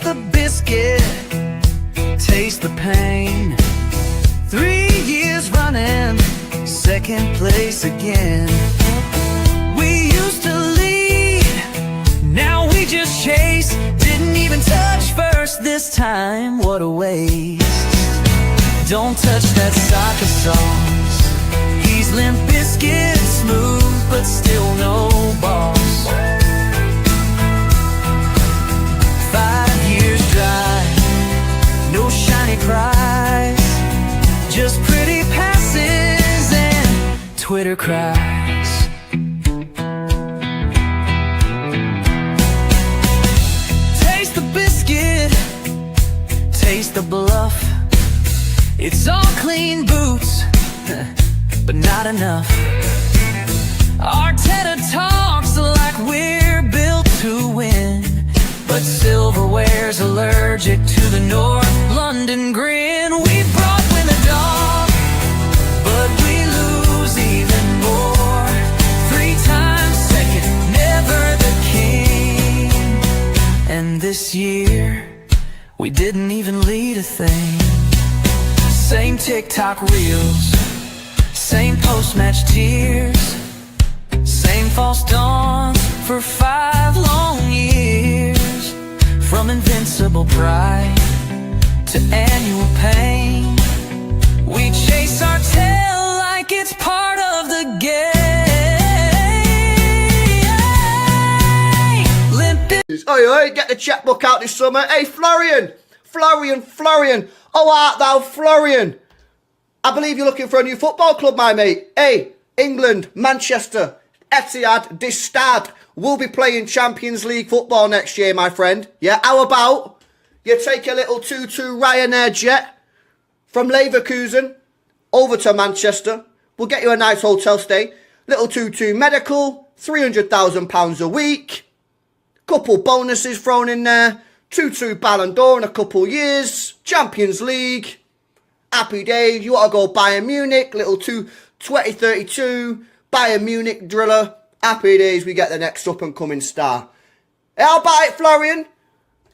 the biscuit, taste the pain. 3 years running, second place again. We used to lead, now we just chase. Didn't even touch first this time, what a waste. Don't touch that soccer sauce. He's Limp Bizkit, smooth but still no boss. 5 years dry, no shiny prize, just pretty passes and Twitter cries. Taste the biscuit, taste the bluff. It's all clean boots, but not enough. Arteta talks like we're built to win, but silverware's allergic to the North London grin. We brought win the dog, but we lose even more. 3 times second, never the king. And this year, we didn't even lead a thing. Same TikTok reels, same post-match tears, same false dawns for 5 long years. From invincible pride to annual pain, we chase our tail like it's part of the game. Oi, get the checkbook out this summer. Hey, Florian! Oh, art thou Florian? I believe you're looking for a new football club, my mate. Hey, England, Manchester, Etihad, this Stad will be playing Champions League football next year, my friend. Yeah, how about you take a little 2-2 Ryanair jet from Leverkusen over to Manchester. We'll get you a nice hotel stay. Little 2-2 medical, £300,000 a week. Couple bonuses thrown in there. 2-2 Ballon d'Or in a couple years. Champions League. Happy days. You want to go Bayern Munich. Little 2032 Bayern Munich driller. Happy days. We get the next up and coming star. Hey, how about it, Florian?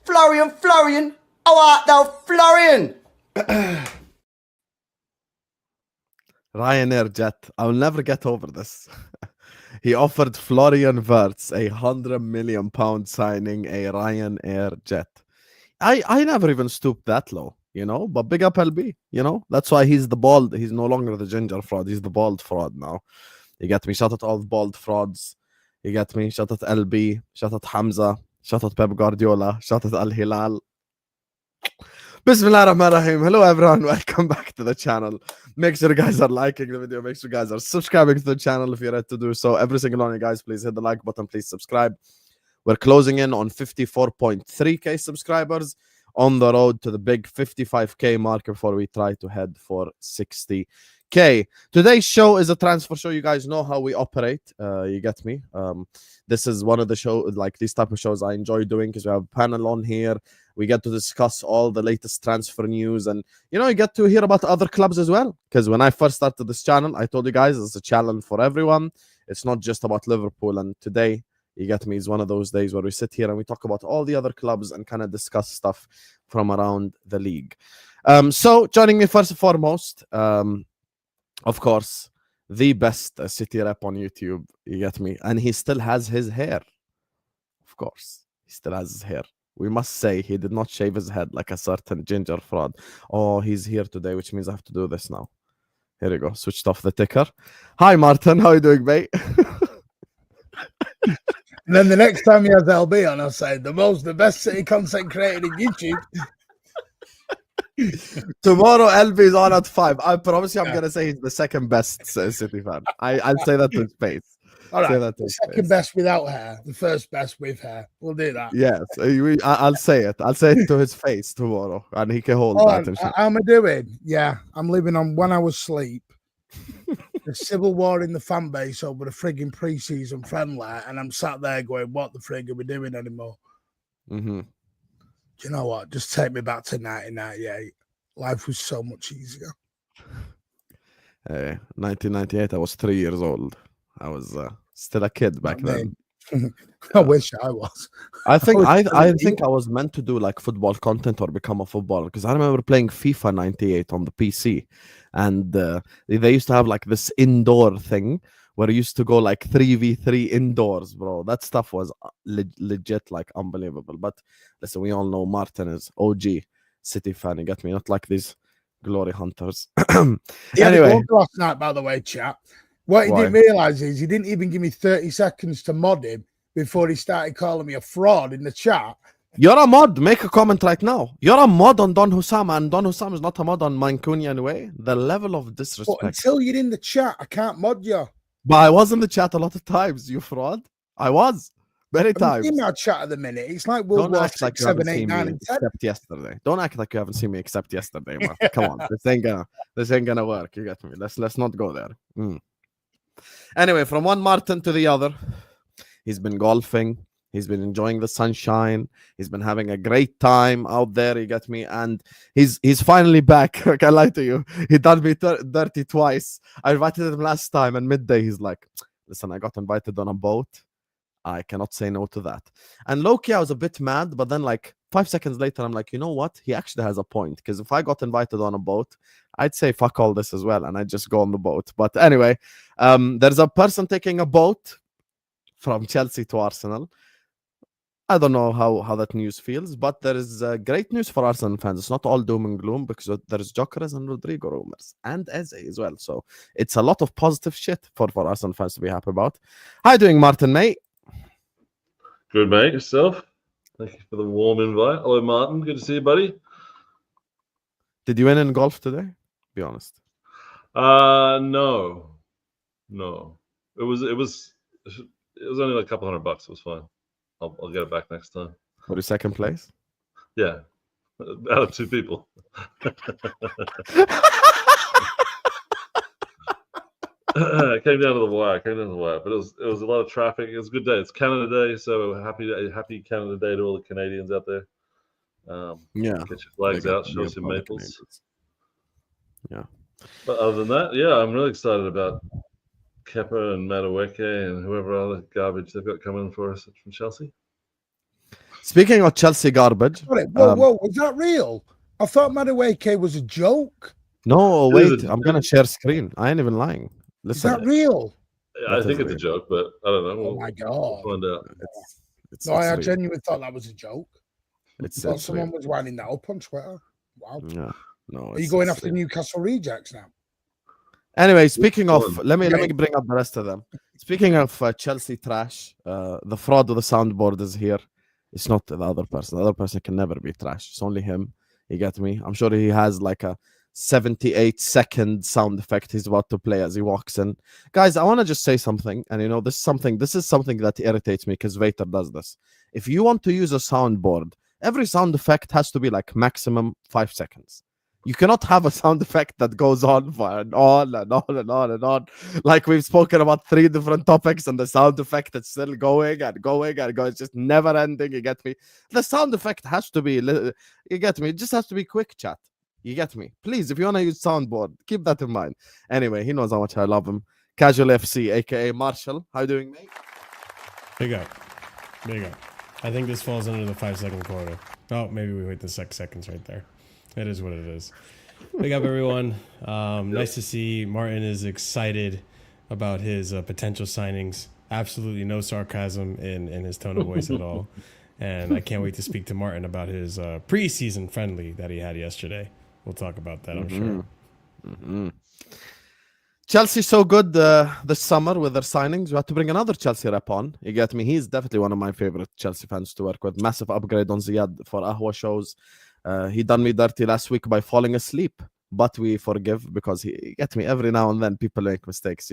Florian. How art thou, Florian? Ryanair jet. I'll never get over this. He offered Florian Wirtz a £100 million signing a Ryanair jet. I never even stooped that low, you know, but big up LB, you know, that's why he's the bald. He's no longer the ginger fraud. He's the bald fraud now. You get me? Shout out all the bald frauds. You get me? Shout out LB. Shout out Hamza. Shout out Pep Guardiola. Shout out Al Hilal. Bismillah ar-Rahman ar-Rahim. Hello everyone, welcome back to the channel. Make sure you guys are liking the video. Make sure you guys are subscribing to the channel if you're ready to do so. Every single one of you guys, please hit the like button. Please subscribe. We're closing in on 54.3k subscribers, on the road to the big 55k mark before we try to head for 60k. Today's show is a transfer show. You guys know how we operate. You get me? This is one of the shows, like these type of shows I enjoy doing, because we have a panel on here. We get to discuss all the latest transfer news, and you know, you get to hear about other clubs as well. Because when I first started this channel, I told you guys it's a challenge for everyone. It's not just about Liverpool. And today, you get me, is one of those days where we sit here and we talk about all the other clubs and kind of discuss stuff from around the league. So joining me first and foremost, of course, the best city rep on YouTube. You get me? And he still has his hair. Of course, he still has his hair. We must say he did not shave his head like a certain ginger fraud. Oh, he's here today, which means I have to do this now. Here we go. Switched off the ticker. Hi, Martin. How are you doing, mate? And then the next time he has LB on, I'll say the best city content created in YouTube. Tomorrow, LB is on at 5. I promise you, I'm going to say he's the second best City fan. I'll say that to his face. All right, the second best without hair, the first best with hair. We'll do that. Yes, I'll say it. I'll say it to his face tomorrow, and he can hold that. How am I doing? Yeah, I'm living on 1 hour's sleep. The civil war in the fan base over the frigging pre-season friendly, and I'm sat there going, what the frig are we doing anymore? Mm-hmm. Do you know what? Just take me back to 1998. Life was so much easier. 1998, I was 3 years old. I was still a kid back then. I wish I was. I think was I telling think I was meant to do like football content or become a footballer because I remember playing FIFA 98 on the PC, and they used to have like this indoor thing where you used to go like 3v3 indoors, bro. That stuff was legit like unbelievable. But listen, we all know Martin is OG City fan. You get me? Not like these glory hunters. He had a Anyway, goal last night, by the way, chat. What he Why? didn't realise is he didn't even give me 30 seconds to mod him before he started calling me a fraud in the chat. You're a mod. Make a comment right now. You're a mod on Don Hussam, and Don Hussam is not a mod on Mancuni anyway. The level of But disrespect. until you're in the chat, I can't mod you. But I was in the chat a lot of times, you fraud. I was. Many I'm times. in our chat at the minute. It's like World Don't War act like 6, you haven't 7, 8, seen 9, me and 10. except yesterday. Don't act like you haven't seen me except yesterday, man. Come on. This ain't gonna work. You get me. Let's not go there. Anyway, from one Martin to the other, he's been golfing. He's been enjoying the sunshine. He's been having a great time out there. You get me, and he's finally back. I can't lie to you. He done me dirty twice. I invited him last time, and midday he's like, "Listen, I got invited on a boat. I cannot say no to that." And low-key, I was a bit mad, but then like 5 seconds later, I'm like, you know what? He actually has a point. Because if I got invited on a boat, I'd say fuck all this as well, and I'd just go on the boat. But anyway, there's a person taking a boat from Chelsea to Arsenal. I don't know how that news feels, but there is great news for Arsenal fans. It's not all doom and gloom because there's Gyokeres and Rodrigo rumors and Eze as well. So it's a lot of positive shit for Arsenal fans to be happy about. How you doing, Martin, mate? Good, mate. Yourself? Thank you for the warm invite. Hello, Martin. Good to see you, buddy. Did you win in golf today? Be honest. No. It was only like a couple $100. It was fine. I'll get it back next time. For the second place? Yeah, out of 2 people. It came down to the wire. But it was a lot of traffic. It was a good day. It's Canada Day, so happy Canada Day to all the Canadians out there. Yeah. Get your flags out, show some maples. Yeah. But other than that, yeah, I'm really excited about Kepa and Madueke and whoever other garbage they've got coming for us from Chelsea. Speaking of Chelsea garbage. Whoa, was that real? I thought Madueke was a joke. No, wait. I'm going to share screen. I ain't even lying. Listen. Is that real? Yeah, I think it's a joke, but I don't know. Oh my God. We'll find out. No, I genuinely thought that was a joke. It's Someone real. was winding that up on Twitter. Wow. Yeah. No. Are you going after Newcastle rejects now? Anyway, speaking of, let me bring up the rest of them. Speaking of Chelsea trash, the fraud of the soundboard is here. It's not the other person. The other person can never be trash. It's only him. You get me? I'm sure he has like a 78-second sound effect he's about to play as he walks in. Guys, I want to just say something. And this is something that irritates me because Vader does this. If you want to use a soundboard, every sound effect has to be like maximum 5 seconds. You cannot have a sound effect that goes on for and on and on and on and on. Like we've spoken about 3 different topics and the sound effect is still going and going and going. It's just never ending. You get me? The sound effect has to be, you get me? It just has to be quick, chat. You get me? Please, if you want to use soundboard, keep that in mind. Anyway, he knows how much I love him. Casual FC, aka Marshall. How you doing, mate? Big up. I think this falls under the 5-second quota. Oh, maybe we wait the 6 seconds right there. It is what it is. Big up, everyone. Nice to see Martin is excited about his potential signings. Absolutely no sarcasm in his tone of voice at all. And I can't wait to speak to Martin about his preseason friendly that he had yesterday. We'll talk about that, I'm sure. Chelsea so good this summer with their signings. We had to bring another Chelsea rep on. You get me? He's definitely one of my favorite Chelsea fans to work with. Massive upgrade on Ziyad for Ahwa shows. He done me dirty last week by falling asleep, but we forgive because he get me every now and then people make mistakes,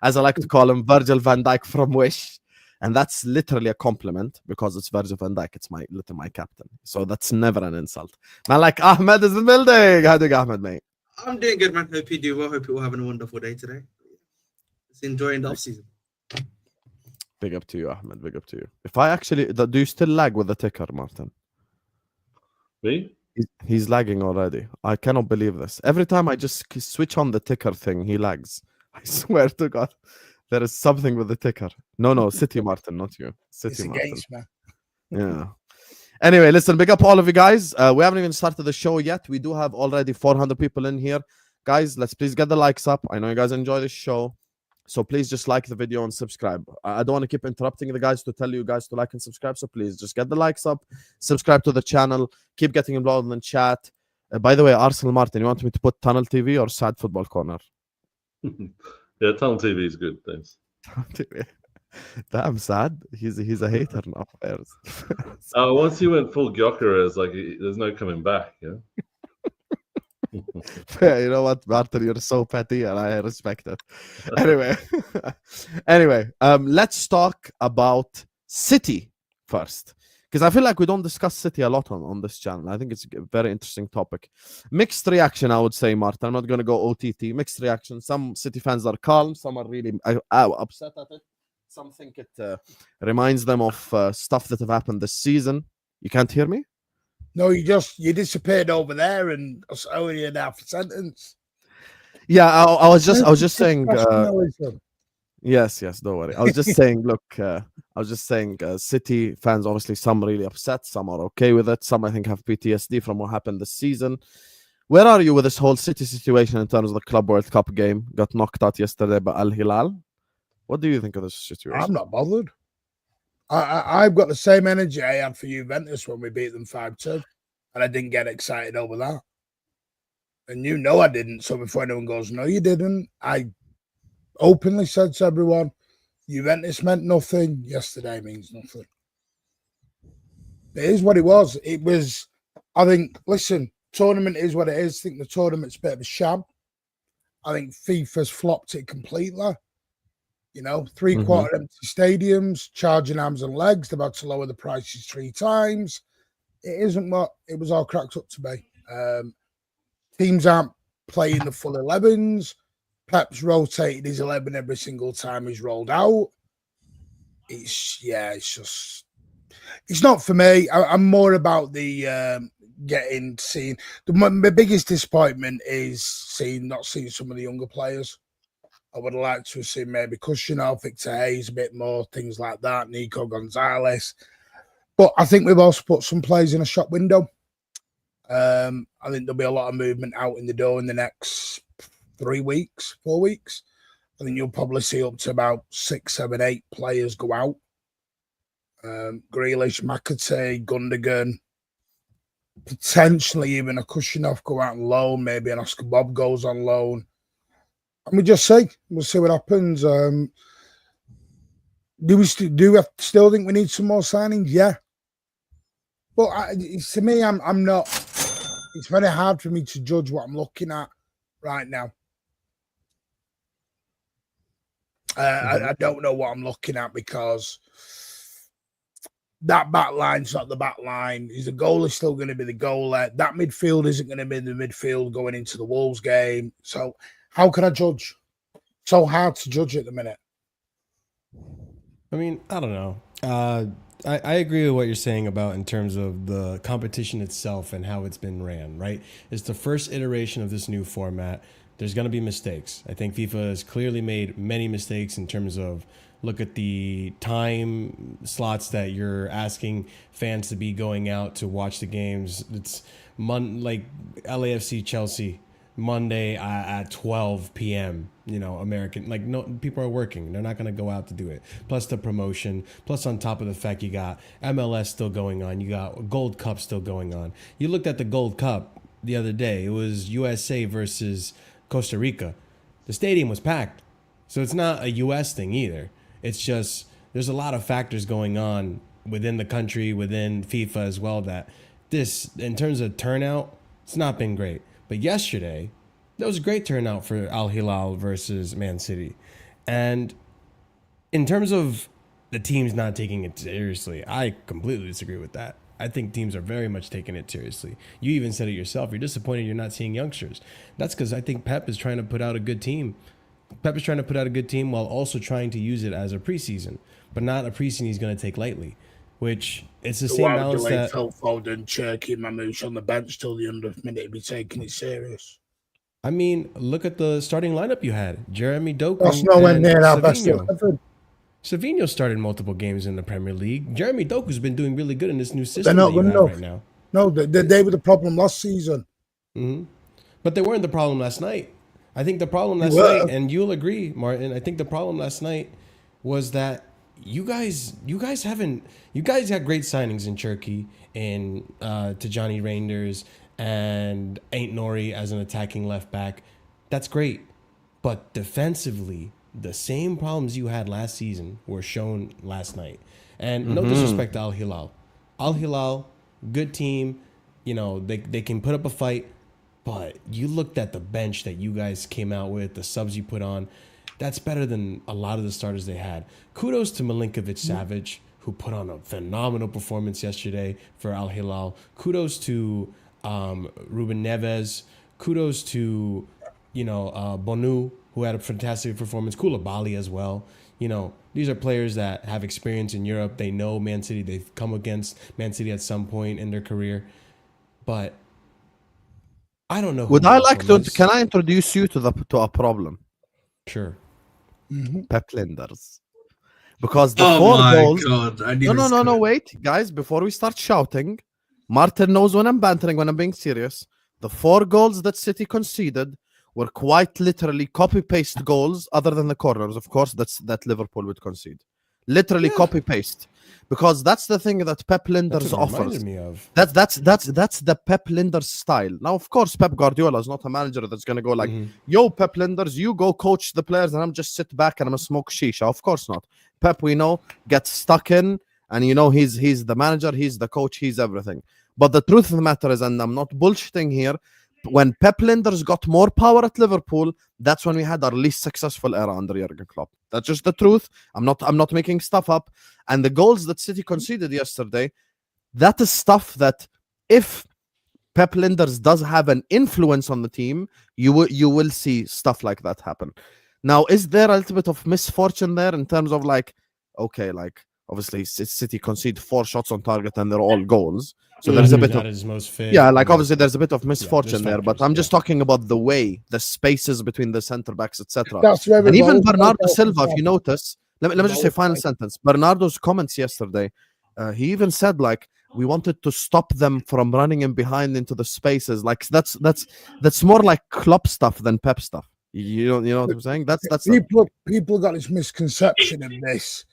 as I like to call him, Virgil van Dijk from Wish, and that's literally a compliment because it's Virgil van Dijk. It's my captain, so that's never an insult. Man, like Ahmed is in the building. How do you, Ahmed, mate? I'm doing good, man. Hope you do well. Hope you're all having a wonderful day today. Just enjoying the off season. Big up to you, Ahmed. Big up to you. If I actually, do you still lag with the ticker, Martin? Me? He's lagging already. I cannot believe this. Every time I just switch on the ticker thing, he lags. I swear to God. There is something with the ticker. No, City Martin, not you. It's City Martin. against me. Yeah. Anyway, listen, big up all of you guys. We haven't even started the show yet. We do have already 400 people in here. Guys, let's please get the likes up. I know you guys enjoy this show. So please just like the video and subscribe. I don't want to keep interrupting the guys to tell you guys to like and subscribe. So please just get the likes up, subscribe to the channel, keep getting involved in the chat. By the way, Arsenal Martin, you want me to put Tunnel TV or Sad Football Corner? Yeah, Tunnel TV is good. Thanks. Damn, Sad. He's a hater now. Once he went full Gyokeres, like there's no coming back. Yeah. You know what, Martin, you're so petty and I respect it. Anyway, let's talk about City first, because I feel like we don't discuss City a lot on this channel. I think it's a very interesting topic. Mixed reaction, I would say, Martin. I'm not going to go OTT. Mixed reaction. Some City fans are calm, some are really upset at it. Some think it reminds them of stuff that have happened this season. You can't hear me? No, you disappeared over there, and I was only in half a sentence. Yeah, I was just saying. Professionalism. Yes, don't worry. I was just saying. Look, City fans, obviously, some really upset, some are okay with it, some I think have PTSD from what happened this season. Where are you with this whole City situation in terms of the Club World Cup game? Got knocked out yesterday by Al Hilal. What do you think of this situation? I'm not bothered. I've got the same energy I had for Juventus when we beat them 5-2, and I didn't get excited over that. And you know I didn't. So before anyone goes, no, you didn't, I openly said to everyone, Juventus meant nothing. Yesterday means nothing. It is what it was. It was, I think, listen, tournament is what it is. I think the tournament's a bit of a sham. I think FIFA's flopped it completely. You know, three-quarter empty stadiums, charging arms and legs. They're about to lower the prices 3 times. It isn't what it was all cracked up to be. Teams aren't playing the full 11s. Pep's rotated his 11 every single time he's rolled out. It's not for me. I'm more about the seeing. My biggest disappointment is not seeing some of the younger players. I would like to have seen maybe Kushner, Victor Hayes a bit more, things like that, Nico Gonzalez. But I think we've also put some players in a shop window. I think there'll be a lot of movement out in the door in the next 4 weeks. I think you'll probably see up to about 6, 7, 8 players go out. Grealish, McAtee, Gundogan, potentially even a Kushner go out on loan, maybe an Oscar Bob goes on loan. And we'll see what happens. Do we still think we need some more signings? Yeah. But to me, I'm not. It's very hard for me to judge what I'm looking at right now. I don't know what I'm looking at because that back line's not the back line. Is the goalie still going to be the goalie? That midfield isn't going to be the midfield going into the Wolves game. So how can I judge? So hard to judge at the minute. I mean, I don't know. I agree with what you're saying about in terms of the competition itself and how it's been ran, right? It's the first iteration of this new format. There's going to be mistakes. I think FIFA has clearly made many mistakes in terms of look at the time slots that you're asking fans to be going out to watch the games. It's like LAFC Chelsea Monday at 12 p.m. You know, American, like, no, people are working. They're not going to go out to do it. Plus the promotion. Plus on top of the fact you got MLS still going on. You got Gold Cup still going on. You looked at the Gold Cup the other day. It was USA versus Costa Rica. The stadium was packed. So it's not a U.S. thing either. It's just there's a lot of factors going on within the country, within FIFA as well, that this, in terms of turnout, it's not been great. But yesterday, there was a great turnout for Al Hilal versus Man City. And in terms of the teams not taking it seriously, I completely disagree with that. I think teams are very much taking it seriously. You even said it yourself. You're disappointed you're not seeing youngsters. That's because I think Pep is trying to put out a good team. Pep is trying to put out a good team while also trying to use it as a preseason, but not a preseason he's going to take lightly, which it's the same balance that... Phil Foden, Cherky, Mamouche on the bench till the 100th minute to be taking it serious. I mean, look at the starting lineup you had: Jeremy Doku That's nowhere and near our best Savinho. 11. Savinho started multiple games in the Premier League. Jeremy Doku's been doing really good in this new They're system not that you good have enough. right now. No, they were the problem last season. But they weren't the problem last night. I think the problem last were. night, and you'll agree, Martin, I think the problem last night was that you guys had great signings in Turkey and Tijani Reinders and Ain't Nori as an attacking left back. That's great. But defensively, the same problems you had last season were shown last night. And no disrespect to Al Hilal. Al Hilal, good team. You know, they can put up a fight. But you looked at the bench that you guys came out with, the subs you put on. That's better than a lot of the starters they had. Kudos to Milinkovic-Savic, who put on a phenomenal performance yesterday for Al Hilal. Kudos to Ruben Neves. Kudos to, Bonu, who had a fantastic performance. Koulibaly as well. You know, these are players that have experience in Europe. They know Man City. They've come against Man City at some point in their career. But I don't know who Would the I like to? problem is. Can I introduce you to a problem? Sure. Pep Linders. Because the Oh four my goals. god! I need No. Wait, guys. Before we start shouting, Martin knows when I'm bantering, when I'm being serious. The 4 goals that City conceded were quite literally copy-paste goals, other than the corners, of course. That Liverpool would concede. Literally copy-paste. Because that's the thing that Pep That's Linders what it reminded offers. me of. That's the Pep Linders style. Now, of course, Pep Guardiola is not a manager that's gonna go like, "Yo, Pep Linders, you go coach the players, and I'm just sit back and I'm gonna smoke shisha." Of course not. Pep, we know, gets stuck in, and he's the manager, he's the coach, he's everything. But the truth of the matter is, and I'm not bullshitting here, when Pep Linders got more power at Liverpool, that's when we had our least successful era under Jurgen Klopp. That's just the truth. I'm not making stuff up. And the goals that City conceded yesterday, that is stuff that if Pep Linders does have an influence on the team, you will see stuff like that happen. Now, is there a little bit of misfortune there in terms of obviously City concede 4 shots on target and they're all goals, so there's a bit of obviously there's a bit of misfortune there. But I'm just talking about the way, the spaces between the centre backs, etc. And even Bernardo Silva, if you notice, let me just say final sentence. Bernardo's comments yesterday, he even said we wanted to stop them from running in behind into the spaces. That's more like Klopp stuff than Pep stuff. You know what I'm saying? That's people got this misconception of this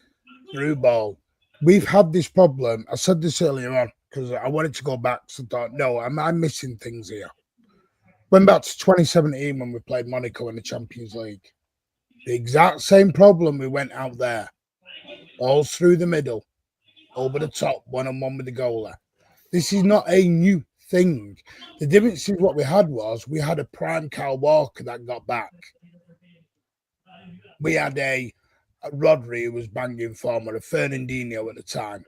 through ball. We've had this problem. I said this earlier on because I wanted to go back. So I thought, no, I'm missing things here. Went back to 2017 when we played Monaco in the Champions League. The exact same problem. We went out there, balls through the middle, over the top, 1-on-1 with the goalie. This is not a new thing. The difference is what we had a prime Kyle Walker that got back. We had a Rodri who was banging form, or a Fernandinho at the time.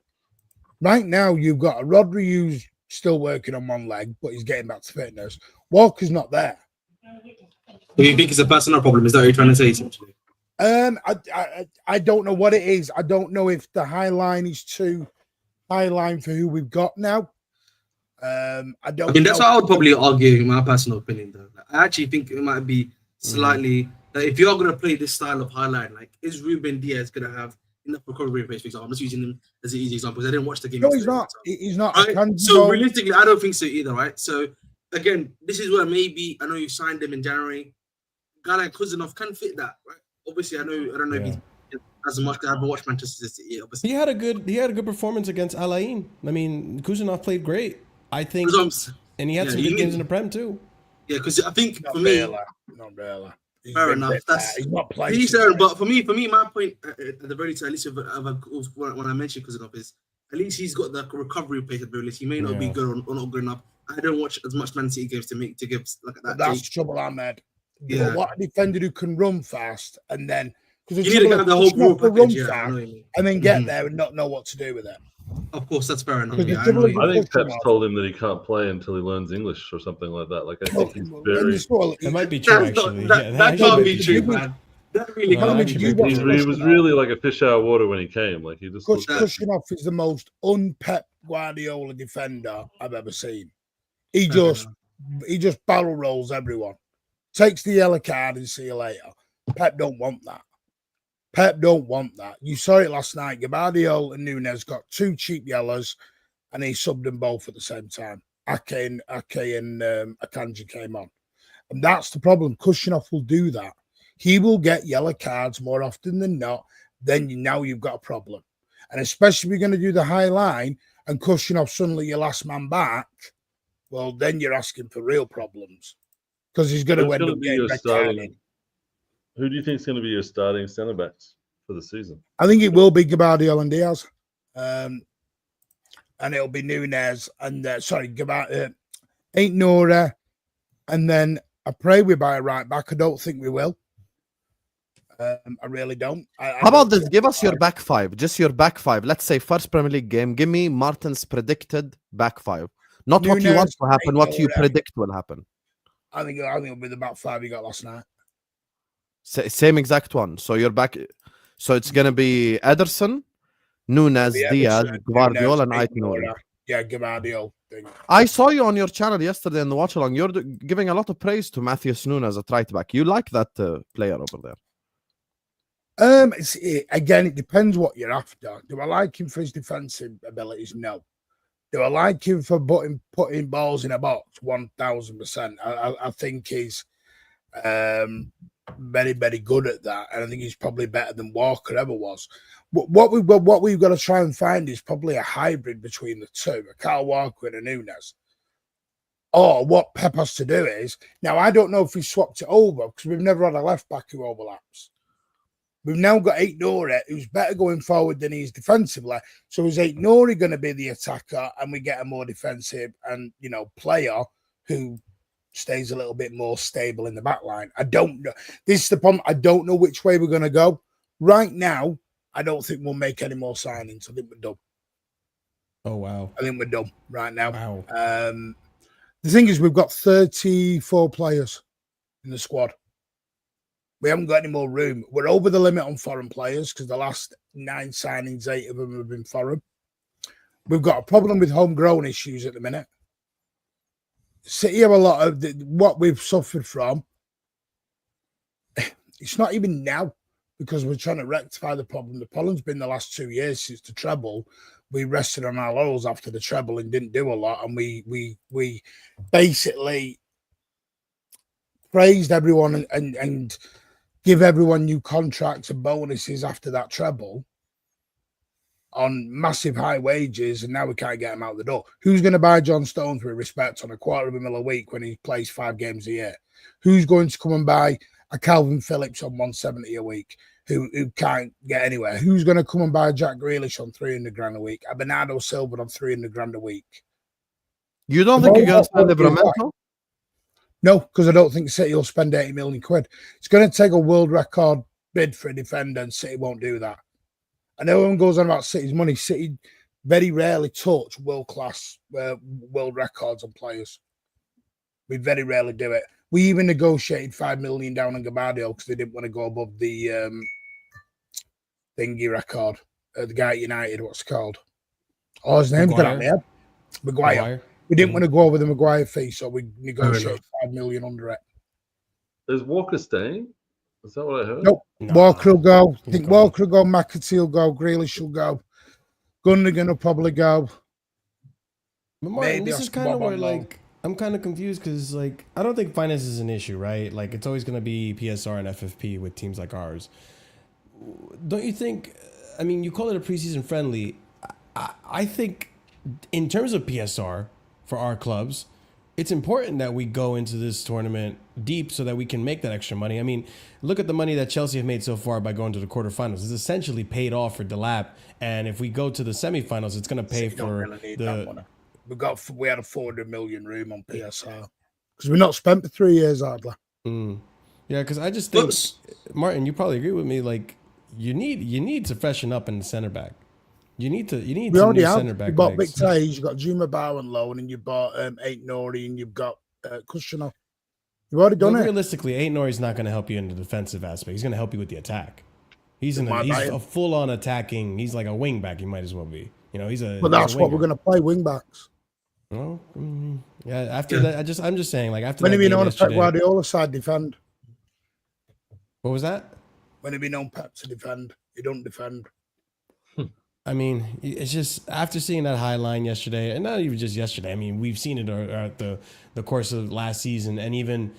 Right now, you've got a Rodri who's still working on one leg, but he's getting back to fitness. Walker's not there. Do you think it's a personal problem? Is that what you're trying to say, essentially? I don't know what it is. I don't know if the high line is too high line for who we've got now. I don't. I mean, that's what I would probably argue, in my personal opinion. Though, I actually think it might be slightly. If you're going to play this style of highlight, is Ruben Diaz going to have enough recovery pace? For example, I'm just using him as an easy example because I didn't watch the game. No, he's not. He's not. Right? So realistically, I don't think so either. Right. So again, this is where maybe I know you signed him in January. A guy like Kuzanov can fit that. Right. Obviously, I don't know if he's as much because I haven't watched Manchester City. Obviously, he had a good performance against Al Ain. I mean, Kuzanov played great. I think, and he had some good games in the Prem too. Yeah, because I think not for me, not really. Fair enough. He's not playing. But for me, my point at the very least, at least when I mentioned Kuzanov is at least he's got the recovery pace ability. He may not be good or not good enough. I don't watch as much Man City games to give like that. That's the trouble, Ahmed. Yeah, what a defender who can run fast and then because you need to have the whole group run fast and then get there and not know what to do with it. Of course, that's fair enough. I think Pep's told him that he can't play until he learns English or something like that. I think he's very. That might be true, actually. That can't be true, man. That really can't be true. He was really like a fish out of water when he came. He just. Kushkinov is the most un-Pep Guardiola defender I've ever seen. He just barrel rolls everyone. takes the yellow card and see you later. Pep don't want that. Pep don't want that. You saw it last night. Gabardio and Nunes got 2 cheap yellows, and he subbed them both at the same time. Ake and Akanji came on. And that's the problem. Kushinov will do that. He will get yellow cards more often than not. Then now you've got a problem. And especially if you're going to do the high line and Kushinov suddenly your last man back, well, then you're asking for real problems. Because he's going to end up getting red carded. Who do you think is going to be your starting centre backs for the season? I think it will be Gabardio and Diaz. And it'll be Nunes and, Ain't Nora. And then I pray we buy a right back. I don't think we will. I really don't. How about this? Give us your back five. Just your back five. Let's say first Premier League game. Give me Martin's predicted back five. Not Nunes, what you want to happen, what you predict will happen. I think it'll be the back five you got last night. Same exact one. So you're back. So it's gonna be Ederson, Nunes, Diaz, Gvardiol, and Aitnouri. Yeah, Gvardiol. I saw you on your channel yesterday in the watch along. You're giving a lot of praise to Matheus Nunes at right back. You like that player over there? Again, it depends what you're after. Do I like him for his defensive abilities? No. Do I like him for putting balls in a box? 1000%. I think he's very, very good at that, and I think he's probably better than Walker ever was. What we've got to try and find is probably a hybrid between the two, a Kyle Walker and a Nunes. Or what Pep has to do is, now I don't know if he swapped it over because we've never had a left back who overlaps. We've now got Aitnouri, who's better going forward than he is defensively. So is Aitnouri going to be the attacker, and we get a more defensive and player who stays a little bit more stable in the back line? I don't know. This is the problem. I don't know which way we're going to go. Right now, I don't think we'll make any more signings. I think we're done. Oh, wow. I think we're done right now. Wow. The thing is, we've got 34 players in the squad. We haven't got any more room. We're over the limit on foreign players because the last 9 signings, 8 of them have been foreign. We've got a problem with homegrown issues at the minute. City have a lot of what we've suffered from. It's not even now because we're trying to rectify the problem. The problem's been the last 2 years since the treble. We rested on our laurels after the treble and didn't do a lot. And we basically praised everyone and give everyone new contracts and bonuses after that treble on massive high wages, and now we can't get him out the door. Who's going to buy John Stones with respect on $250,000 a week when he plays 5 games a year? Who's going to come and buy a Calvin Phillips on $170 a week who can't get anywhere? Who's going to come and buy Jack Grealish on $300,000 a week? A Bernardo Silva on $300,000 a week? You don't think you're going to spend Livramento? No, because I don't think City will spend 80 million quid. It's going to take a world record bid for a defender, and City won't do that. And everyone goes on about City's money. City very rarely touch world-class world records on players. We very rarely do it. We even negotiated 5 million down on Gabardio because they didn't want to go above the thingy record. The guy at United, what's it called? Oh, his name's got out my head. Maguire. We didn't want to go over the Maguire fee, so we negotiated 5 million under it. Is Walker staying? Is that what I heard? Nope. No. Walker will go. I think Walker will go. McAtee will go. Grealish will go. Gundogan will probably go. But Martin, this is kind of where, I'm kind of confused because, I don't think finance is an issue, right? It's always going to be PSR and FFP with teams like ours. Don't you think, you call it a preseason friendly. I think in terms of PSR for our clubs, it's important that we go into this tournament deep so that we can make that extra money. Look at the money that Chelsea have made so far by going to the quarterfinals. It's essentially paid off for Delap. And if we go to the semifinals, it's going to pay for we had a 400 million room on PSR because we're not spent for 3 years, hardly. Yeah, because I just think, Martin, you probably agree with me. You need to freshen up in the center back. You need we already have. Center back. You bought Big Tays, you got Juma Bow and loan, and you bought Aitnouri, and you've got Kushner. You've already done it. Realistically, Aitnouri's not going to help you in the defensive aspect. He's going to help you with the attack. He's a full-on attacking. He's like a wing back. He might as well be. But that's what we're going to play, wing backs. Well, yeah. After that, I'm just saying, like after When that have you game known a Pep yesterday. Guardiola side defend? What was that? When have you known Pep to defend? You don't defend. I mean, it's just after seeing that high line yesterday, and not even just yesterday. I mean, we've seen it at the course of last season, and even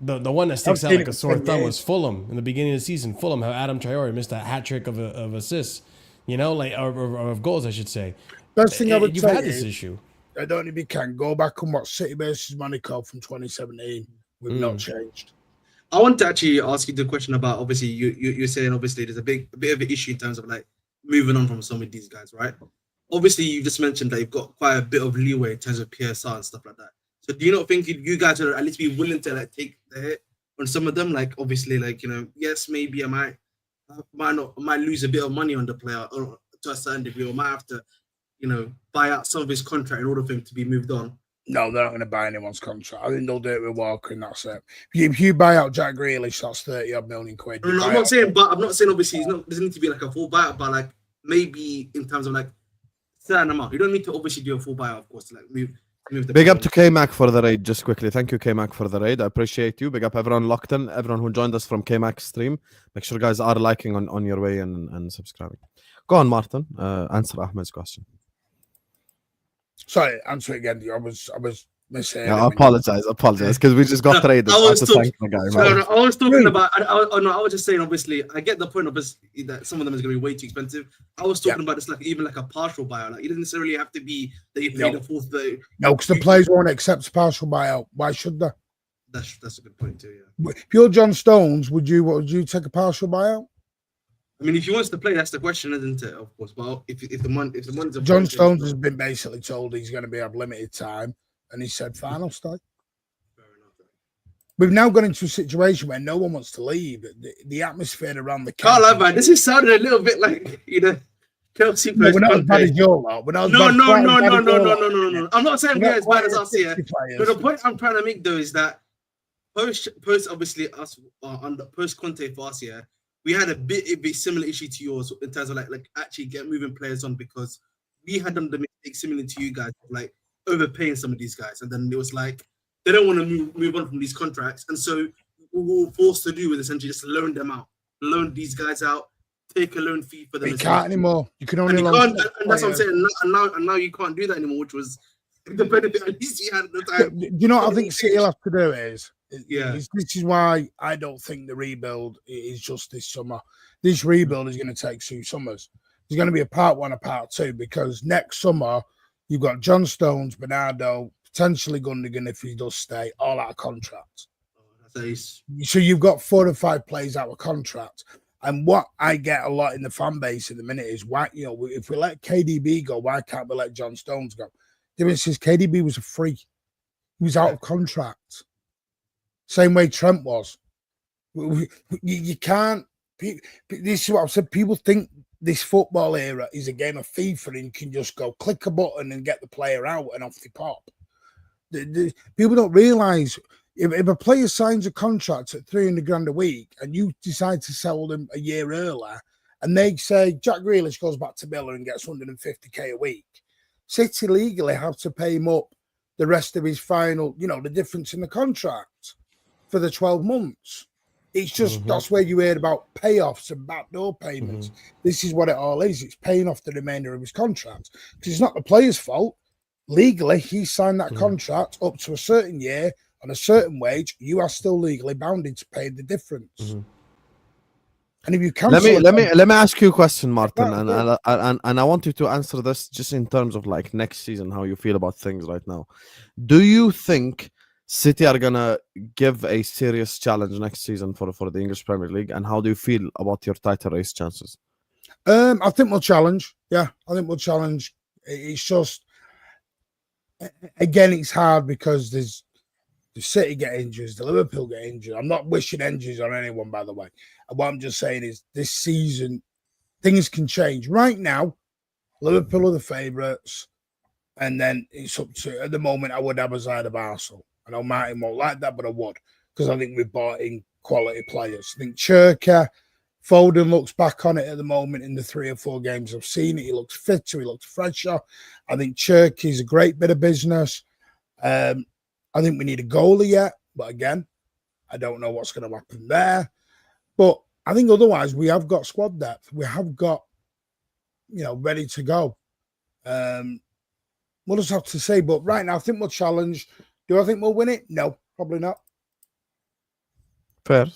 the one that sticks I've out seen like it a for sore 10 thumb years. was Fulham in the beginning of the season. Fulham, how Adam Traore missed that hat trick of assists, you know, like or of goals, I should say. Best thing I would You've say had this is, issue. I don't know if you can go back and watch City versus Monaco from 2017. We've not changed. I want to actually ask you the question about obviously you're saying obviously there's a bit of an issue in terms of like moving on from some of these guys, right? Obviously, you just mentioned that you've got quite a bit of leeway in terms of PSR and stuff like that. So, do you not think you guys are at least be willing to like take the hit on some of them? Like, obviously, like yes, maybe I might lose a bit of money on the player or to a certain degree, or might have to, buy out some of his contract in order for him to be moved on. No, they're not going to buy anyone's contract. I think they'll do it with Walker, and that's it. If you buy out Jack Grealish, that's 30-odd million quid. No, I'm not saying obviously it doesn't need to be like a full buyout, but like maybe in terms of like certain amount. You don't need to obviously do a full buyout, of course, to like move the Big up to K-Mac for the raid, just quickly. Thank you, K-Mac, for the raid. I appreciate you. Big up everyone locked in, everyone who joined us from K-Mac stream. Make sure guys are liking on your way and subscribing. Go on, Martin. Answer Ahmed's question. Sorry, answer it again. I was missing. Yeah, I apologize because we just got traded. I was talking about. I was just saying. Obviously, I get the point. Obviously, that some of them is going to be way too expensive. I was talking about this like even like a partial buyout. Like, it doesn't necessarily have to be that you pay the fourth. No, because the players won't accept a partial buyout. Why should they? That's a good point too. Yeah. If you're John Stones, would you take a partial buyout? I mean, if he wants to play, that's the question, isn't it? Of course. But if the money's John Stones has been basically told he's going to be have limited time, and he said, "Fine, I'll stay." We've now got into a situation where no one wants to leave. The atmosphere around the camp. Can't lie, man. This is sounding a little bit like Chelsea. No, we're not as bad as your lot. No. I'm not saying we're as bad as us here. But the point I'm trying to make though is that post obviously us on the post Conte for us here, we had a bit similar issue to yours in terms of like actually moving players on, because we had done the mistake similar to you guys, like overpaying some of these guys, and then it was like they don't want to move on from these contracts, and so what we were forced to do was essentially just loan these guys out, take a loan fee for them. You can't anymore. You can only loan. And that's what I'm saying. And now you can't do that anymore, which was the benefit at least you had at the time. You know what I think City will have to do is. Yeah, this is why I don't think the rebuild is just this summer. This rebuild is going to take 2 summers. There's going to be a part 1, a part 2, because next summer you've got John Stones, Bernardo, potentially Gundogan if he does stay, all out of contract. So you've got 4 or 5 players out of contract. And what I get a lot in the fan base at the minute is why, if we let KDB go, why can't we let John Stones go? The difference is KDB was a free. He was out of contract. Same way Trent was. You can't. This is what I've said. People think this football era is a game of FIFA and you can just go click a button and get the player out and off they pop. People don't realise if a player signs a contract at 300 grand a week and you decide to sell them a year earlier, and they say Jack Grealish goes back to Villa and gets 150k a week, City legally have to pay him up the rest of his final, the difference in the contract for the 12 months. It's just that's where you heard about payoffs and backdoor payments. This is what it all is. It's paying off the remainder of his contract, because it's not the player's fault. Legally, he signed that contract up to a certain year on a certain wage. You are still legally bounded to pay the difference. And if you cancel, let me ask you a question, Martin, and I want you to answer this just in terms of like next season, how you feel about things right now. Do you think City are gonna give a serious challenge next season for the English Premier League, and how do you feel about your title race chances? I think we'll challenge. Yeah, I think we'll challenge. It's just, again, it's hard because the City get injuries, the Liverpool get injured. I'm not wishing injuries on anyone, by the way. What I'm just saying is this season, things can change. Right now, Liverpool are the favourites, and then it's up to, at the moment, I would have a side of Arsenal. I know Martin won't like that, but I would, because I think we've bought in quality players. I think Churka, Foden looks back on it at the moment in the 3 or 4 games I've seen it. He looks fitter, he looks fresher. I think Cherky's a great bit of business. I think we need a goalie yet, but again, I don't know what's going to happen there. But I think otherwise we have got squad depth. We have got, ready to go. We'll just have to see. But right now, I think we'll challenge. Do I think we'll win it? No, probably not. Fair.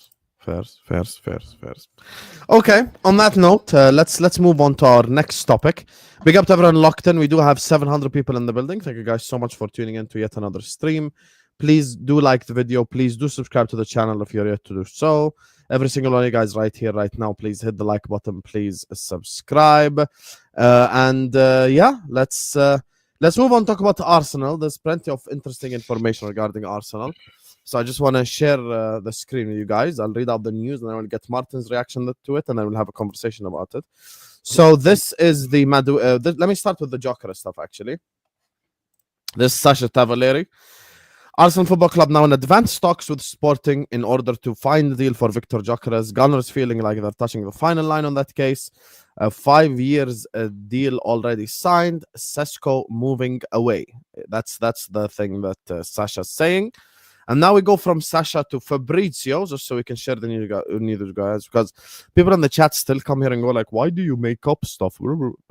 Okay, on that note, let's move on to our next topic. Big up to everyone locked in. We do have 700 people in the building. Thank you guys so much for tuning in to yet another stream. Please do like the video. Please do subscribe to the channel if you're yet to do so. Every single one of you guys right here, right now, please hit the like button. Please subscribe. Yeah, let's move on, talk about Arsenal. There's plenty of interesting information regarding Arsenal. So I just want to share the screen with you guys. I'll read out the news and then we'll get Martin's reaction to it and then we'll have a conversation about it. So this is the let me start with the Gyokeres stuff, actually. This is Sasha Tavaleri. Arsenal Football Club now in advanced talks with Sporting in order to find a deal for Victor Gyokeres. Gunners feeling like they're touching the final line on that case. 5 years deal already signed. Sesko moving away. That's the thing that Sasha's saying. And now we go from Sasha to Fabrizio, just so we can share the news, guys, because people in the chat still come here and go like, why do you make up stuff?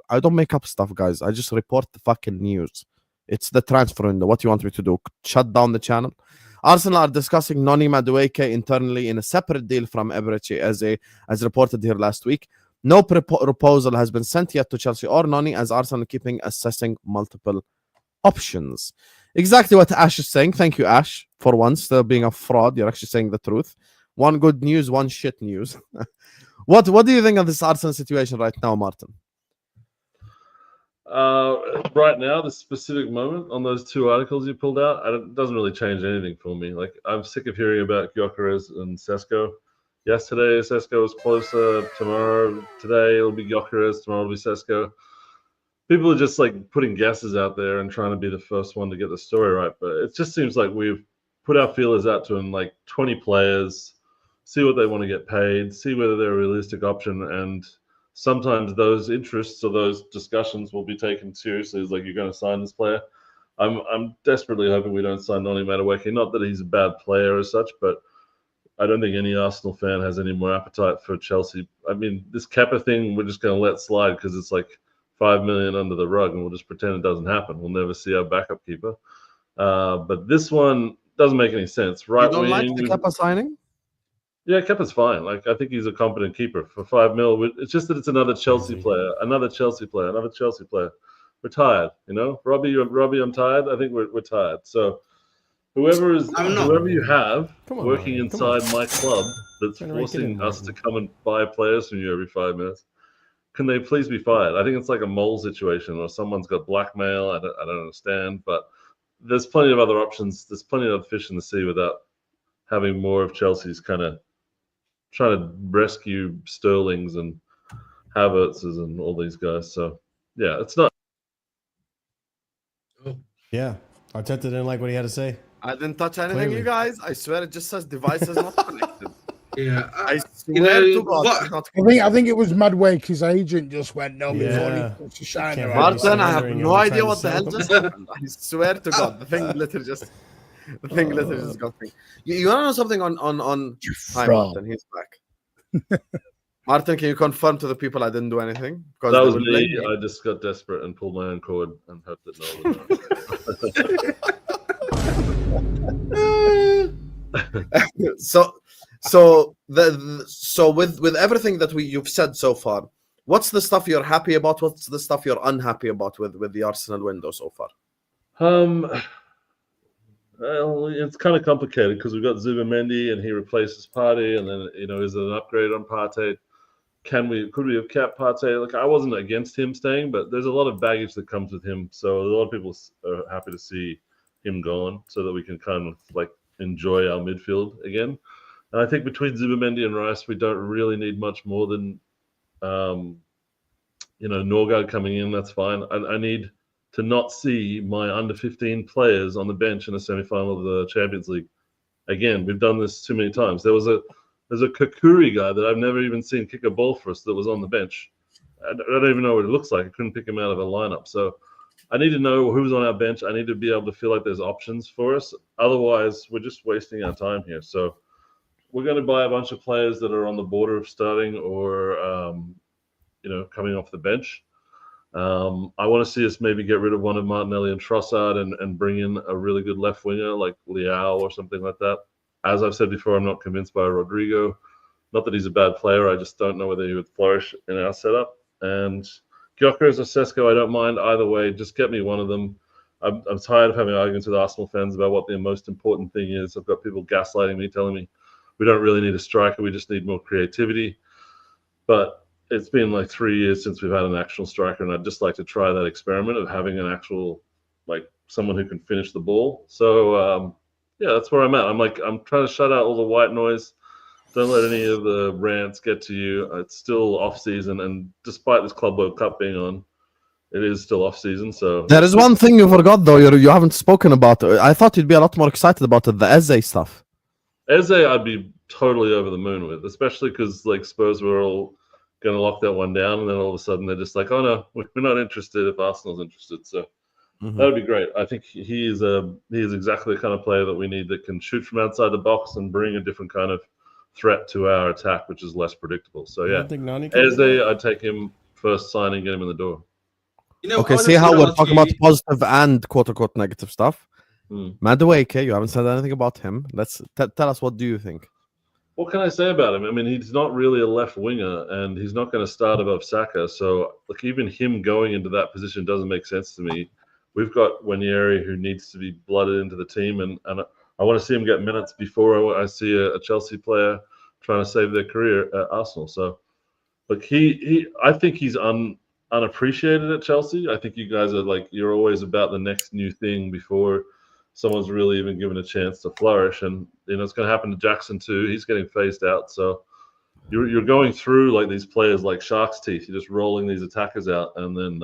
I don't make up stuff, guys. I just report the fucking news. It's the transfer window. What do you want me to do? Shut down the channel? Arsenal are discussing Noni Madueke internally in a separate deal from Madueke Eze, as reported here last week. No proposal has been sent yet to Chelsea or Noni, as Arsenal keeping assessing multiple options. Exactly what Ash is saying. Thank you, Ash. For once, being a fraud, you're actually saying the truth. One good news, one shit news. What do you think of this Arsenal situation right now, Martin? Right now, the specific moment on those 2 articles you pulled out, it doesn't really change anything for me. Like, I'm sick of hearing about Gyokeres and Sesko. Yesterday, Sesko was closer. Today, it'll be Gyokeres. Tomorrow, it'll be Sesko. People are just like putting guesses out there and trying to be the first one to get the story right. But it just seems like we've put our feelers out to like 20 players, see what they want to get paid, see whether they're a realistic option. And sometimes those interests or those discussions will be taken seriously as like, you're going to sign this player. I'm desperately hoping we don't sign Noni Madueke. Not that he's a bad player as such, but I don't think any Arsenal fan has any more appetite for Chelsea. I mean, this Kepa thing, we're just going to let slide because it's like 5 million under the rug and we'll just pretend it doesn't happen. We'll never see our backup keeper. But this one doesn't make any sense. Right? You don't like the Kepa signing? Yeah, Kepa's fine. Like, I think he's a competent keeper for 5 mil. It's just that it's another Chelsea player. We're tired, Robbie, I'm tired. I think we're tired. So whoever you have working inside my club that's forcing us to come and buy players from you every 5 minutes, can they please be fired? I think it's like a mole situation or someone's got blackmail. I don't understand, but there's plenty of other options. There's plenty of other fish in the sea without having more of Chelsea's kind of trying to rescue Sterlings and Havertz's and all these guys. So, yeah, it's not. Yeah, Arteta didn't like what he had to say. I didn't touch anything, Clearly. you guys. I swear it just says devices not connected. Yeah, I swear to God. It's not I think it was Madwake's agent just went no before he put the shine around. Martin, I have Surrendering no and idea trying what to the hell sell just them. happened. I swear to God, the thing literally just got me. You want to know something on Hi, Martin, he's back. Martin, can you confirm to the people I didn't do anything? Because That was me. I just got desperate and pulled my own cord and hoped that no one would know. So with everything that you've said so far, what's the stuff you're happy about? What's the stuff you're unhappy about with the Arsenal window so far? Well, it's kind of complicated because we've got Zubimendi and he replaces Partey, and then is it an upgrade on Partey? Could we have kept Partey? Like, I wasn't against him staying, but there's a lot of baggage that comes with him. So a lot of people are happy to see him gone, so that we can kind of like enjoy our midfield again. And I think between Zubimendi and Rice, we don't really need much more than, Norgard coming in. That's fine. I need to not see my under 15 players on the bench in a semi-final of the Champions League. Again, we've done this too many times. There was a There's a Kakuri guy that I've never even seen kick a ball for us that was on the bench. I don't even know what it looks like. I couldn't pick him out of a lineup. So I need to know who's on our bench. I need to be able to feel like there's options for us. Otherwise, we're just wasting our time here. So we're going to buy a bunch of players that are on the border of starting or, coming off the bench. I want to see us maybe get rid of one of Martinelli and Trossard and bring in a really good left winger like Leao or something like that. As I've said before, I'm not convinced by Rodrigo. Not that he's a bad player. I just don't know whether he would flourish in our setup. And Gyokeres or Sesko, I don't mind either way. Just get me one of them. I'm tired of having arguments with Arsenal fans about what the most important thing is. I've got people gaslighting me, telling me we don't really need a striker. We just need more creativity. But it's been like 3 years since we've had an actual striker, and I'd just like to try that experiment of having an actual, someone who can finish the ball. So, that's where I'm at. I'm trying to shut out all the white noise. Don't let any of the rants get to you. It's still off season, and despite this Club World Cup being on, it is still off season. So there is one thing you forgot though. You haven't spoken about. I thought you'd be a lot more excited about it. The Eze stuff. Eze, I'd be totally over the moon with, especially because Spurs were all going to lock that one down, and then all of a sudden they're just like, oh no, we're not interested if Arsenal's interested. So that would be great. I think he is exactly the kind of player that we need that can shoot from outside the box and bring a different kind of threat to our attack, which is less predictable. So yeah, Eze, I'd take him first signing, get him in the door. Okay, see how we're talking about positive and quote-unquote negative stuff. Madueke, you haven't said anything about him. Let's tell us, what do you think? What can I say about him? I mean, he's not really a left winger, and he's not going to start above Saka. So, even him going into that position doesn't make sense to me. We've got Wanyeri who needs to be blooded into the team, and I want to see him get minutes before I see a Chelsea player trying to save their career at Arsenal. So, I think he's unappreciated at Chelsea. I think you guys are you're always about the next new thing before someone's really even given a chance to flourish. And it's going to happen to Jackson too. He's getting phased out. So you're going through these players like shark's teeth. You're just rolling these attackers out and then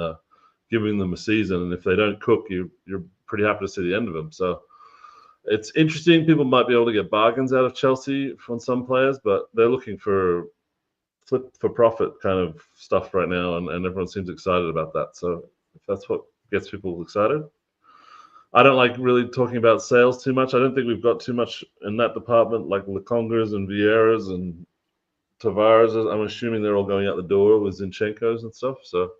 giving them a season. And if they don't cook, you're pretty happy to see the end of them. So it's interesting. People might be able to get bargains out of Chelsea from some players, but they're looking for flip for profit kind of stuff right now, and everyone seems excited about that. So if that's what gets people excited, I don't like really talking about sales too much. I don't think we've got too much in that department, like Lukongas and Vieiras and Tavares. I'm assuming they're all going out the door with Zinchenko's and stuff. So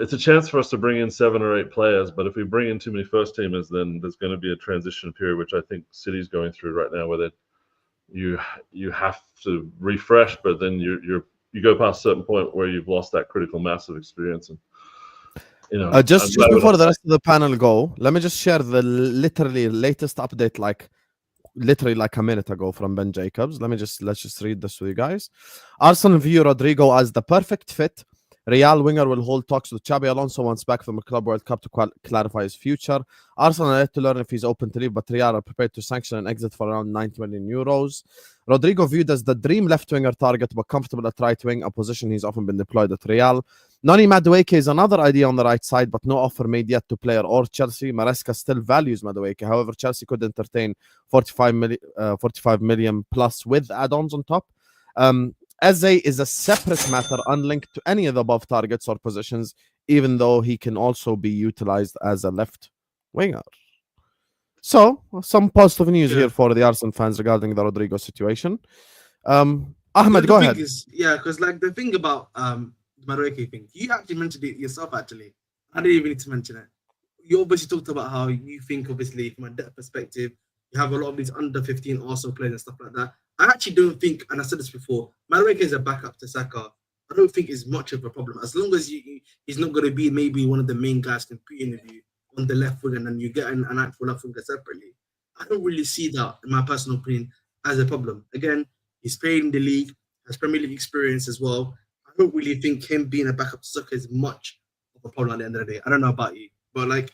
it's a chance for us to bring in 7 or 8 players. But if we bring in too many first teamers, then there's going to be a transition period, which I think City's going through right now, where you have to refresh, but then you go past a certain point where you've lost that critical mass of experience. And just before the rest of the panel go, let me just share the literally latest update, literally a minute ago from Ben Jacobs. Let's just read this with you guys. Arsenal view Rodrigo as the perfect fit. Real winger will hold talks with Xabi Alonso once back from the Club World Cup to clarify his future. Arsenal are yet to learn if he's open to leave, but Real are prepared to sanction an exit for around 90 million euros. Rodrigo viewed as the dream left winger target, but comfortable at right wing, a position he's often been deployed at Real. Noni Madueke is another idea on the right side, but no offer made yet to player or Chelsea. Maresca still values Madueke. However, Chelsea could entertain 45 million plus with add-ons on top. Eze is a separate matter, unlinked to any of the above targets or positions, even though he can also be utilized as a left winger. So, some positive news here for the Arsenal fans regarding the Rodrigo situation. Ahmed, go ahead. Because the thing about Madueke thing, you actually mentioned it yourself, actually. I didn't even need to mention it. You obviously talked about how you think, obviously, from a depth perspective, you have a lot of these under 15 Arsenal players and stuff like that. I actually don't think, and I said this before, Madueke is a backup to Saka. I don't think it's much of a problem. As long as he's not going to be maybe one of the main guys competing with you on the left wing, and then you get an actual left winger separately. I don't really see that, in my personal opinion, as a problem. Again, he's played in the league, has Premier League experience as well. I don't really think him being a backup to Saka is much of a problem at the end of the day. I don't know about you, but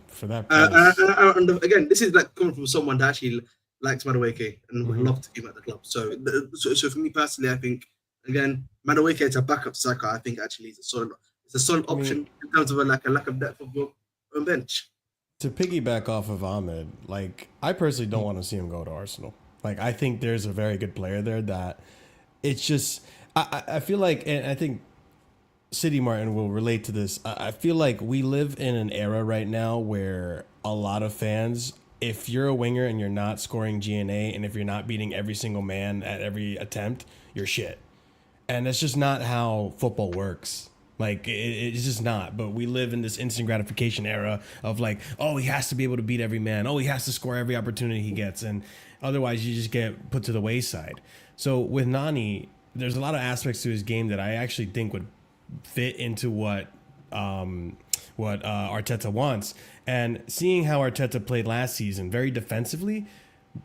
for that. And again, this is coming from someone that actually likes Madueke and would love to keep him at the club. So for me personally, I think again, Madueke as a backup to Saka, I think actually is a solid option in terms of a lack of depth of your bench. To piggyback off of Ahmed, I personally don't want to see him go to Arsenal. Like, I think there's a very good player there that it's just, I feel like, and I think City Martin will relate to this. I feel like we live in an era right now where a lot of fans, if you're a winger and you're not scoring GNA, and if you're not beating every single man at every attempt, you're shit. And that's just not how football works. Like, it's just not. But we live in this instant gratification era of like, oh, he has to be able to beat every man. Oh, he has to score every opportunity he gets. And otherwise, you just get put to the wayside. So with Nani, there's a lot of aspects to his game that I actually think would fit into what Arteta wants. And seeing how Arteta played last season, very defensively,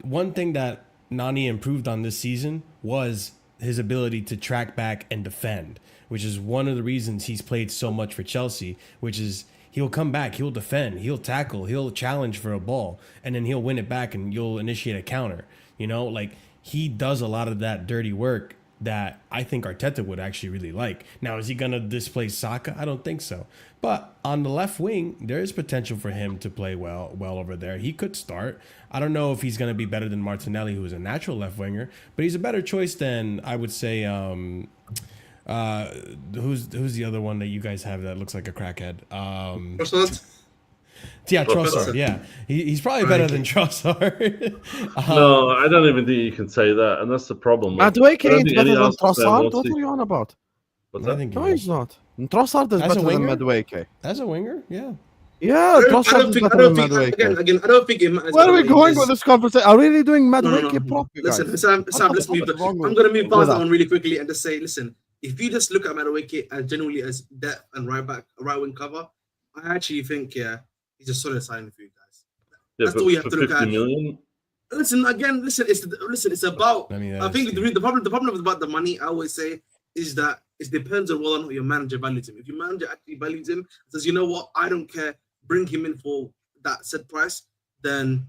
one thing that Nani improved on this season was his ability to track back and defend, which is one of the reasons he's played so much for Chelsea, which is he'll come back, he'll defend, he'll tackle, he'll challenge for a ball, and then he'll win it back and you'll initiate a counter. You know, like, he does a lot of that dirty work that I think Arteta would actually really like. Now, is he going to displace Saka? I don't think so. But on the left wing, there is potential for him to play well over there. He could start. I don't know if he's going to be better than Martinelli, who is a natural left winger, but he's a better choice than, I would say, who's the other one that you guys have that looks like a crackhead? Yeah, Trossard. Yeah, he's probably better than Trossard. No, I don't even think you can say that, and that's the problem. Madueke ain't better than Trossard. What are you on about? What's I that? think No, he's not. Trossard is As a better than winger? Madueke. As a winger, yeah. Yeah, Trossard is better than Madueke. Again, I don't think it matters. Where are we going with this conversation? Are we really doing Madueke No. properly, guys? Listen, Sam, let's move. I'm going to move past that one really quickly and just say, listen, if you just look at Madueke as generally as depth and right wing cover, I actually think he's a solid signing for you guys. Yeah, That's all you have for to look 50 at. million? Listen, it's about. I mean, I think the problem about the money, I always say, is that it depends on whether or not your manager values him. If your manager actually values him, says, you know what, I don't care, bring him in for that set price, then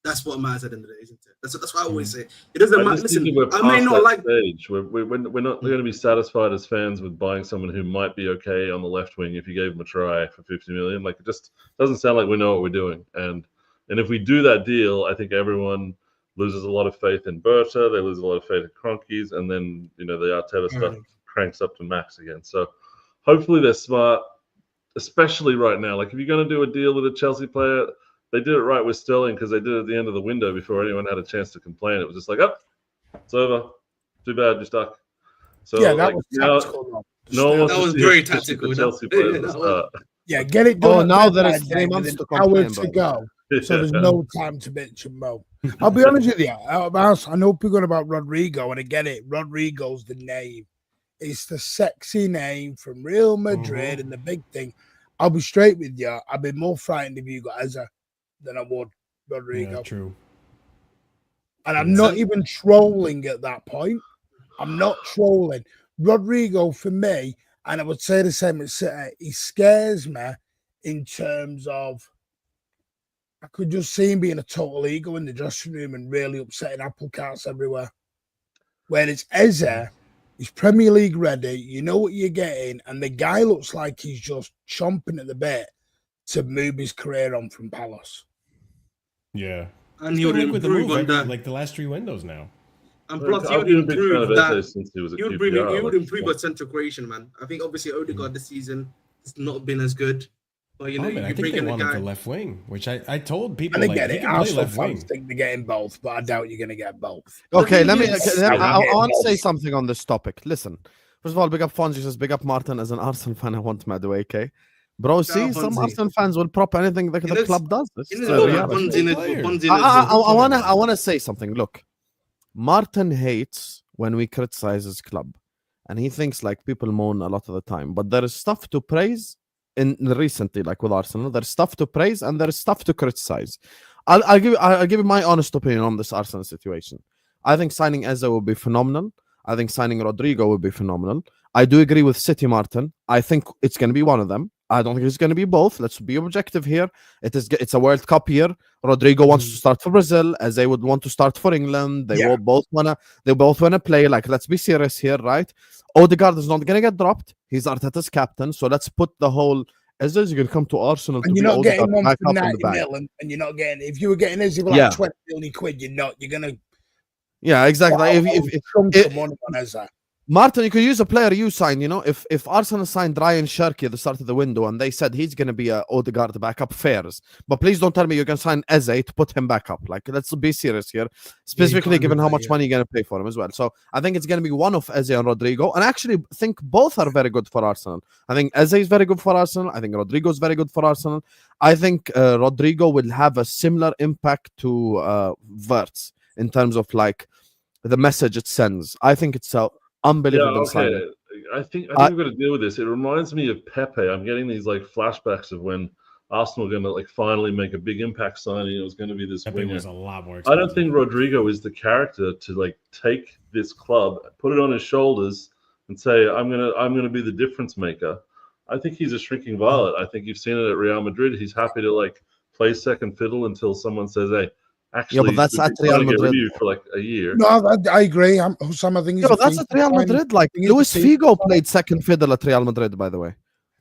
that's what matters at the end of the day, isn't it? That's what I always say. It doesn't matter. Listen, I may not like stage. We're not going to be satisfied as fans with buying someone who might be okay on the left wing if you gave him a try for 50 million. Like, it just doesn't sound like we know what we're doing. And if we do that deal, I think everyone loses a lot of faith in Berta. They lose a lot of faith in Kroenkes, and then the Arteta stuff cranks up to max again. So hopefully they're smart, especially right now. Like, if you're going to do a deal with a Chelsea player, they did it right with Sterling because they did it at the end of the window before anyone had a chance to complain. It was just like, oh, it's over. Too bad, you're stuck. So Yeah, that was tactical. no one wants That to was see very a tactical. Chelsea player at the That start. Yeah, get it done. Oh, at now deadline there is 3 day months with to an hour complain to about. go. So there's no time to bitch and moan. I'll be honest with you. I know people are about Rodrigo, and I get it. Rodrigo's the name. It's the sexy name from Real Madrid and the big thing. I'll be straight with you. I'd be more frightened if you got Eze than I would Rodrigo. Yeah, true. And I'm not even trolling at that point. I'm not trolling. Rodrigo, for me, and I would say the same as City, he scares me in terms of I could just see him being a total ego in the dressing room and really upsetting apple carts everywhere. Whereas Eze, he's Premier League ready, you know what you're getting, and the guy looks like he's just chomping at the bit to move his career on from Palace. Yeah. And he would with the move improve on that. like the last 3 windows now. And plus, he I've would been a big fan of improve that. Eze since he was at He would QPR. improve our central creation, man. I think obviously Odegaard this season has not been as good. But I you think bring they in a want him guy. for left wing, which I told people And I like get he it. can play Arsenal left wing. fans think they're getting both, but I doubt you're going to get both. Okay, The thing I is- want to say something on this topic. Listen, first of all, big up Fonzie says, big up Martin. As an Arsenal fan, I want Madueke. Bro, see, some Fonzie. Arsenal fans will prop anything that the knows- club does. This He is knows the about reality. Fonzie I want to say something. Look, Martin hates when we criticize his club, and he thinks like people moan a lot of the time. But there is stuff to praise in recently, like with Arsenal. There's stuff to praise and there's stuff to criticize. I'll give you my honest opinion on this Arsenal situation. I think signing Eze will be phenomenal. I think signing Rodrigo will be phenomenal. I do agree with City Martin. I think it's going to be one of them. I don't think it's going to be both. Let's be objective here. It's a World Cup year. Rodrigo wants to start for Brazil, as they would want to start for England. They will both wanna play. Like, let's be serious here, right? Odegaard is not going to get dropped. He's Arteta's captain, so let's put the whole Eze is going to come to Arsenal. And to you're be not getting Odegaard one back for up in the 90 back. mil, and you're not getting, if you were getting Eze for like 20 million quid, you're going to Yeah, exactly. Wow, chunks of money on Eze. Martin, you could use a player you signed. You know, if Arsenal signed Ryan Cherki at the start of the window and they said he's going to be a Odegaard backup, fairs. But please don't tell me you're going to sign Eze to put him back up. Like, let's be serious here, specifically given how much money you're going to pay for him as well. So I think it's going to be one of Eze and Rodrigo, and I actually think both are very good for Arsenal. I think Eze is very good for Arsenal. I think Rodrigo is very good for Arsenal. I think Rodrigo will have a similar impact to Wirtz in terms of like the message it sends. I think it's a unbelievable signing. I think we've got to deal with this. It reminds me of Pepe. I'm getting these like flashbacks of when Arsenal were going to like finally make a big impact signing. It was going to be this Pepe winger. was a lot more I expensive. don't think Rodrigo is the character to like take this club, put it on his shoulders, and say, "I'm gonna be the difference maker." I think he's a shrinking violet. I think you've seen it at Real Madrid. He's happy to like play second fiddle until someone says, "Hey, actually, but that's we're at Real trying to get rid of Madrid. you for like a year." No, I agree. Sam, I think he's That's at Real Madrid. Like Luis Figo played second fiddle at Real Madrid, by the way.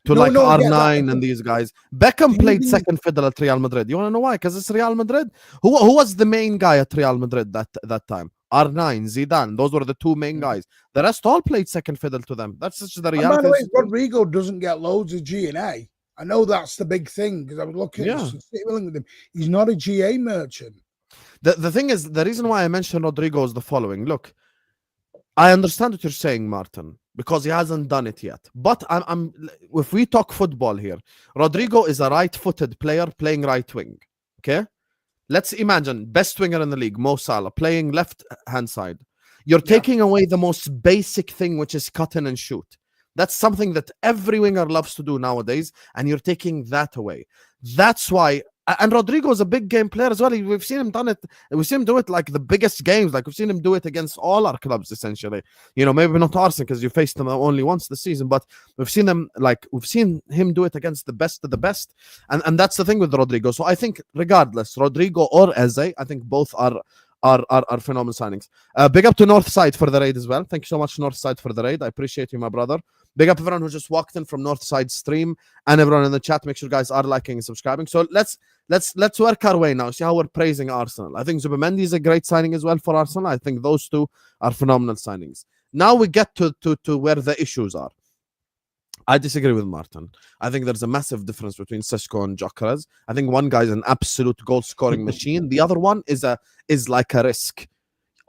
To R9 and these guys. Beckham played second fiddle at Real Madrid. You want to know why? Because it's Real Madrid. Who was the main guy at Real Madrid that time? R9, Zidane. Those were the two main guys. The rest all played second fiddle to them. That's just the reality. By the way, Rodrigo doesn't get loads of G&A. I know that's the big thing because I was looking at with him. He's not a GA merchant. The thing is, the reason why I mentioned Rodrigo is the following. Look, I understand what you're saying, Martin, because he hasn't done it yet. But if we talk football here, Rodrigo is a right-footed player playing right wing. Okay? Let's imagine best winger in the league, Mo Salah, playing left-hand side. You're taking away the most basic thing, which is cut in and shoot. That's something that every winger loves to do nowadays, and you're taking that away. That's why. And Rodrigo is a big game player as well. We've seen him We've seen him do it like the biggest games. Like we've seen him do it against all our clubs, essentially. You know, maybe not Arsenal because you faced them only once this season, but we've seen him do it against the best of the best. And that's the thing with Rodrigo. So I think regardless, Rodrigo or Eze, I think both are phenomenal signings. Big up to Northside for the raid as well. Thank you so much, Northside, for the raid. I appreciate you, my brother. Big up everyone who just walked in from Northside stream and everyone in the chat. Make sure you guys are liking and subscribing. So let's work our way now. See how we're praising Arsenal. I think Zubimendi is a great signing as well for Arsenal. I think those two are phenomenal signings. Now we get to where the issues are. I disagree with Martin. I think there's a massive difference between Sesco and Gyokeres. I think one guy's an absolute goal-scoring machine. The other one is like a risk.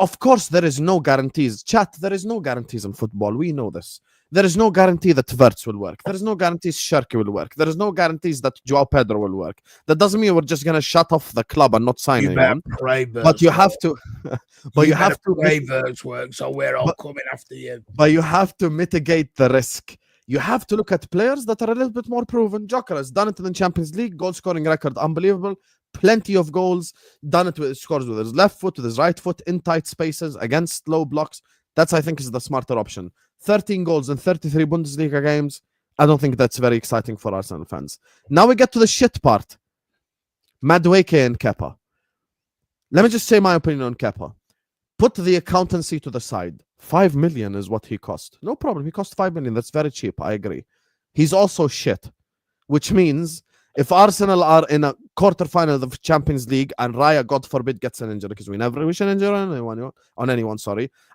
Of course, there is no guarantees. Chat, there is no guarantees in football. We know this. There is no guarantee that Wirtz will work. There is no guarantees Cherki will work. There is no guarantees that Joao Pedro will work. That doesn't mean we're just going to shut off the club and not sign anyone. But you have to. But you have to pray Wirtz work, so we're all coming after you. But you have to mitigate the risk. You have to look at players that are a little bit more proven. Gyokeres done it in the Champions League, goal scoring record unbelievable, plenty of goals. Done it with scores with his left foot, with his right foot in tight spaces against low blocks. That's I think is the smarter option. 13 goals in 33 Bundesliga games. I don't think that's very exciting for Arsenal fans. Now we get to the shit part. Madueke and Kepa. Let me just say my opinion on Kepa. Put the accountancy to the side. 5 million is what he cost. No problem. He cost 5 million. That's very cheap. I agree. He's also shit. Which means if Arsenal are in a quarterfinal of the Champions League and Raya, God forbid, gets an injury, because we never wish an injury on anyone,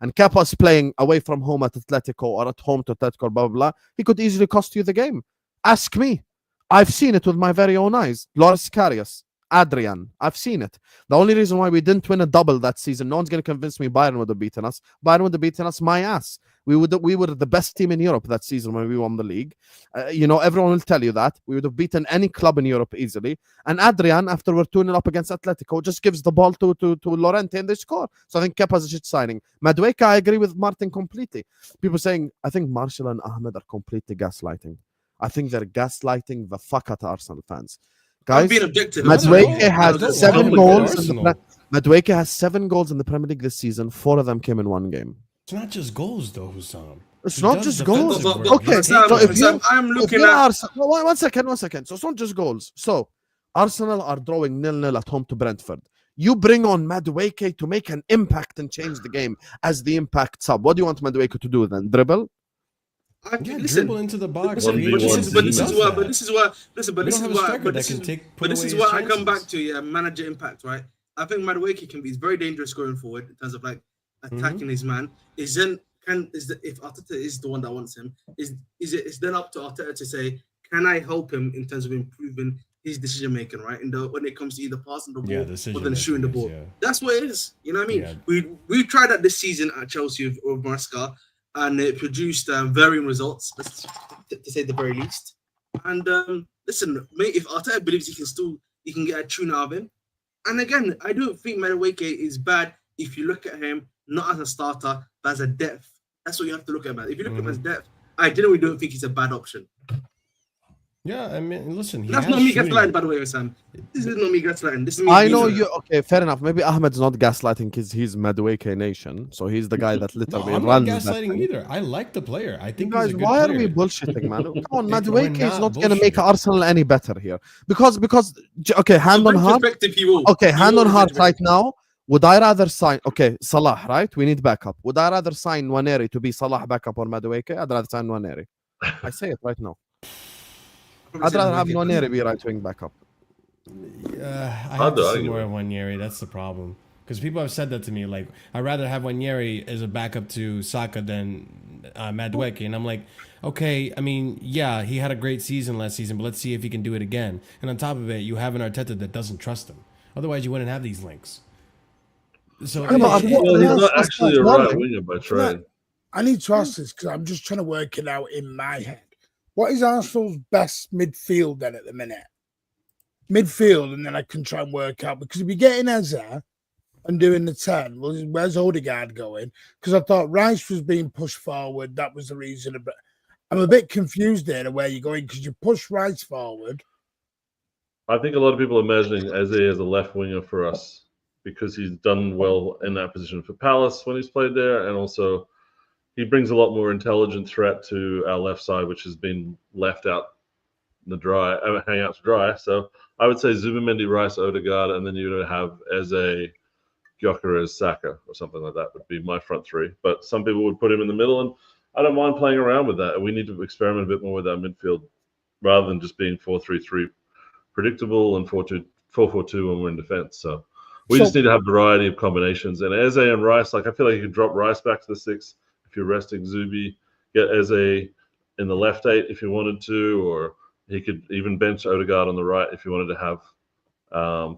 and Kepa's playing away from home at Atletico or at home to Atletico, blah, blah, blah, he could easily cost you the game. Ask me. I've seen it with my very own eyes. Loris Karius, Adrian, I've seen it. The only reason why we didn't win a double that season, no one's going to convince me Bayern would have beaten us. Bayern would have beaten us my ass. We were the best team in Europe that season when we won the league. Everyone will tell you that. We would have beaten any club in Europe easily. And Adrian, after we're 2-0 up against Atletico, just gives the ball to Llorente and they score. So I think Kepa's a shit signing. Madueke, I agree with Martin completely. People saying, I think Martial and Ahmed are completely gaslighting. I think they're gaslighting the fuck out of Arsenal fans. Guys, Madueke has 7 goals. Madueke has 7 goals in the Premier League this season. 4 of them came in one game. It's not just goals, though, Hussam. It's not just goals. Okay, so if I'm looking at Arsenal, one second. So it's not just goals. So Arsenal are drawing 0-0 at home to Brentford. You bring on Madueke to make an impact and change the game as the impact sub. What do you want Madueke to do then? Dribble? Dribble into the box. This is what I come back to. Yeah, manager impact, right? I think Madueke can be very dangerous going forward in terms of like attacking his man, if Arteta is the one that wants him, it's then up to Arteta to say, can I help him in terms of improving his decision making, right? When it comes to either passing the ball or then shooting the ball. That's what it is. You know what I mean? Yeah. We tried that this season at Chelsea with Maresca, and it produced varying results, to say the very least. And listen, mate, if Arteta believes he can get a tune out of him. And again, I don't think Madueke is bad if you look at him not as a starter, but as a depth. That's what you have to look at, man. If you look at him as depth, I generally don't think he's a bad option. Yeah, I mean, listen. That's not me gaslighting, by the way, Sam. This is not me gaslighting. This is me. I know you. Okay, fair enough. Maybe Ahmed's not gaslighting because he's Madueke Nation, so he's the guy that literally I'm runs. Not gaslighting either. I like the player. I think guys, he's a good why player. are we bullshitting, man? Come on, Madueke is not going to make Arsenal any better here because okay, hand on heart. Okay, hand on heart right now. Would I rather sign? Okay, Salah, right? We need backup. Would I rather sign Nwaneri to be Salah backup or Madueke? I'd rather sign Nwaneri. I say it right now. I'd rather have Nwaneri be right wing backup. I have to see more of Nwaneri. That's the problem. Because people have said that to me. Like, I'd rather have Nwaneri as a backup to Saka than Madueke. And I'm like, okay, I mean, yeah, he had a great season last season, but let's see if he can do it again. And on top of it, you have an Arteta that doesn't trust him. Otherwise, you wouldn't have these links. So he's not actually a right winger by trade. I need to ask this because I'm just trying to work it out in my head. What is Arsenal's best midfield then at the minute? Midfield, and then I can try and work out. Because if you're getting Eze and doing the 10, well, where's Odegaard going? Because I thought Rice was being pushed forward. That was the reason. But I'm a bit confused there where you're going because you push Rice forward. I think a lot of people are imagining Eze as a left winger for us because he's done well in that position for Palace when he's played there, and also he brings a lot more intelligent threat to our left side, which has been left out in the dry, hang out to dry. So I would say Zubimendi, Rice, Odegaard, and then you would have Eze, Gyokeres, Saka, or something like that would be my front three. But some people would put him in the middle, and I don't mind playing around with that. We need to experiment a bit more with our midfield rather than just being 4-3-3 predictable and 4-2-4-2 when we're in defense. So we just need to have variety of combinations. And Eze and Rice, like I feel like you can drop Rice back to the 6 if you're resting Zubi, get Eze in the left 8 if you wanted to, or he could even bench Odegaard on the right if you wanted to have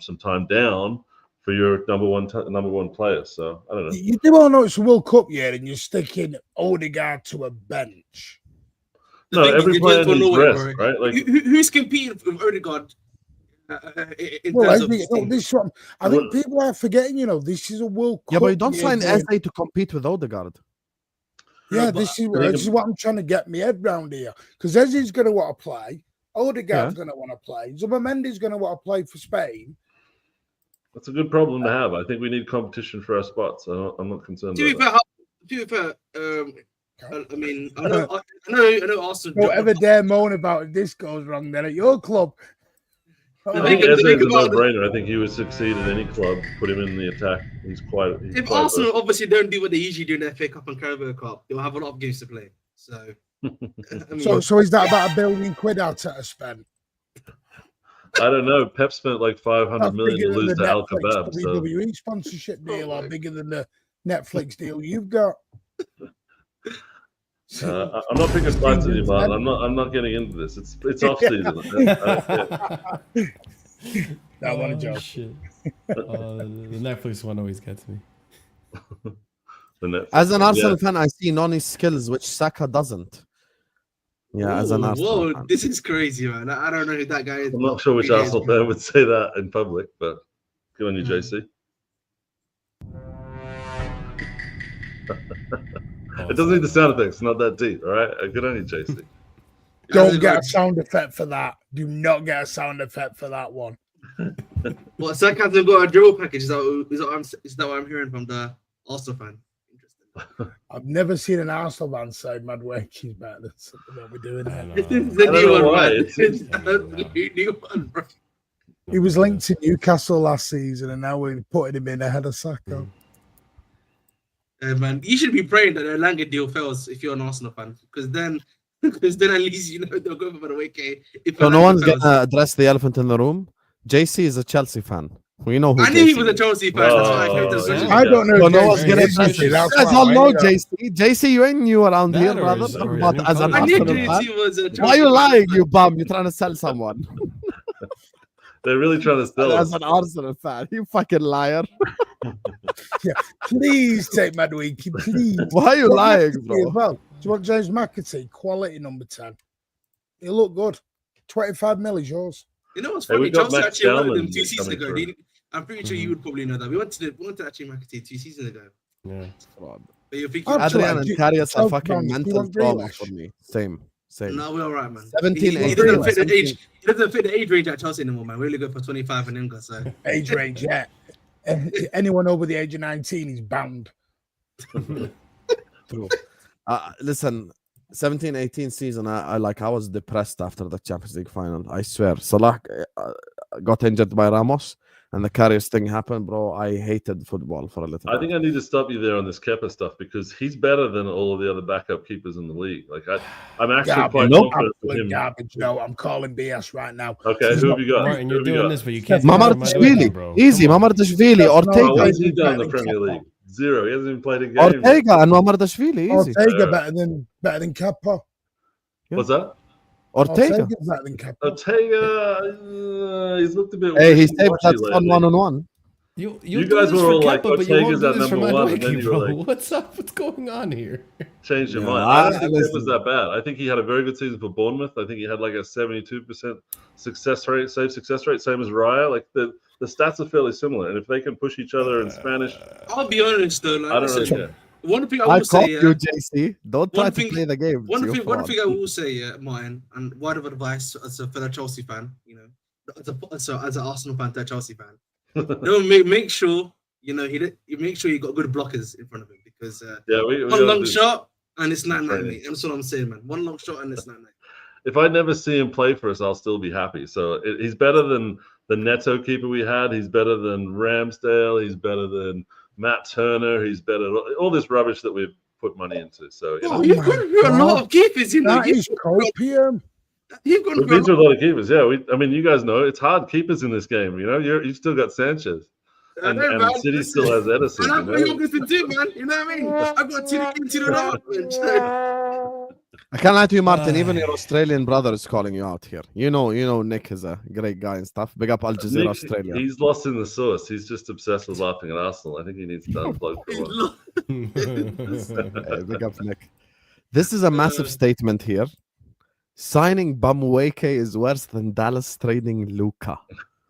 some time down for your number one player. So I don't know. You do all know it's a World Cup year and you're sticking Odegaard to a bench. No, every player needs rest, right? Like who's competing with Odegaard? I think people are forgetting, this is a World Cup. Yeah, but you don't sign Eze to compete with Odegaard. Yeah, this is what I'm trying to get my head round here. Because Eze's going to want to play. Odegaard's going to want to play. Zubimendi's going to want to play for Spain. That's a good problem to have. I think we need competition for our spots. I'm not concerned about that. I mean, I know Arsenal. Don't ever dare moan about if this goes wrong then at your club. I think Eze is a no-brainer. I think he would succeed at any club. Put him in the attack. If Arsenal obviously don't do what they usually do in the FA Cup and Carabao Cup, they'll have a lot of games to play. So, I mean, so is that about £1 billion Arteta spent? I don't know. Pep spent like 500 million to lose to Al Kebab. WWE sponsorship deal are bigger than the Netflix deal you've got. I'm not picking fights with you, man. I'm not getting into this. It's off season. That one a joke. Shit. The Netflix one always gets me. As an Arsenal fan, I see Noni's skills, which Saka doesn't. Yeah, as an Arsenal fan. This is crazy, man. I don't know who that guy is. I'm not sure which Arsenal fan would say that in public, but good on you, JC. It doesn't need the sound effects. It's not that deep, all right? Good on you, JC. Don't get a sound effect for that. Do not get a sound effect for that one. What, Saka hasn't got a drill package? Is that what I'm hearing from the Arsenal fan? Interesting. I've never seen an Arsenal fan say Madueke's better than something that we're doing here. This is the new one, right? It's the new one, bro. He was linked to Newcastle last season, and now we're putting him in ahead of Saka. Man, you should be praying that the Langer deal fails if you're an Arsenal fan, because then at least they'll go for Madueke. So no one's gonna address the elephant in the room. JC is a Chelsea fan. We know who I knew he JC was a is. Chelsea fan. That's why I kept Oh, it. yeah. I don't know. Well, if no one's JC gonna is trust JC, you. that's You guys why all I know know. JC. JC, you ain't new around That here, or brother. is- or But is as an he I knew Arsenal fan, JC was a Chelsea why you fan. lying, you bum? You're trying to sell someone. They're really trying to sell As us. an Arsenal fan, you fucking liar. Please take Madueke, please. Why are you Do want lying, McAtee bro? as well? Do you want James McAtee? Quality number 10. He'll look good. 25 mil is yours. You know what's Hey, funny? we got Chelsea Max actually wanted him Dallman 2 seasons coming ago. through. I'm pretty sure you would probably know that. We wanted actually McAtee 2 seasons ago. Yeah. But you're thinking, Up to Adrian like, and Karius are Chelsea fucking fans, do you mental want trauma Grealish? for me. Same. no, we're all right, man. 17, he 18, doesn't fit the 17. age. He doesn't fit the age range at Chelsea anymore, man. We only go for 25 and then so. Age range, yeah. Anyone over the age of 19 is banned. True. Listen, 17-18 season, I was depressed after the Champions League final. I swear. Salah got injured by Ramos, and the Karius thing happened, bro. I hated football for a little I think I need to stop you there on this Kepa stuff because he's better than all of the other backup keepers in the league. Like I'm actually Garbage. quite Nope. confident with Absolute him. garbage. No, I'm calling BS right now. Okay, He's who not- have you got? Martin, Who you're have you doing got? this, but you can't. say Mamardashvili. bro. Easy. Come on. Mamardashvili. That's not What Ortega. has he done in the Better Premier than League? Zero. He hasn't even played a game. Ortega and Mamardashvili. Easy. Ortega Yeah. better than Kepa. What's that? Ortega. Ortega's better than Kepa. Ortega, he's looked a bit. Hey, he saved wishy-washy that fun lately. one-on-one. You You do guys this were for all like, Kepa, but you won't Ortega's do at this for number one, and then Madueke, you were bro. like- What's up? What's going on here? Changed your Yeah, mind. I- I don't think listen. it was that bad. I think he had a very good season for Bournemouth. I think he had like a 72% success rate, save success rate, same as Raya. Like the stats are fairly similar, and if they can push each other in Spanish, I'll be honest though. Like, I don't really listen, care. one thing I I will say, caught yeah, you, JC. Don't try One to thing- play the game. one You thing fraud. I will say, yeah, Martin, and word of advice as a fellow Chelsea fan, you know, as an Arsenal fan to a Chelsea fan, don't make sure you make sure you got good blockers in front of him because Yeah, we one gotta long do- shot and it's 9-9, Training. mate. That's what I'm saying, man. One long shot and it's 9-9. If I never see him play for us, I'll still be happy. So he's better than the Neto keeper we had. He's better than Ramsdale. He's better than Matt Turner. He's better than all this rubbish that we've put money into. So you know, Oh You've my gone through a lot God. of keepers, you know. That is copium. You've gone we've through been a through lot. a lot of keepers. Yeah, I mean, you guys know it's hard keepers in this game. You know, you've still got Sanchez, I and know, man. City still has Edison. And I've got You know? Jorgensen too, man. You know what I mean? I've got two and a half bench. I can't lie to you, Martin. Even your Australian brother is calling you out here. You know, Nick is a great guy and stuff. Big up Al Jazeera, Nick, Australia. he's lost in the sauce. He's just obsessed with laughing at Arsenal. I think he needs to unplug for a while. Hey, big up, Nick. This is a massive statement here. Signing Madueke is worse than Dallas trading Luka.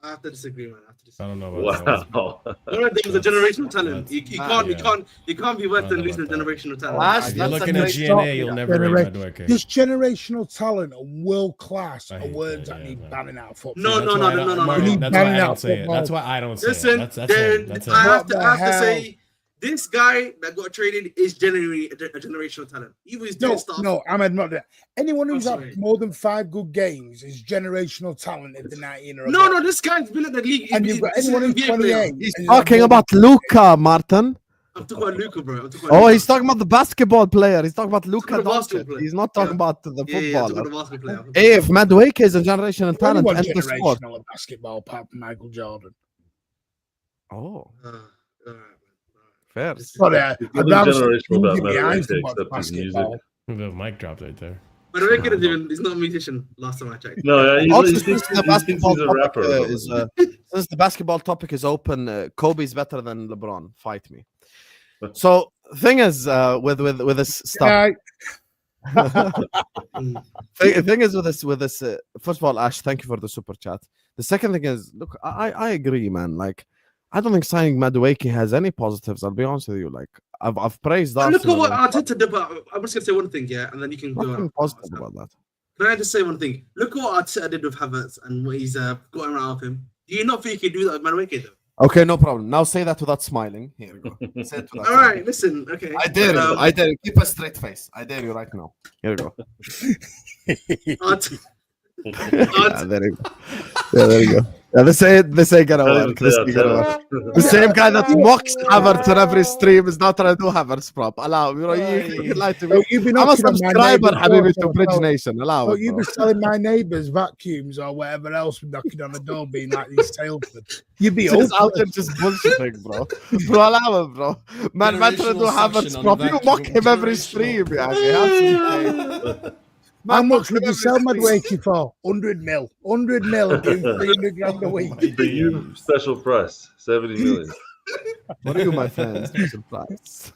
I have to disagree, man. I don't know about that. Wow. One of them is a generational talent. You Yeah. can't be worse I than don't know losing a about that. generational talent. Ash, If you're that's a looking at great GNA, topic. you'll never rate Madueke. This generational talent and world class I are hate words that, that yeah, need man. banning out of football. No, That's no, why no, I don't- no, no, Martin, no. That's why I Banning don't out say it. football. That's why I don't say Listen, it. That's then it. That's it. I have What to the hell? say, this guy that got traded is genuinely a generational talent. He was doing stuff. No, Ahmed, not that. Anyone who's I'm had sorry. more than 5 good games is generational talent if they're 19 or No, above. no, this guy's been in the league. And you've got This is anyone an who's NBA player. 28. He's and talking more about than- Luka, Martin. I'm talking about Luka, bro. I'm talking Oh, about he's talking about the basketball player. He's talking about Luka talking about basketball Doncic. player. He's not talking Yeah. about the Yeah, I'm talking footballer. about basketball player. Hey, if Madueke is a generational talent, Anyone end the sport. generational at basketball apart from Michael Jordan. Oh, All right, man. fair. Sorry, There's I'd nothing rather generational see about in the eyes Madueke than watch except his music. basketball. The mic dropped right there. But I reckon he's not a musician last time I checked. No, yeah, Also, he since thinks the basketball he's a topic rapper. or is something. since the basketball topic is open, Kobe's better than LeBron. Fight me. So thing is, with this stuff. Thing is with this. First of all, Ash, thank you for the super chat. The second thing is, look, I agree, man. Like, I don't think signing Madueke has any positives. I'll be honest with you. Like, I've praised And look at Arsenal. what Arteta did, but I'm just gonna say one thing, yeah, and then you can go Nothing on. positive about that. Can I just say one thing? Look at what Arteta did with Havertz and what he's gotten out of him. Do you not think he could do that with Madueke though? Okay, no problem. Now say that without smiling. Here we go. Say it without All right, listen, okay. I dare you. I dare you. Keep a straight face. I dare you right now. Here we go. Art- Yeah, there you go. Yeah, there you go. Yeah, this ain't gonna Can't even work. say This our ain't gonna work. tennis. The same guy that mocks Havertz on every stream is not trying to do Havertz prop. Allow me, bro. You lie to So me. you've been I'm a knocking on my subscriber, neighbour's Habibi, door, to Bridge so- Nation. Allow So it, you've bro. been selling my neighbours vacuums or whatever else, knocking on the door, being like these salesmen. You'd be Just out there hopeless. just bullshitting, bro. Bro, allow it, bro. Man, trying to do Generational Havertz suction on prop. the You mock vacuum. him every Generational. stream, yeah. Okay, have some faith. How Man, much mock would him you sell every stream. Madueke for? 100 mil. 100 mil, doing 300 grand a week. For you, special price, 70 million. What are you, my friend? Special price.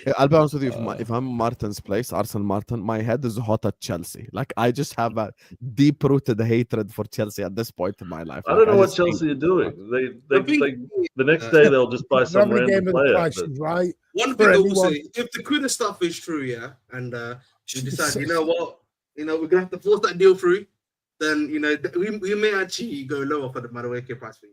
Yeah, I'll be honest with you. If I'm Martin's place, Arsene Martin, my head is hot at Chelsea. Like, I just have a deep-rooted hatred for Chelsea at this point in my life. I don't know what just think- Chelsea are doing. They I think- like the next day they'll just buy some Every random game of the player. prices, right? One For thing I will anyone. say, if the Kuda stuff is true, yeah, and you decide, you know what, we're gonna have to force that deal through, then we may actually go lower for the Madueke price for you.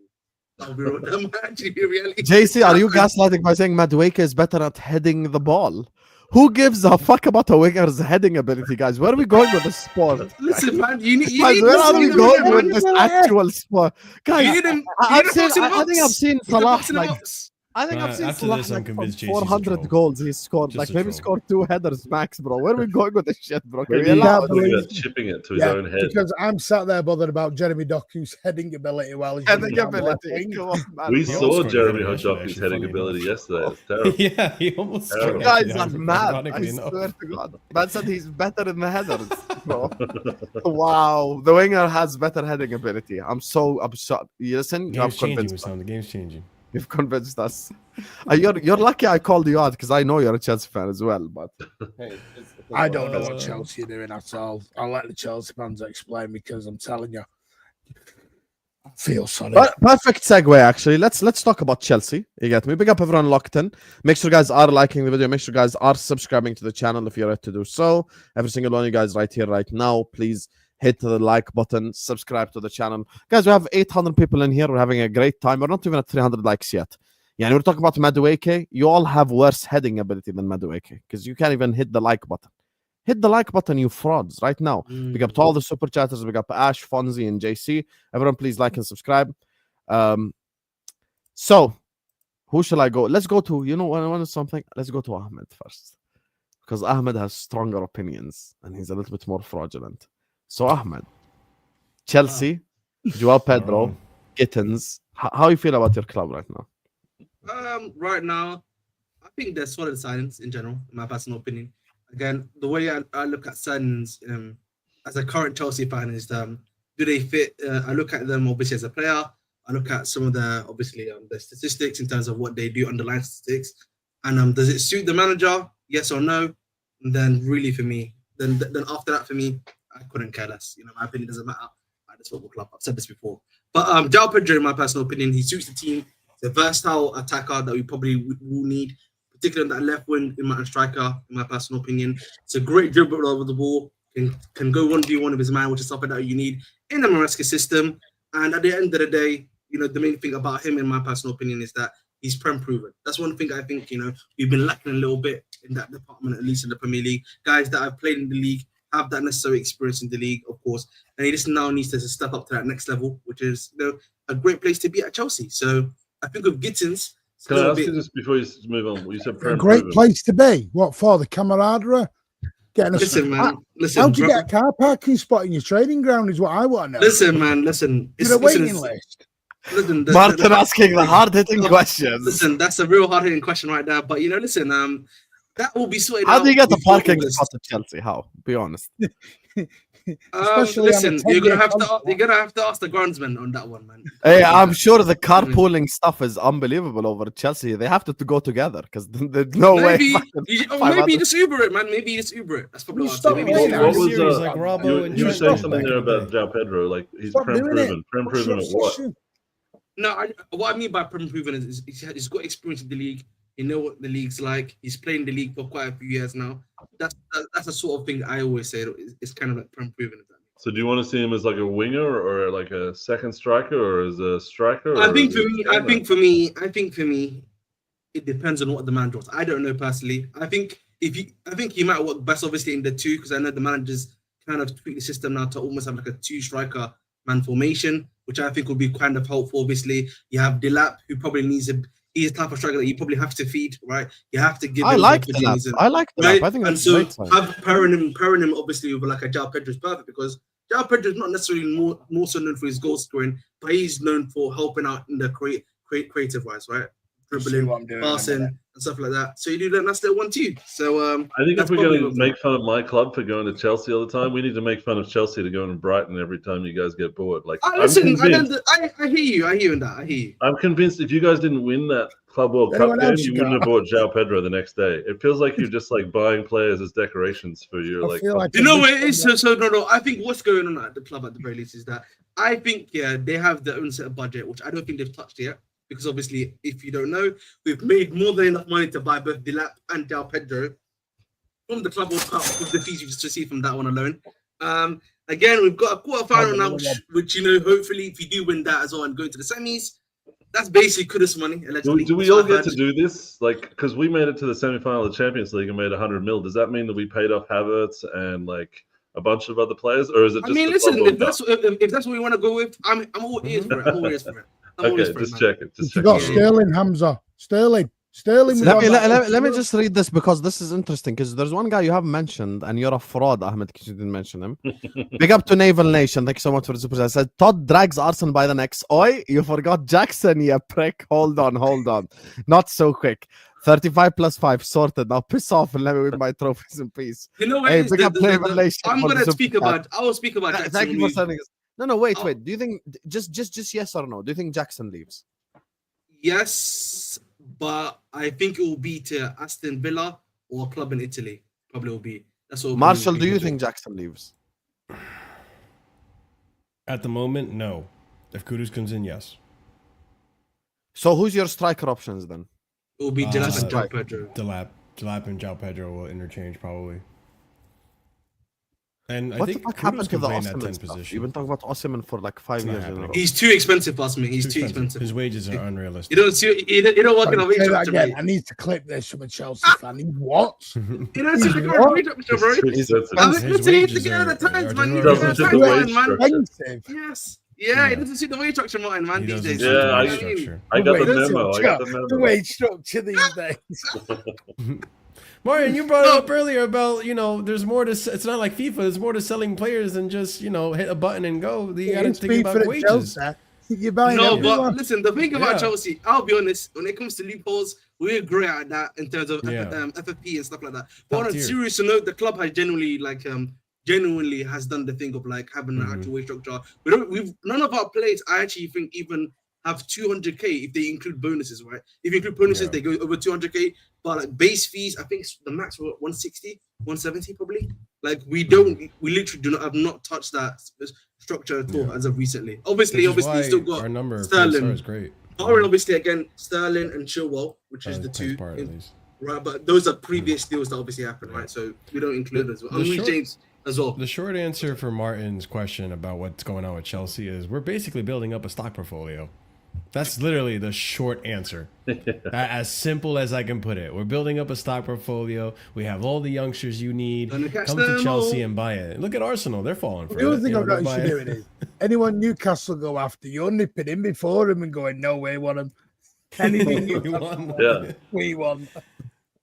That might actually be a reality. JC, are you gaslighting by saying Madueke is better at heading the ball? Who gives a fuck about a winger's heading ability, guys? Where are we going with this sport? Listen, man, you need. Guys, where are we listen, going man. with this actual sport? Guys, You didn't. I think I've seen Salah like box. I think I've seen After Salah this, I'm like from convinced JC's a 400 troll. goals he scored. Just Like a maybe troll. scored 2 headers max, bro. Where are we going with this shit, bro? Can Maybe we he's allow can't it? thinking believe- about chipping it to his Yeah, own head. because I'm sat there bothered about Jeremy Doku's heading ability while he's Heading running down the left ability. wing. Come on, man. We He saw almost scored Jeremy a header yesterday, Hojoki's actually, heading funny ability enough. yesterday. It's terrible. Yeah, he almost Terrible. scored. Guys actually, are mad. I ironically enough. swear to God. Man said he's better in the headers, bro. Wow, the winger has better heading ability. I'm so upset. You listen, you have Game's changing, convinced us. Wissam. The game's changing. You've convinced us. You're lucky I called you out because I know you're a Chelsea fan as well. But hey, I don't know what Chelsea are doing at all. I'll let the Chelsea fans explain because I'm telling you, I feel sorry. Perfect segue, actually. Let's talk about Chelsea. You get me? Big up everyone locked in. Make sure you guys are liking the video. Make sure you guys are subscribing to the channel if you're ready to do so. Every single one of you guys right here, right now, please hit the like button, subscribe to the channel. Guys, we have 800 people in here. We're having a great time. We're not even at 300 likes yet. Yeah, and we're talking about Madueke. You all have worse heading ability than Madueke because you can't even hit the like button. Hit the like button, you frauds, right now. Big up to all the super chatters. Big up Ash, Fonzie, and JC. Everyone, please like and subscribe. So, who shall I go? Let's go to, you know, want something? Let's go to Ahmed first. Because Ahmed has stronger opinions and he's a little bit more fraudulent. So, Ahmed, Chelsea, Joao Pedro, Gittins. How you feel about your club right now? Right now, I think they're solid signings in general, in my personal opinion. Again, the way I look at signings as a current Chelsea fan is, do they fit? I look at them obviously as a player. I look at some of the obviously the statistics in terms of what they do, underlying statistics, and does it suit the manager? Yes or no? And then really for me, then after that for me, I couldn't care less. You know, my opinion doesn't matter at this football club. I've said this before. But Joao Pedro, in my personal opinion, he suits the team. He's a versatile attacker that we probably will need, particularly on that left wing in my striker, in my personal opinion. It's a great dribbler over the ball, can go 1v1 with his man, which is something that you need in the Maresca system. And at the end of the day, you know, the main thing about him, in my personal opinion, is that he's Prem proven. That's one thing I think, you know, we've been lacking a little bit in that department, at least in the Premier League. Guys that have played in the league, have that necessary experience in the league, of course. And he just now needs to step up to that next level, which is, you know, a great place to be at Chelsea. So I think with Gittins, Can I ask you this before you move on? You said A Prem great proven. place to be. What for? The camaraderie? Getting a listen, man. Listen, How'd you get a car parking spot in your training ground is what I want to know. Listen, man. Listen. Is it a waiting list? Listen, Martin asking the hard-hitting questions. Listen, that's a real hard-hitting question right there. But you know, listen, that will be sorted How out do you get a before parking August. spot at Chelsea? How? Be honest. Especially on a Listen, you're 10-year gonna have to ask the groundsman on that one, man. Hey, I'm sure the carpooling stuff is unbelievable over at Chelsea. They have to go together because there's no Maybe, way. maybe you just Uber it, man. Maybe you just Uber it. That's probably You what I'd say. stop Maybe doing just that. Uber What it. was Series like Robbo and you were Trent saying back something in there the about day. Joao Pedro, like he's Stop Prem doing proven. it. Prem What's proven your at what? obsession? No, what I mean by Prem proven is he's got experience in the league. He know what the league's like. He's playing the league for quite a few years now. That's the sort of thing I always say. It's kind of like Prem proven. So do you want to see him as like a winger or like a second striker or as a striker? I or think as for a me, defender? it depends on what the manager wants. I don't know personally. I think he might work best obviously in the two, because I know the managers kind of tweak the system now to almost have like a two striker man formation. which I think will be kind of helpful. Obviously, you have Delap, who probably needs he's the type of striker that you probably have to feed, right? You have to give him opportunities. I like Delap. Right? I think and that's so great sign. pairing him obviously with like a João Pedro is perfect because João Pedro is not necessarily more so known for his goal scoring, but he's known for helping out in the creative wise, right? Dribbling, passing, and stuff like that. So you do that, that's their 1-2. So I think if we're going to make fun of my club for going to Chelsea all the time, we need to make fun of Chelsea to go to Brighton every time you guys get bored. Like, listen, I hear you. I hear you. I'm convinced if you guys didn't win that Club World Cup game, you wouldn't have bought João Pedro the next day. It feels like you're just like buying players as decorations for your like. You know what it is? So no. I think what's going on at the club at the very least is that I think they have their own set of budget, which I don't think they've touched yet. Because obviously, if you don't know, we've made more than enough money to buy both Delap and João Pedro from the Club World Cup with the fees you just received from that one alone. Again, we've got a quarterfinal now, which hopefully, if you do win that as well and go into the semis, that's basically Kudus money. Allegedly. Do we all get to do this? Like, because we made it to the semi-final of the Champions League and made 100 mil. Does that mean that we paid off Havertz and like a bunch of other players, or is it just? I mean, listen, if that's what we want to go with, I'm all ears for it. Okay, just check it. You got Sterling, Hamza. Sterling. Let me just read this because this is interesting. Because there's one guy you haven't mentioned, and you're a fraud, Ahmed, because you didn't mention him. Big up to Naval Nation. Thank you so much for the super chat. Said Todd drags Arsenal by the necks. Oi, you forgot Jackson, you prick. Hold on. Not so quick. 35 plus 5 sorted. Now piss off and let me win my trophies in peace. You know what? Hey, big up Naval Nation. I'm gonna speak about. I will speak about Jackson. Thank you for sending us. No, wait. Do you think just yes or no? Do you think Jackson leaves? Yes, but I think it will be to Aston Villa or a club in Italy. Probably will be. That's what. Marshall, do you think Jackson leaves? At the moment, no. If Kudus comes in, yes. So who's your striker options then? It will be Delap and João Pedro. Delap and João Pedro will interchange probably. And What I think the fuck happened to the that 10 Osimhen stuff? position. You've been talking about Osimhen for like 5 years in a row. He's too expensive, pass me. He's too expensive. His wages are unrealistic. You don't see. You don't work in a wage structure, mate. I need to clip this from a Chelsea fan. He what? You don't see the current wage structure, bro. I'm saying to get out of times, man. You doesn't fit the wage Expensive. Yes. Yeah, he doesn't see the wage structure, Martin, man, these days. Yeah, I got the memo. The wage structure these days. Martin, you brought it up earlier about, there's more to, it's not like FIFA, there's more to selling players than just, hit a button and go. You got to think about wages. But listen, the thing about Chelsea, I'll be honest, when it comes to loopholes, we're great at that in terms of FFP and stuff like that. But on a serious note, the club has genuinely has done the thing of like having an actual wage structure. None of our players, I actually think, even have 200k if they include bonuses, right? If you include bonuses, they go over 200k. But like base fees, I think the max were 160, 170 probably. Like we literally have not touched that structure at all as of recently. Obviously, you still got our number Sterling. Is great. Obviously, again, Sterling and Chilwell, which is the two. Right, but those are previous deals that obviously happened, right? So we don't include as well. James as well. The short answer for Martin's question about what's going on with Chelsea is we're basically building up a stock portfolio. That's literally the short answer. As simple as I can put it. We're building up a stock portfolio. We have all the youngsters you need. Come to Chelsea and buy it. Look at Arsenal. They're falling for it. The other thing I've got you doing is anyone Newcastle go after, you're nipping in before him and going, no, we want him. Anything you want. We want.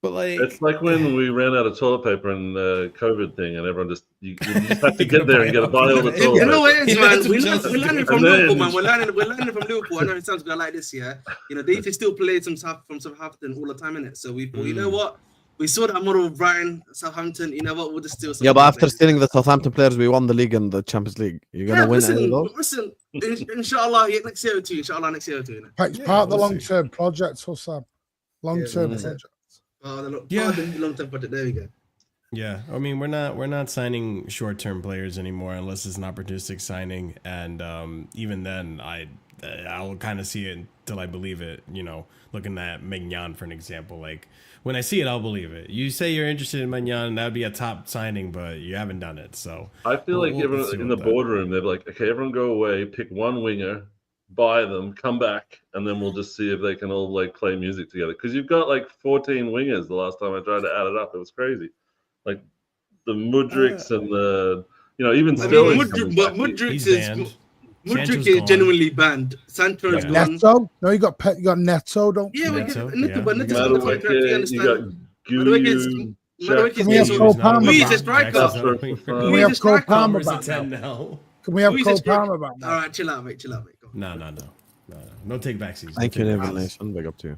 But like, it's like when we ran out of toilet paper and the COVID thing, and everyone just you just have to get there and get to buy all the toilet paper. You know what it is, man. We're learning from Liverpool, man. We're learning from Liverpool. I know it sounds good like this, yeah. They used to still play from Southampton all the time, innit? So we thought, you know what? We saw that model of Brighton, Southampton. You know what? We'll just steal some. Yeah, but after stealing the Southampton players, we won the league and the Champions League. You're gonna win any of those? Listen, inshallah, next year or two. Inshallah, next year or two. It's part of the long-term project, Hussam. Long-term project. The long-term project. There we go. Yeah, I mean we're not signing short-term players anymore unless it's an opportunistic signing, and even then I'll kind of see it until I believe it. Looking at Maignan for an example, like when I see it, I'll believe it. You say you're interested in Maignan, that would be a top signing, but you haven't done it. So I feel like everyone in the boardroom, they're like, okay, everyone go away, pick one winger, buy them, come back, and then we'll just see if they can all like play music together. Because you've got like 14 wingers. The last time I tried to add it up, it was crazy. Like the Mudriks and the even Sterling. Mudrik is Sancho's Madueke gone. genuinely banned. Sancho's Yeah. gone. Neto. No, you got Neto. Don't. Yeah, we Neto, get Neto, yeah. but Neto's got the contract. We Madueke, you got understand. Madueke's Guyu, Can we have Jackson. Cole Palmer Who is back? a striker? Jackson's not a That's winger. for Can we have Cole striker. Palmer Palmer's a back 10 now? now. Can we have Who is Cole a striker? Palmer back now? All right, chill out, mate. Chill out, mate. Go on. No. No take backsies. Thank you, No take Naval backsies. Nation. Big up to you.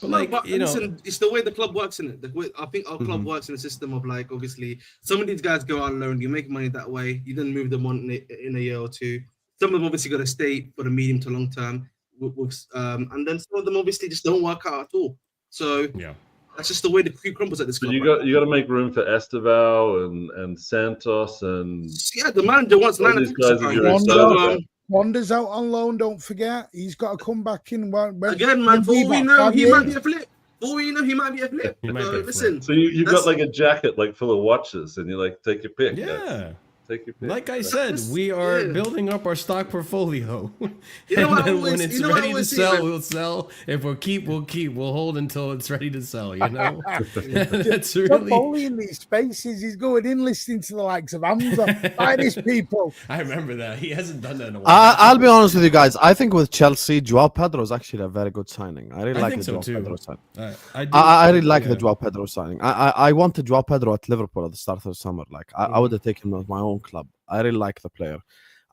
But like, but you know, listen, it's the way the club works in it. I think our club works in a system of like, obviously, some of these guys go out on loan, you make money that way, you then move them on in a year or two. Some of them obviously got to stay for the medium to long term, and then some of them obviously just don't work out at all. So yeah. that's just the way the cookie crumbles at this But club. you got to make room for Esteval and Santos and Yeah, the manager wants all 9 these guys that you're Wanda. excited about. Wanda's out on loan. Don't forget, he's got to come back in. Again, man. For all we know, he might be a flip. For all we know, he might be a flip. He might be a flip. Listen, So you've That's- got like a jacket like full of watches, and you like take your pick. guys. Yeah. Take your pick. Like I said, we are yeah. building up our stock portfolio. You know And what I then always- when it's you know what I ready to always say, sell, man? we'll sell. If we'll keep, we'll keep. We'll hold until it's ready to sell, you know? That's Stop really... bullying these spaces. He's going in listening to the likes of Hamza. Buy these people. I remember that. He hasn't done that in a while. I'll be honest with you guys. I think with Chelsea, Joao Pedro is actually a very good signing. I really I like think the so Joao too. Pedro signing. I I really like yeah. the Joao Pedro signing. I wanted Joao Pedro at Liverpool at the start of the summer. Like I would have taken him at my own club. I really like the player.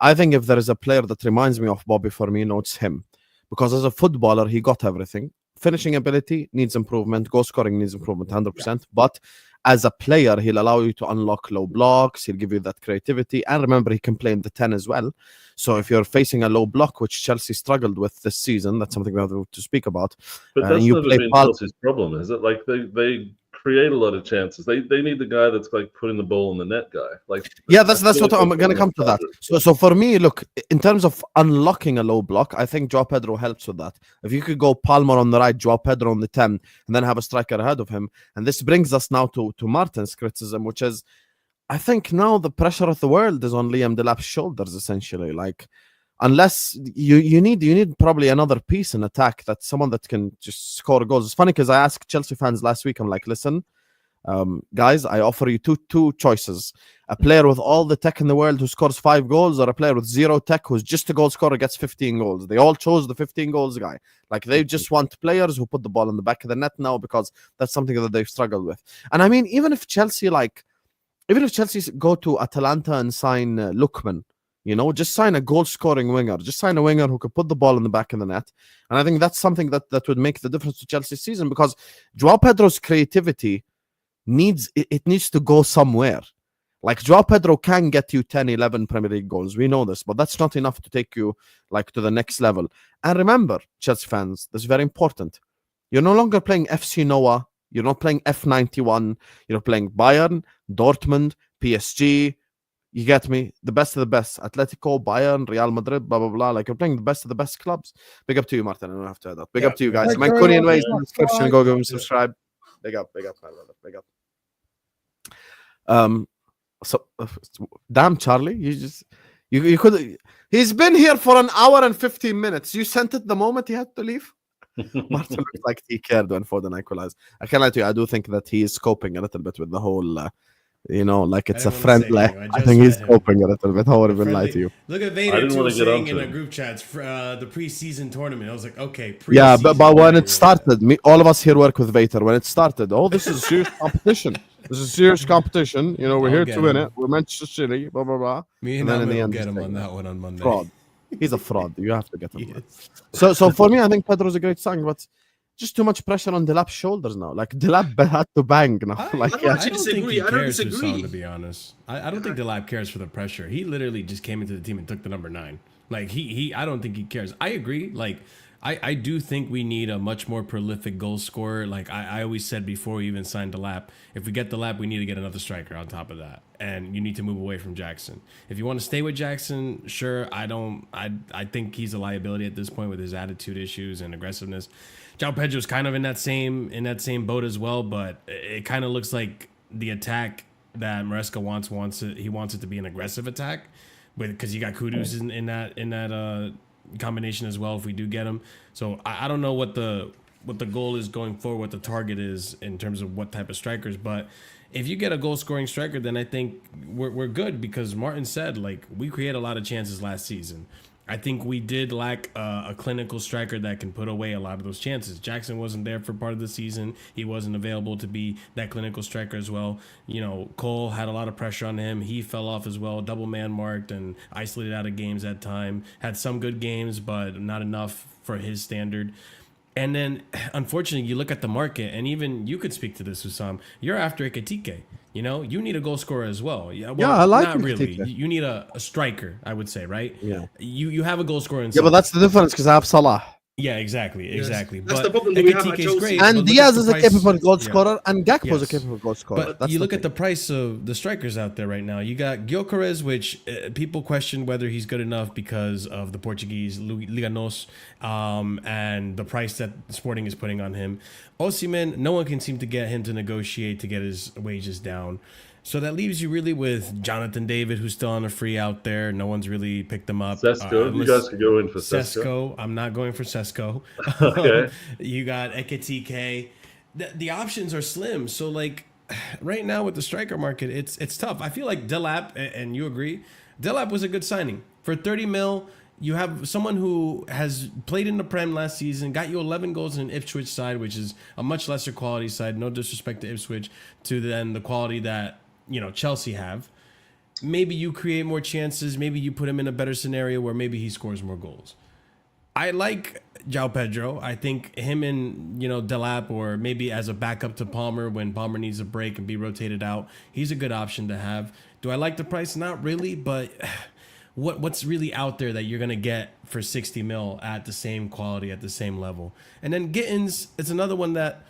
I think if there is a player that reminds me of Bobby Firmino, it's him. Because as a footballer, he got everything. Finishing ability needs improvement. Goal scoring needs improvement, 100%. But as a player, he'll allow you to unlock low blocks. He'll give you that creativity. And remember, he can play in the 10 as well. So if you're facing a low block, which Chelsea struggled with this season, that's something we have to speak about. But that's you never play been Pal- Chelsea's problem, is it? Like they create a lot of chances. They need the guy that's like putting the ball in the net guy. Like Yeah, that's what I'm going to come to that. So for me, look, in terms of unlocking a low block, I think Joao Pedro helps with that. If you could go Palmer on the right, Joao Pedro on the 10, and then have a striker ahead of him. And this brings us now to Martin's criticism, which is, I think now the pressure of the world is on Liam Delap's shoulders, essentially. Like, unless you need probably another piece in attack, that's someone that can just score goals. It's funny because I asked Chelsea fans last week, I'm like, listen, guys, I offer you two choices: a player with all the tech in the world who scores 5 goals, or a player with 0 tech who's just a goal scorer, gets 15 goals. They all chose the 15 goals guy. Like, they just want players who put the ball in the back of the net now, because that's something that they've struggled with. And I mean, even if Chelsea go to Atalanta and sign Lookman, you know, just sign a goal-scoring winger. Just sign a winger who could put the ball in the back of the net. And I think that's something that would make the difference to Chelsea's season, because Joao Pedro's creativity needs to go somewhere. Like, Joao Pedro can get you 10, 11 Premier League goals. We know this, but that's not enough to take you like to the next level. And remember, Chelsea fans, this is very important. You're no longer playing FC Noah. You're not playing F91. You're playing Bayern, Dortmund, PSG. You get me? The best of the best. Atletico, Bayern, Real Madrid, blah, blah, blah. Like, you're playing the best of the best clubs. Big up to you, Martin. I don't have to add that. Big up to you guys. Thank you very Mancunian much. ways in the description. Go give him subscribe. Big up. Big up. So, damn, Charlie. You could. He's been here for an hour and 15 minutes. You sent it the moment he had to leave? Martin looked like he cared when Foden equalized. I can't lie to you. I do think that he is coping a little bit with the whole, like it's a didn't wanna friendly. say anything. I I just think he's met him. coping a little bit. I would have been lie to you. Look at I Vader didn't too wanna get saying in onto the it. group chats for the preseason tournament. I was like, okay, Yeah, preseason, but when it whatever. started, all of us here work with Vader. When it started, this is serious competition. This is serious competition. You know, we're I'll here get to win him. it. We're Manchester City. Blah blah blah. Me and then in Ahmed the will end, get him just on like that one on Monday. Fraud. He's a fraud. You have to get He him. is. So for me, I think Pedro's a great signing, but just too much pressure on Delap's shoulders now. Like, Delap had to bang now. I Like, don't yeah. think disagree. he I don't cares, disagree. Hussam, to be honest. I don't think Delap cares for the pressure. He literally just came into the team and took the number 9. Like, he I don't think he cares. I agree. Like, I do think we need a much more prolific goal scorer. Like I always said before we even signed Delap, if we get Delap, we need to get another striker on top of that. And you need to move away from Jackson. If you want to stay with Jackson, sure. I think he's a liability at this point with his attitude issues and aggressiveness. Joao Pedro's kind of in that same boat as well, but it kind of looks like the attack that Maresca wants it to be an aggressive attack, because you got Kudus in that combination as well if we do get him. So I don't know what the what the goal is going forward, what the target is in terms of what type of strikers. But if you get a goal scoring striker, then I think we're good, because Martin said, like, we create a lot of chances last season. I think we did lack a clinical striker that can put away a lot of those chances. Jackson wasn't there for part of the season. He wasn't available to be that clinical striker as well. You know, Cole had a lot of pressure on him. He fell off as well, double man marked and isolated out of games at time. Had some good games, but not enough for his standard. And then, unfortunately, you look at the market, and even you could speak to this, Hussam. You're after Ekitike. You know, you need a goal scorer as well. Yeah, well, I like not really. Ekitike. You need a striker, I would say, right? Yeah. You have a goal scorer in Yeah, but that's the difference because I have Salah. yeah, exactly. That's the problem that we have at Ekitike is Chelsea. great, but And look Diaz at the is a price- capable goal yeah. scorer, and Gakpo is a Yes. capable goal scorer. But That's you the look at the thing. price of the strikers out there right now. You got Gyokeres, which people question whether he's good enough because of the Portuguese Liga NOS and the price that Sporting is putting on him. Osimhen, no one can seem to get him to negotiate to get his wages down. So that leaves you really with Jonathan David, who's still on a free out there. No one's really picked him up. Sesko, you guys could go in for Sesko. Sesko. I'm not going for Sesko. Okay. You got Ekitike. The options are slim. So, like, right now with the striker market, it's tough. I feel like Delap, and you agree, Delap was a good signing. For 30 mil, you have someone who has played in the Prem last season, got you 11 goals in an Ipswich side, which is a much lesser quality side. No disrespect to Ipswich, to then the quality that, you know, Chelsea have. Maybe you create more chances. Maybe you put him in a better scenario where maybe he scores more goals. I like João Pedro. I think him and, you know, Delap, or maybe as a backup to Palmer when Palmer needs a break and be rotated out, he's a good option to have. Do I like the price? Not really, but what's really out there that you're going to get for 60 mil at the same quality, at the same level? And then Gittins, it's another one that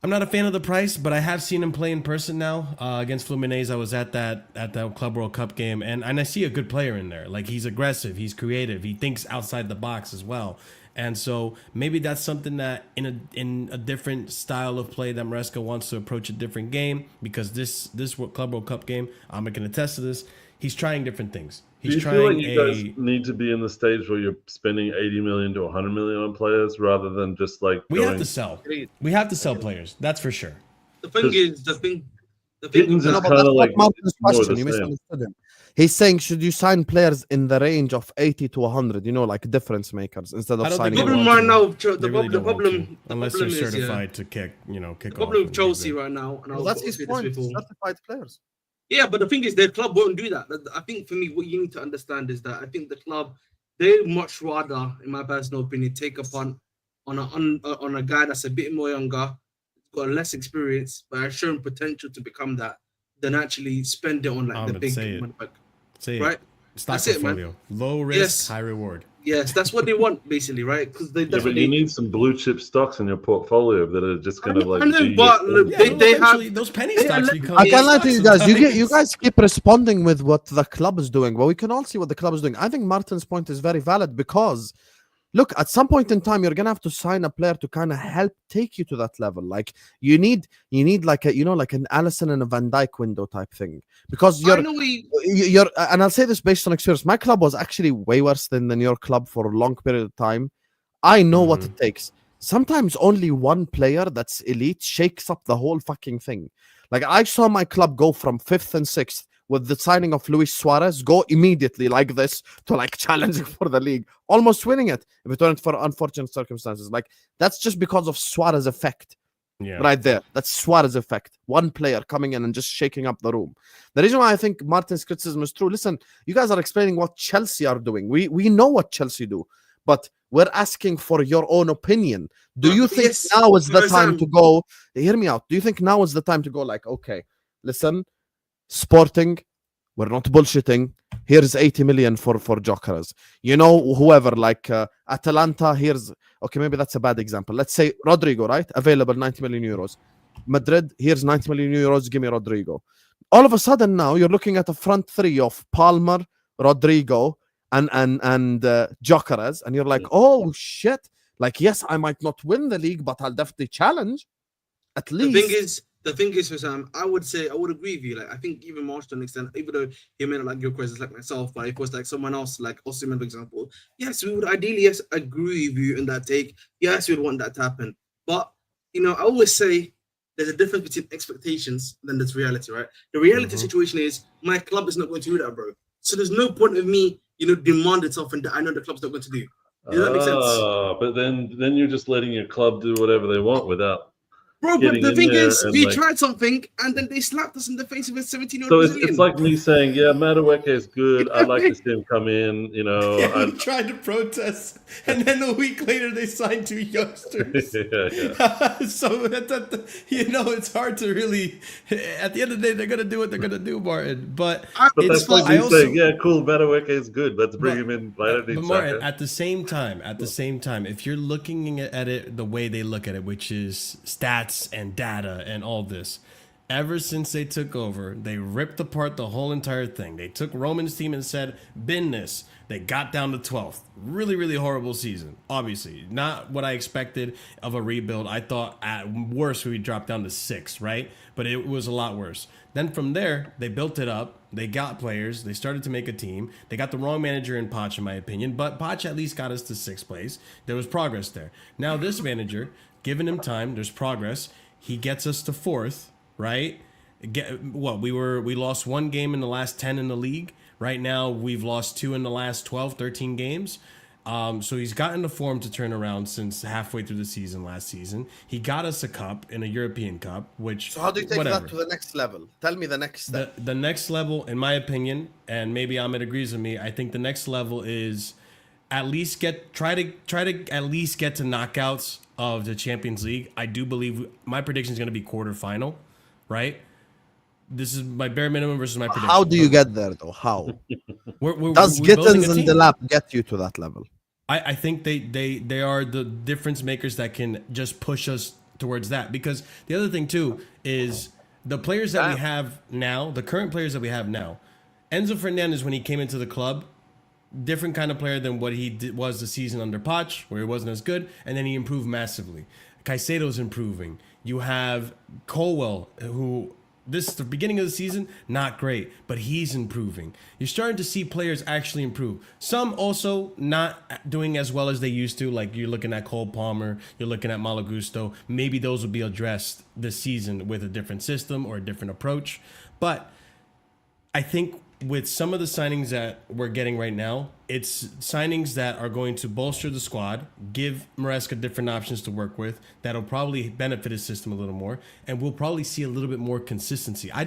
I'm not a fan of the price, but I have seen him play in person now against Fluminense. I was at that Club World Cup game, and I see a good player in there. Like, he's aggressive, he's creative, he thinks outside the box as well. And so maybe that's something that in a different style of play that Maresca wants to approach a different game, because this Club World Cup game, Ahmed can attest to this, he's trying different things. Do He's you feel like trying you guys need to be in the stage where you're spending 80 million to 100 million on players rather than just like we going... have to sell. We have to sell players. That's for sure. The thing is, the thing Gittins is, is No, but kind that's of not like Martin's more question. the You same. misunderstood him. He's saying, should you sign players in the range of 80 to 100, you know, like difference makers, instead I of don't signing think they them? problem want right to. now, They the really don't want to, problem unless they're is, certified to kick the off. problem with and Chelsea leave it. right now, and Well, that's his point. Certified players. Yeah, but the thing is, their club won't do that. I think for me, what you need to understand is that I think the club, they much rather, in my personal opinion, take a punt on a guy that's a bit more younger, got less experience, but has shown potential to become that, than actually spend it on like the Ahmed, big say it. money back. Say Right? it. Stock That's it, man. portfolio. Low risk, Yes. high reward. Yes, that's what they want, basically, right? Because they Yeah, but definitely. you need some blue chip stocks in your portfolio that are just going to like. I know, be but your- look, Yeah, they have. eventually those penny they stocks are- become. I can't lie to you guys. You sometimes. guys keep responding with what the club is doing. Well, we can all see what the club is doing. I think Martin's point is very valid because, look, at some point in time, you're gonna have to sign a player to kind of help take you to that level. Like you need like a, you know, like an Allison and a Van Dijk window type thing, because I know we. you're, and I'll say this based on experience. My club was actually way worse than your club for a long period of time. I know what it takes. Sometimes only one player that's elite shakes up the whole fucking thing. Like I saw my club go from 5th and 6th with the signing of Luis Suarez, go immediately like this to like challenging for the league, almost winning it if it weren't for unfortunate circumstances. Like that's just because of Suarez effect. Yeah. Right there. That's Suarez effect. One player coming in and just shaking up the room. The reason why I think Martin's criticism is true, listen, you guys are explaining what Chelsea are doing. We know what Chelsea do, but we're asking for your own opinion. Do you think Yes, now is the yes, time to go? Hear me out. Do you think now is the time to go like, okay, listen, Sporting, we're not bullshitting. Here's 80 million for Gyokeres. You know, whoever, like Atalanta, here's, okay, maybe that's a bad example. Let's say Rodrigo, right? Available 90 million euros. Madrid, here's 90 million euros, give me Rodrigo. All of a sudden now, you're looking at a front three of Palmer, Rodrigo, and Gyokeres, and you're like, oh, shit. Like, yes, I might not win the league, but I'll definitely challenge. At least. The thing is, The thing is, for Sam, I would agree with you. Like, I think even Marsh to an extent, even though he may not like Gyokeres like myself, but if it was like someone else, like Osimhen, for example, yes, we would ideally agree with you in that take. Yes, we would want that to happen. But I always say there's a difference between expectations and then there's reality, right? The reality situation is my club is not going to do that, bro. So there's no point of me, demanding something that I know the club's not going to do. Does that make sense? But then you're just letting your club do whatever they want without. Bro, but the thing is, we like, tried something and then they slapped us in the face with a 17-year-old so Brazilian. it's like me saying, yeah, Madueke is good. I'd like to see him come in. Yeah, he tried to protest, and then a week later they signed 2 youngsters. So it's hard to really. At the end of the day, they're gonna do what they're gonna do, Martin. But that's like me saying, yeah, cool, Madueke is good. Let's bring him in. But Martin, at the same time, if you're looking at it the way they look at it, which is stats and data and all this, ever since they took over, they ripped apart the whole entire thing. They took Roman's team and said, bin this. They got down to 12th. Really, really horrible season. Obviously, not what I expected of a rebuild. I thought at worst we'd drop down to 6th, right? But it was a lot worse. Then from there, they built it up. They got players. They started to make a team. They got the wrong manager in Poch, in my opinion. But Poch at least got us to 6th place. There was progress there. Now this manager, given him time, there's progress. He gets us to 4th, right? We lost 1 game in the last 10 in the league. Right now, we've lost 2 in the last 12, 13 games. So he's gotten the form to turn around since halfway through the season last season. He got us a cup in a European Cup, which... So how do you take that to the next level? Tell me the next step. The next level, in my opinion, and maybe Ahmed agrees with me, I think the next level is at least try to at least get to knockouts of the Champions League. I do believe my prediction is going to be quarterfinal, right? This is my bare minimum versus my prediction. How do you get there, though? How? Does Gittins and Delap get you to that level? I think they are the difference makers that can just push us towards that. Because the other thing, too, is the players that we have now, the current players that we have now, Enzo Fernandez, when he came into the club, different kind of player than what he was the season under Poch, where he wasn't as good, and then he improved massively. Caicedo's improving. You have Colwell, who... the beginning of the season, not great, but he's improving. You're starting to see players actually improve. Some also not doing as well as they used to, like you're looking at Cole Palmer, you're looking at Malagusto. Maybe those will be addressed this season with a different system or a different approach. But I think with some of the signings that we're getting right now, it's signings that are going to bolster the squad, give Maresca different options to work with, that'll probably benefit his system a little more, and we'll probably see a little bit more consistency. I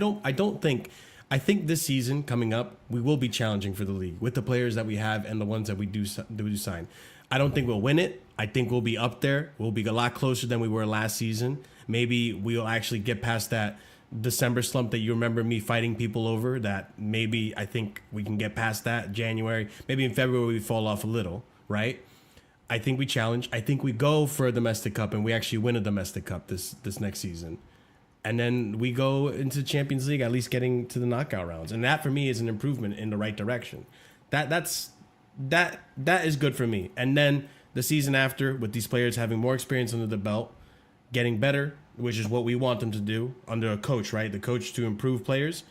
think this season coming up, we will be challenging for the league with the players that we have and the ones that we do sign. I don't think we'll win it. I think we'll be up there. We'll be a lot closer than we were last season. Maybe we'll actually get past that December slump that you remember me fighting people over. That maybe I think we can get past that. January, maybe in February we fall off a little, right? I think we challenge. I think we go for a domestic cup and we actually win a domestic cup this next season, and then we go into Champions League, at least getting to the knockout rounds, and that for me is an improvement in the right direction. That is good for me. And then the season after, with these players having more experience under the belt, getting better, which is what we want them to do under a coach, right? The coach to improve players.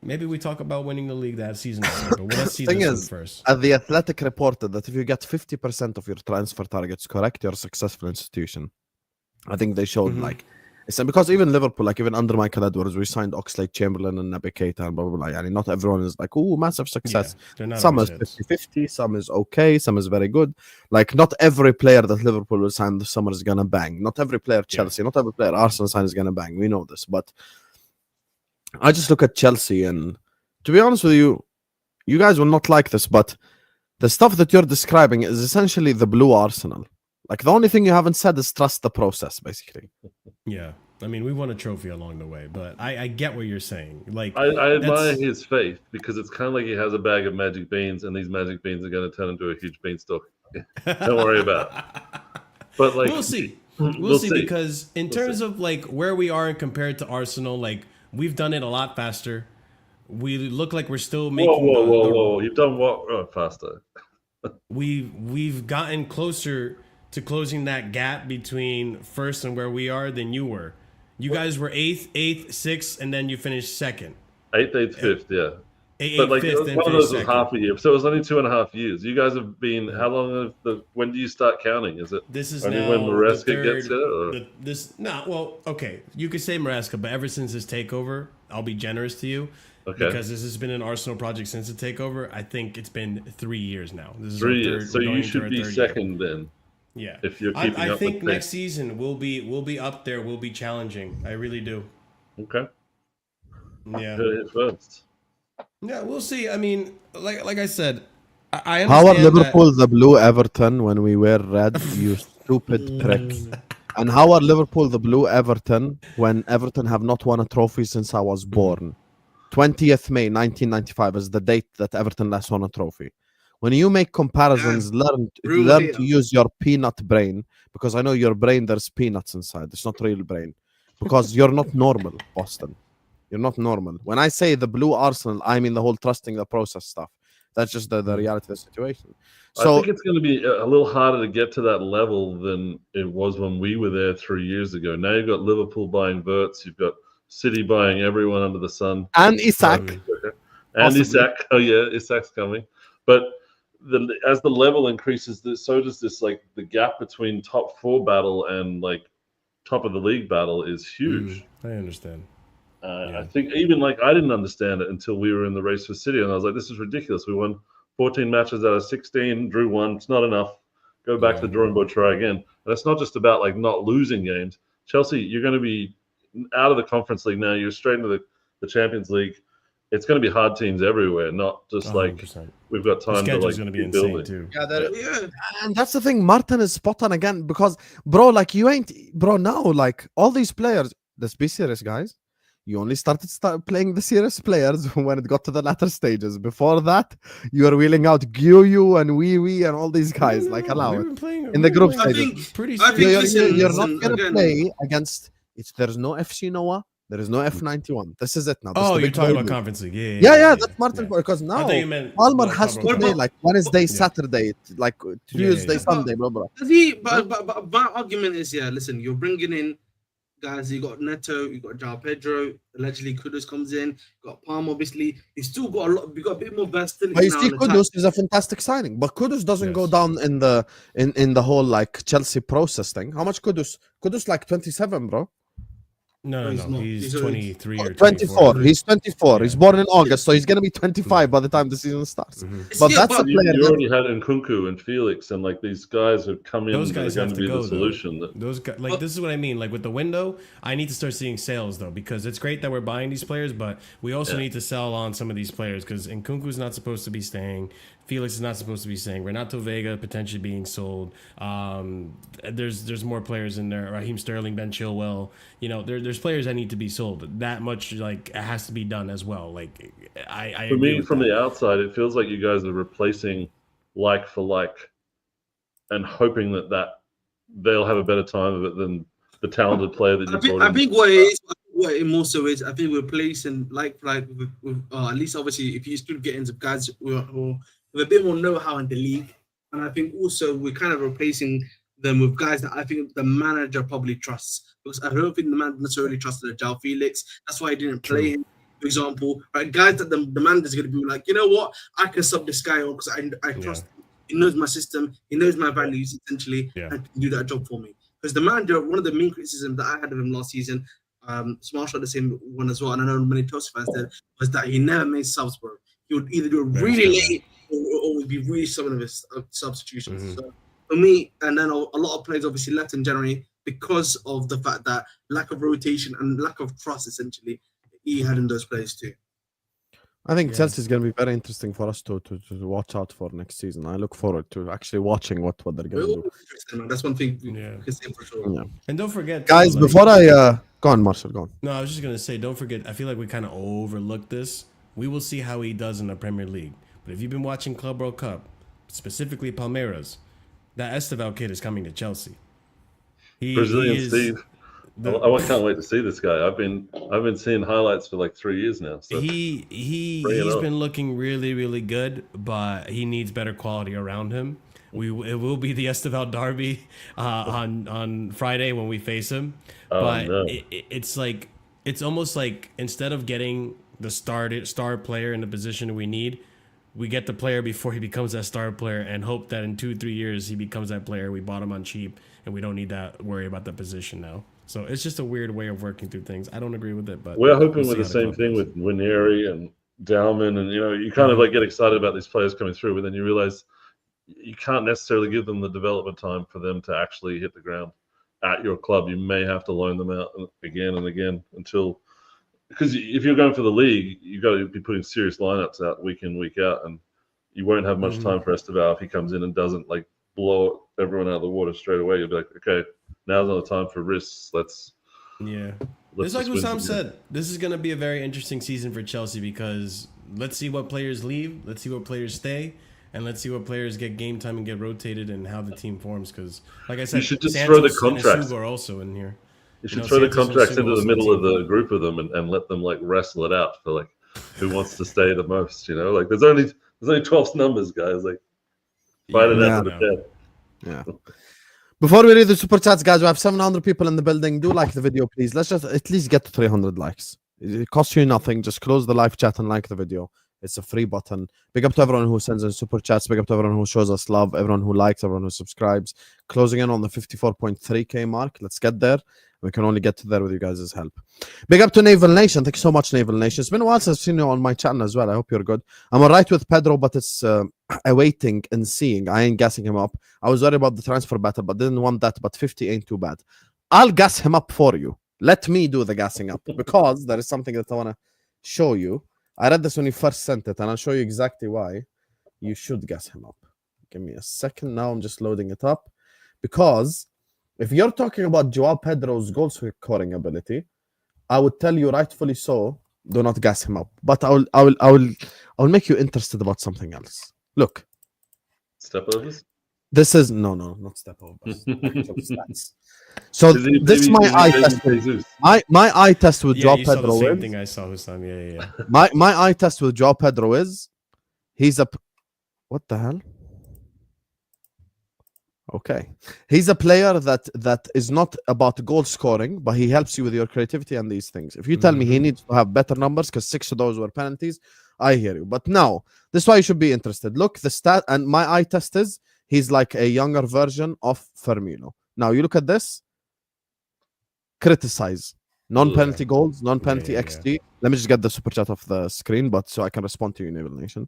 Maybe we talk about winning the league that season, but let's see this one first. The Athletic reported that if you get 50% of your transfer targets correct, you're a successful institution. I think they showed because even Liverpool, like even under Michael Edwards, we signed Oxlade-Chamberlain and Naby Keita and blah, blah, blah. Not everyone is like, oh, massive success. Yeah, some is 50-50, some is okay, some is very good. Like, not every player that Liverpool will sign this summer is going to bang. Not every player Chelsea, not every player Arsenal sign is going to bang. We know this. But I just look at Chelsea, and to be honest with you, you guys will not like this, but the stuff that you're describing is essentially the blue Arsenal. Like, the only thing you haven't said is trust the process, basically. Yeah. I mean, we won a trophy along the way, but I get what you're saying. Like, I admire his faith, because it's kind of like he has a bag of magic beans, and these magic beans are going to turn into a huge beanstalk. Don't worry about it. But like, we'll see. We'll see, because in terms of like where we are compared to Arsenal, like we've done it a lot faster. We look like we're still making. Whoa! You've done what faster? We've gotten closer to closing that gap between first and where we are than you were. You guys were eighth, sixth, and then you finished second. Eighth, fifth, yeah. Eighth, But like fifth, then one of finished those was second. half a year, so it was only 2.5 years. You guys have been how long? When do you start counting? Is it This is only now when Madueke the third. gets it? Or? Well, okay. You could say Madueke, but ever since his takeover, I'll be generous to you. Okay. Because this has been an Arsenal project since the takeover. I think it's been 3 years now. This is 3 our years. third, So we're going you into should our be third second year. then. Yeah. If you're keeping I up think with next pace. season we'll be up there. We'll be challenging. I really do. Okay. Yeah. Heard it first. Yeah, we'll see. I mean, like I said, I How are understand Liverpool the blue Everton when we wear red? You stupid prick. And how are Liverpool the blue Everton when Everton have not won a trophy since I was born? 20th May 1995 is the date that Everton last won a trophy. When you make comparisons, learn Real to use your peanut brain, because I know your brain, there's peanuts inside. It's not real brain. Because you're not normal, Boston. You're not normal. When I say the blue Arsenal, I mean the whole trusting the process stuff. That's just the reality of the situation. I So think it's going to be a little harder to get to that level than it was when we were there 3 years ago. Now you've got Liverpool buying Wirtz, you've got City buying everyone under the sun, and Isak. and Possibly. Isak. Oh yeah, Isak's coming. But as the level increases, so does this. Like the gap between top four battle and like top of the league battle is huge. I understand. I think even like I didn't understand it until we were in the race for City, and I was like, "This is ridiculous." We won 14 matches out of 16, drew one. It's not enough. Go back to the drawing board, try again. And it's not just about like not losing games. Chelsea, you're going to be out of the Conference League now. You're straight into the Champions League. It's going to be hard teams everywhere, not just like 100%. we've got The time to schedule's like going to be keep insane building. too. Yeah. And that's the thing. Martin is spot on again because, bro, like you ain't, bro. Now, like all these players, let's be serious, guys. You only started playing the serious players when it got to the latter stages. Before that, you were wheeling out Gyu and Wee and all these guys. No, like allow we've it been playing, in the group I stages. think- pretty I think serious. You're listen, not gonna again- play against. There's no FC Noah. There is no F91. This is it now. This is Oh, the you're big talking boy about league. Conference League. Yeah, that's Martin because I now thought you meant Palmer the has to Club play World like Wednesday, Yeah. Saturday, like Tuesday, yeah. Sunday, blah blah. But my argument is, listen, you're bringing in guys. You got Neto, you got João Pedro. Allegedly, Kudus comes in. You got Palm, obviously. You still got a lot. You got a bit more versatility. But you now see, in attack. Kudus is a fantastic signing, but Kudus doesn't go down in the whole like Chelsea process thing. How much Kudus? Kudus like 27, bro. No, he's not. he's He's 23 or 24. 24. He's 24. Yeah. He's born in August, so he's gonna be 25 by the time the season starts. But Yeah, that's a but player. You that- already had Nkunku and Felix, and like these guys have come in. Those that are guys going have to to be go. the solution. That, Those guys, like this is what I mean. Like with the window, I need to start seeing sales though, because it's great that we're buying these players, but we also need to sell on some of these players because Nkunku's not supposed to be staying. Felix is not supposed to be staying. Renato Vega potentially being sold. There's more players in there. Raheem Sterling, Ben Chilwell. You know, there's players that need to be sold. That much like it has to be done as well. Like I for agree me, with from that. the outside, it feels like you guys are replacing like for like, and hoping that they'll have a better time of it than the talented player that you brought in. I think what it is, what it more so is, I think we're placing like with at least obviously if you still get into guys who with a bit more know-how in the league, and I think also we're kind of replacing them with guys that I think the manager probably trusts, because I don't think the man necessarily trusted João Felix. That's why he didn't play him, for example. Right, guys that the manager's going to be like, you know what, I can sub this guy on because I trust him. He knows my system, he knows my values essentially, and can do that job for me. Because the manager, one of the main criticisms that I had of him last season, Smash had the same one as well, and I know many Chelsea fans did, was that he never made subs, bro. He would either do it really late or would be really some of his substitutions. So for me, and then a lot of players obviously left in January because of the fact that lack of rotation and lack of trust, essentially, he had in those players too. I think Chelsea is going to be very interesting for us to watch out for next season. I look forward to actually watching what they're going to do. Man. That's one thing we can say for sure. Yeah. And don't forget, Guys, like, before I go on, Marshall, go on. No, I was just gonna say, don't forget. I feel like we kind of overlooked this. We will see how he does in the Premier League. But if you've been watching Club World Cup, specifically Palmeiras, that Estevão kid is coming to Chelsea. Brazilian Steve. I can't wait to see this guy. I've been seeing highlights for like 3 years now. So He's been looking really, really good, but he needs better quality around him. it will be the Esteval derby on Friday when we face him. Oh, But no. it's almost like instead of getting the star player in the position we need, we get the player before he becomes that star player and hope that in 2-3 years he becomes that player. We bought him on cheap and we don't need to worry about the position now. So it's just a weird way of working through things. I don't agree with it, but We're hoping we'll with see the how same club thing goes. with Ranieri and Dowman, and you kind of like get excited about these players coming through, but then you realize you can't necessarily give them the development time for them to actually hit the ground at your club. You may have to loan them out again and again until, because if you're going for the league, you got to be putting serious lineups out week in, week out, and you won't have much time for Esteval if he comes in and doesn't like blow everyone out of the water straight away. You'll be like, okay, now's not the time for risks. Yeah. Let's It's like just win Wissam some games. said, this is going to be a very interesting season for Chelsea because let's see what players leave, let's see what players stay, and let's see what players get game time and get rotated and how the team forms. Because, like I said, should just Santos throw the and contracts. Asugo are also in here. You should throw the Santos and contracts Asugo into the also middle of team. the group of them and let them like wrestle it out for like who wants to stay the most. Like there's only 12 numbers, guys. Like fight it out to the death. Yeah. Before we read the super chats, guys, we have 700 people in the building. Do like the video, please. Let's just at least get to 300 likes. It costs you nothing. Just close the live chat and like the video. It's a free button. Big up to everyone who sends in super chats. Big up to everyone who shows us love. Everyone who likes. Everyone who subscribes. Closing in on the 54.3k mark. Let's get there. We can only get to there with you guys' help. Big up to Naval Nation. Thank you so much, Naval Nation. It's been a while since I've seen you on my channel as well. I hope you're good. I'm all right with Pedro, but it's awaiting and seeing. I ain't gassing him up. I was worried about the transfer battle, but didn't want that. But 50 ain't too bad. I'll gas him up for you. Let me do the gassing up because there is something that I want to show you. I read this when you first sent it, and I'll show you exactly why you should gas him up. Give me a second. Now I'm just loading it up because if you're talking about Joao Pedro's goal scoring ability, I would tell you rightfully so, do not gas him up. But I will make you interested about something else. Look. Step overs? This is no, not step overs. Actual stats. So this is my eye test. My eye test with Joao Pedro the same is thing I saw Hussam. Yeah. my eye test with Joao Pedro is he's a what the hell? Okay. He's a player that is not about goal scoring, but he helps you with your creativity and these things. If you tell me he needs to have better numbers because 6 of those were penalties, I hear you. But now, this is why you should be interested. Look, the stat, and my eye test is he's like a younger version of Firmino. Now, you look at this, criticize. Non-penalty goals, non-penalty XG. Let me just get the super chat off the screen, but so I can respond to you, Naval Nation.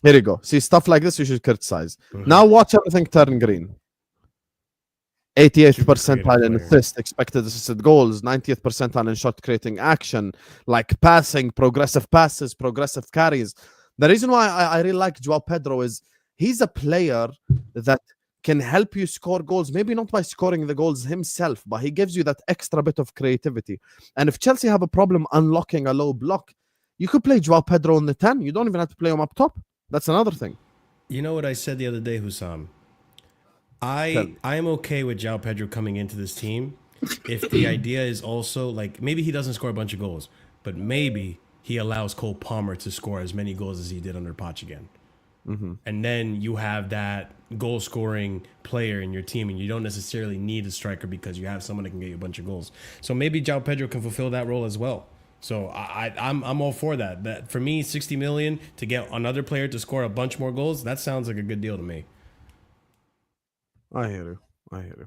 Here you go. See, stuff like this you should criticize. Now watch everything turn green. 88th percentile in assists, expected assisted goals, 90th percentile in shot creating action, like passing, progressive passes, progressive carries. The reason why I really like Joao Pedro is he's a player that can help you score goals, maybe not by scoring the goals himself, but he gives you that extra bit of creativity. And if Chelsea have a problem unlocking a low block, you could play Joao Pedro on the 10. You don't even have to play him up top. That's another thing. You know what I said the other day, Hussam? I am okay with Joao Pedro coming into this team if the idea is also like maybe he doesn't score a bunch of goals, but maybe he allows Cole Palmer to score as many goals as he did under Poch again. And then you have that goal scoring player in your team and you don't necessarily need a striker because you have someone that can get you a bunch of goals. So maybe Joao Pedro can fulfill that role as well. So I'm all for that. That for me, 60 million to get another player to score a bunch more goals, that sounds like a good deal to me. I hear you.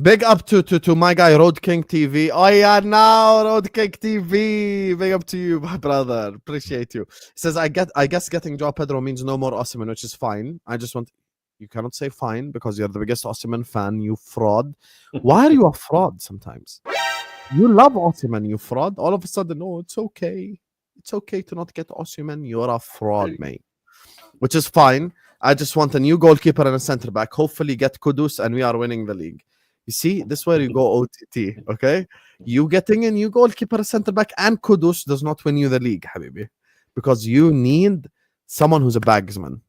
Big up to my guy Road King TV. Oh yeah, now Road King TV. Big up to you, my brother. Appreciate you. He says I guess getting Joao Pedro means no more Osimhen, which is fine. I just want you cannot say fine because you're the biggest Osimhen fan, you fraud. Why are you a fraud sometimes? You love Osimhen, you fraud. All of a sudden, oh, it's okay. It's okay to not get Osimhen. You're a fraud, mate. Which is fine. I just want a new goalkeeper and a centre back. Hopefully get Kudus and we are winning the league. You see, this is where you go OTT, okay? You getting a new goalkeeper, a centre back, and Kudus does not win you the league, Habibi. Because you need someone who's a bagsman.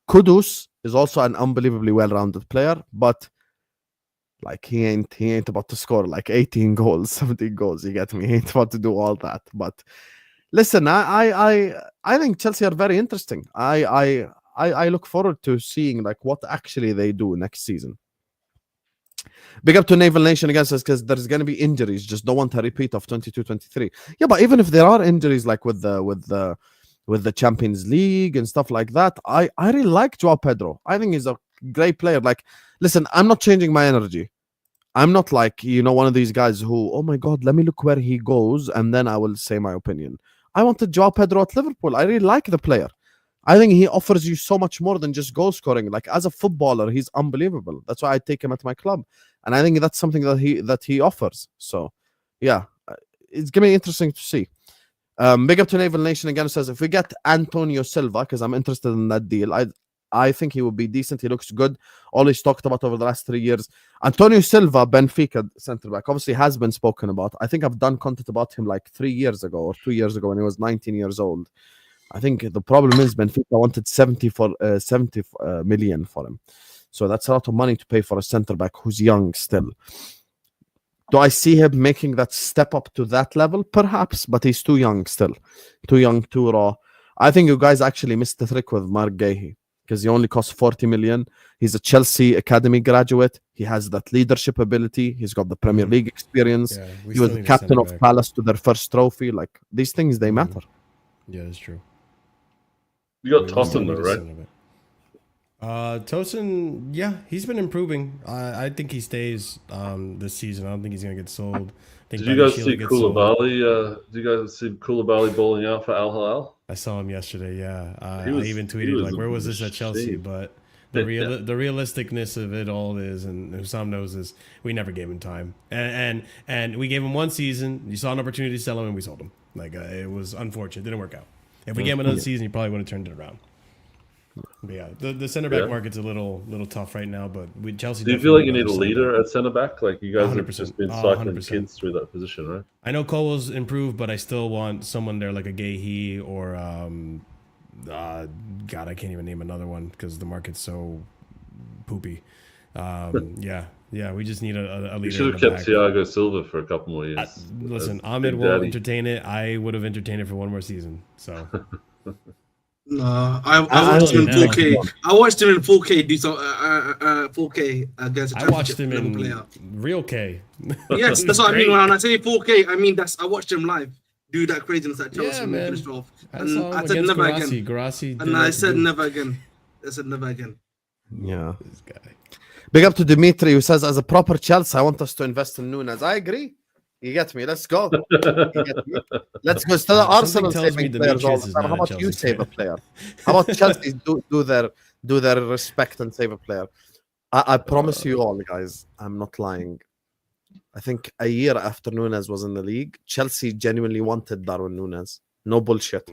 Kudus is also an unbelievably well-rounded player, but like he ain't about to score like 18 goals, 17 goals. You get me? He ain't about to do all that. But listen, I think Chelsea are very interesting. I I look forward to seeing like what actually they do next season. Big up to Naval Nation again, says because there's going to be injuries. Just don't want a repeat of 22-23. Yeah, but even if there are injuries like with the Champions League and stuff like that, I really like Joao Pedro. I think he's a great player. Like, listen, I'm not changing my energy. I'm not like, one of these guys who, oh my God, let me look where he goes and then I will say my opinion. I wanted Joao Pedro at Liverpool. I really like the player. I think he offers you so much more than just goal scoring. Like, as a footballer, he's unbelievable. That's why I take him at my club. And I think that's something that he offers. So, yeah, it's going to be interesting to see. Big up to Naval Nation again, says, if we get Antonio Silva, because I'm interested in that deal, I think he will be decent. He looks good. All he's talked about over the last 3 years. Antonio Silva, Benfica centre-back, obviously has been spoken about. I think I've done content about him like 3 years ago or 2 years ago when he was 19 years old. I think the problem is Benfica wanted 70 million for him. So that's a lot of money to pay for a centre-back who's young still. Do I see him making that step up to that level? Perhaps, but he's too young still. Too young, too raw. I think you guys actually missed the trick with Mark Gahey, because he only costs 40 million. He's a Chelsea Academy graduate. He has that leadership ability. He's got the Premier League experience. Yeah, he was the captain of Palace to their first trophy. Like, these things, they matter. Yeah, that's true. You got Tosin though, right? Tosin, yeah, he's been improving. I think he stays this season. I don't think he's gonna get sold. Did you guys see Koulibaly? Did you guys see Koulibaly bowling out for Al Hilal? I saw him yesterday. Yeah, I even tweeted like, "Where was this at Chelsea?" But the realisticness of it all is, and Hussam knows this, we never gave him time, and we gave him one season. You saw an opportunity to sell him, and we sold him. Like, it was unfortunate. It didn't work out. If we gave him another season, he probably would have turned it around. But yeah, the center back market's a little tough right now. But Chelsea. Do you feel like you need a leader at center back? Like, you guys have just been cycling 100%. kids through that position, right? I know Colwell's improved, but I still want someone there like a Gahey or God, I can't even name another one because the market's so poopy. Yeah, we just need a leader. You should have kept Thiago Silva for a couple more years. Listen, Ahmed will entertain it. I would have entertained it for one more season. So. No, I watched him in 4K. I watched him in 4K do some 4K against. I watched him in real K. Yes, that's what I mean. When I say 4K, I mean I watched him live do that craziness at Chelsea. Yeah, man. And I said never again. And I said never again. I said never again. Yeah. This guy. Big up to Dimitri, who says, as a proper Chelsea, I want us to invest in Nunes. I agree. You get me? Let's go. Let's go. Instead of Arsenal saving players all the time, how about you save a player? How about Chelsea do their respect and save a player? I promise you all, guys, I'm not lying. I think a year after Nunes was in the league, Chelsea genuinely wanted Darwin Nunes. No bullshit.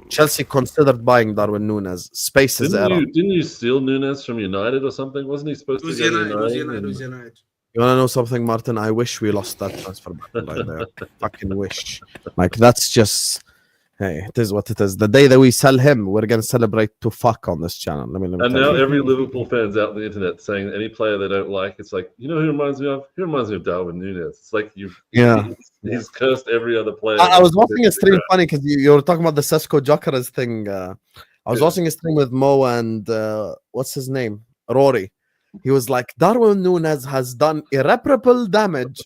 Chelsea considered buying Darwin Nunes. Spaces era. Didn't you steal Nunes from United or something? Wasn't he supposed to go to United? It was United. You want to know something, Martin? I wish we lost that transfer right there. Fucking wish. Like, that's just... Hey, it is what it is. The day that we sell him, we're going to celebrate to fuck on this channel. Let me and now every Liverpool fan's out on the internet saying any player they don't like, it's like, you know who reminds me of? He reminds me of Darwin Nunes. It's like he's cursed every other player. I was watching a stream, funny, because you were talking about the Sesko Gyokeres thing. I was watching a stream with Mo and what's his name? Rory. He was like, Darwin Nunes has done irreparable damage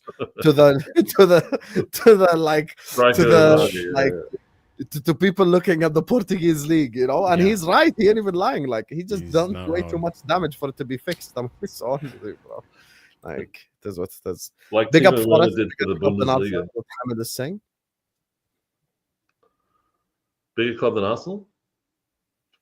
to people looking at the Portuguese league, you know, and he's right. He ain't even lying. Like, he just done way too much damage for it to be fixed. I'm sorry, bro. Like, it is what it is. Like, big up for us. Did for the Bundesliga. What Ahmed is saying. Bigger club than Arsenal?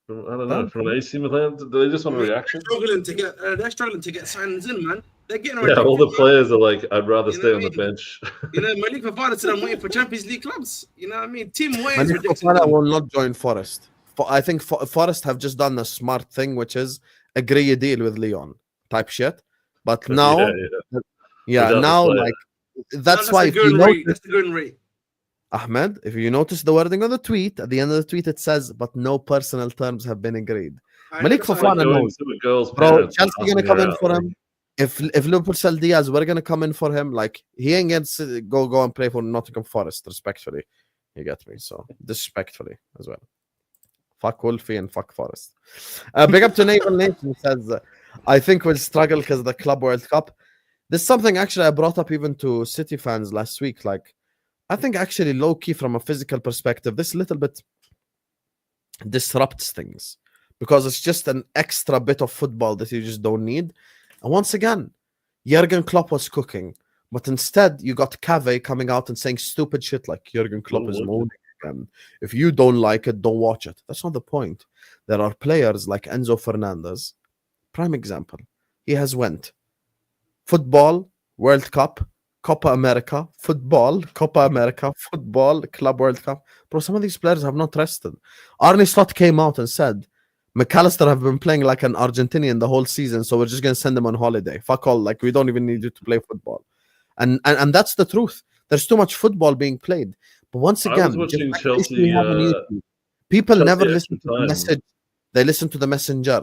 I don't know. From an AC Milan, do they just want a reaction? They're struggling to get signings in, man. They're getting all the players are like, I'd rather stay on the bench. Malik Fofana said, I'm waiting for Champions League clubs. You know what I mean? Team Malik Fofana will not join Forest. I think Forest have just done the smart thing, which is agree a deal with Lyon type shit. But now, like, that's why. That's the going rate. Ahmed, if you notice the wording on the tweet, at the end of the tweet it says, but no personal terms have been agreed. Malik Fofana knows. Bro, Chelsea gonna come in for him. If Liverpool sell Diaz, we're gonna come in for him. Like, he ain't gonna go and play for Nottingham Forest, respectfully. You get me? So, disrespectfully as well. Fuck Wolfie and fuck Forest. Big up to Naval Nation says, I think we'll struggle because of the Club World Cup. This is something actually I brought up even to City fans last week. Like, I think actually low key from a physical perspective, this little bit disrupts things because it's just an extra bit of football that you just don't need. And once again, Jurgen Klopp was cooking, but instead you got Cave coming out and saying stupid shit like Jurgen Klopp is moaning. And if you don't like it, don't watch it. That's not the point. There are players like Enzo Fernandez, prime example. He has went football, World Cup, Copa America, football, Copa America, football, Club World Cup. Bro, some of these players have not rested. Arne Slot came out and said, McAllister have been playing like an Argentinian the whole season, so we're just going to send him on holiday. Fuck all. Like, we don't even need you to play football. And that's the truth. There's too much football being played. But once again, I was watching Chelsea. People Chelsea never extra listen to the time. message. They listen to the messenger.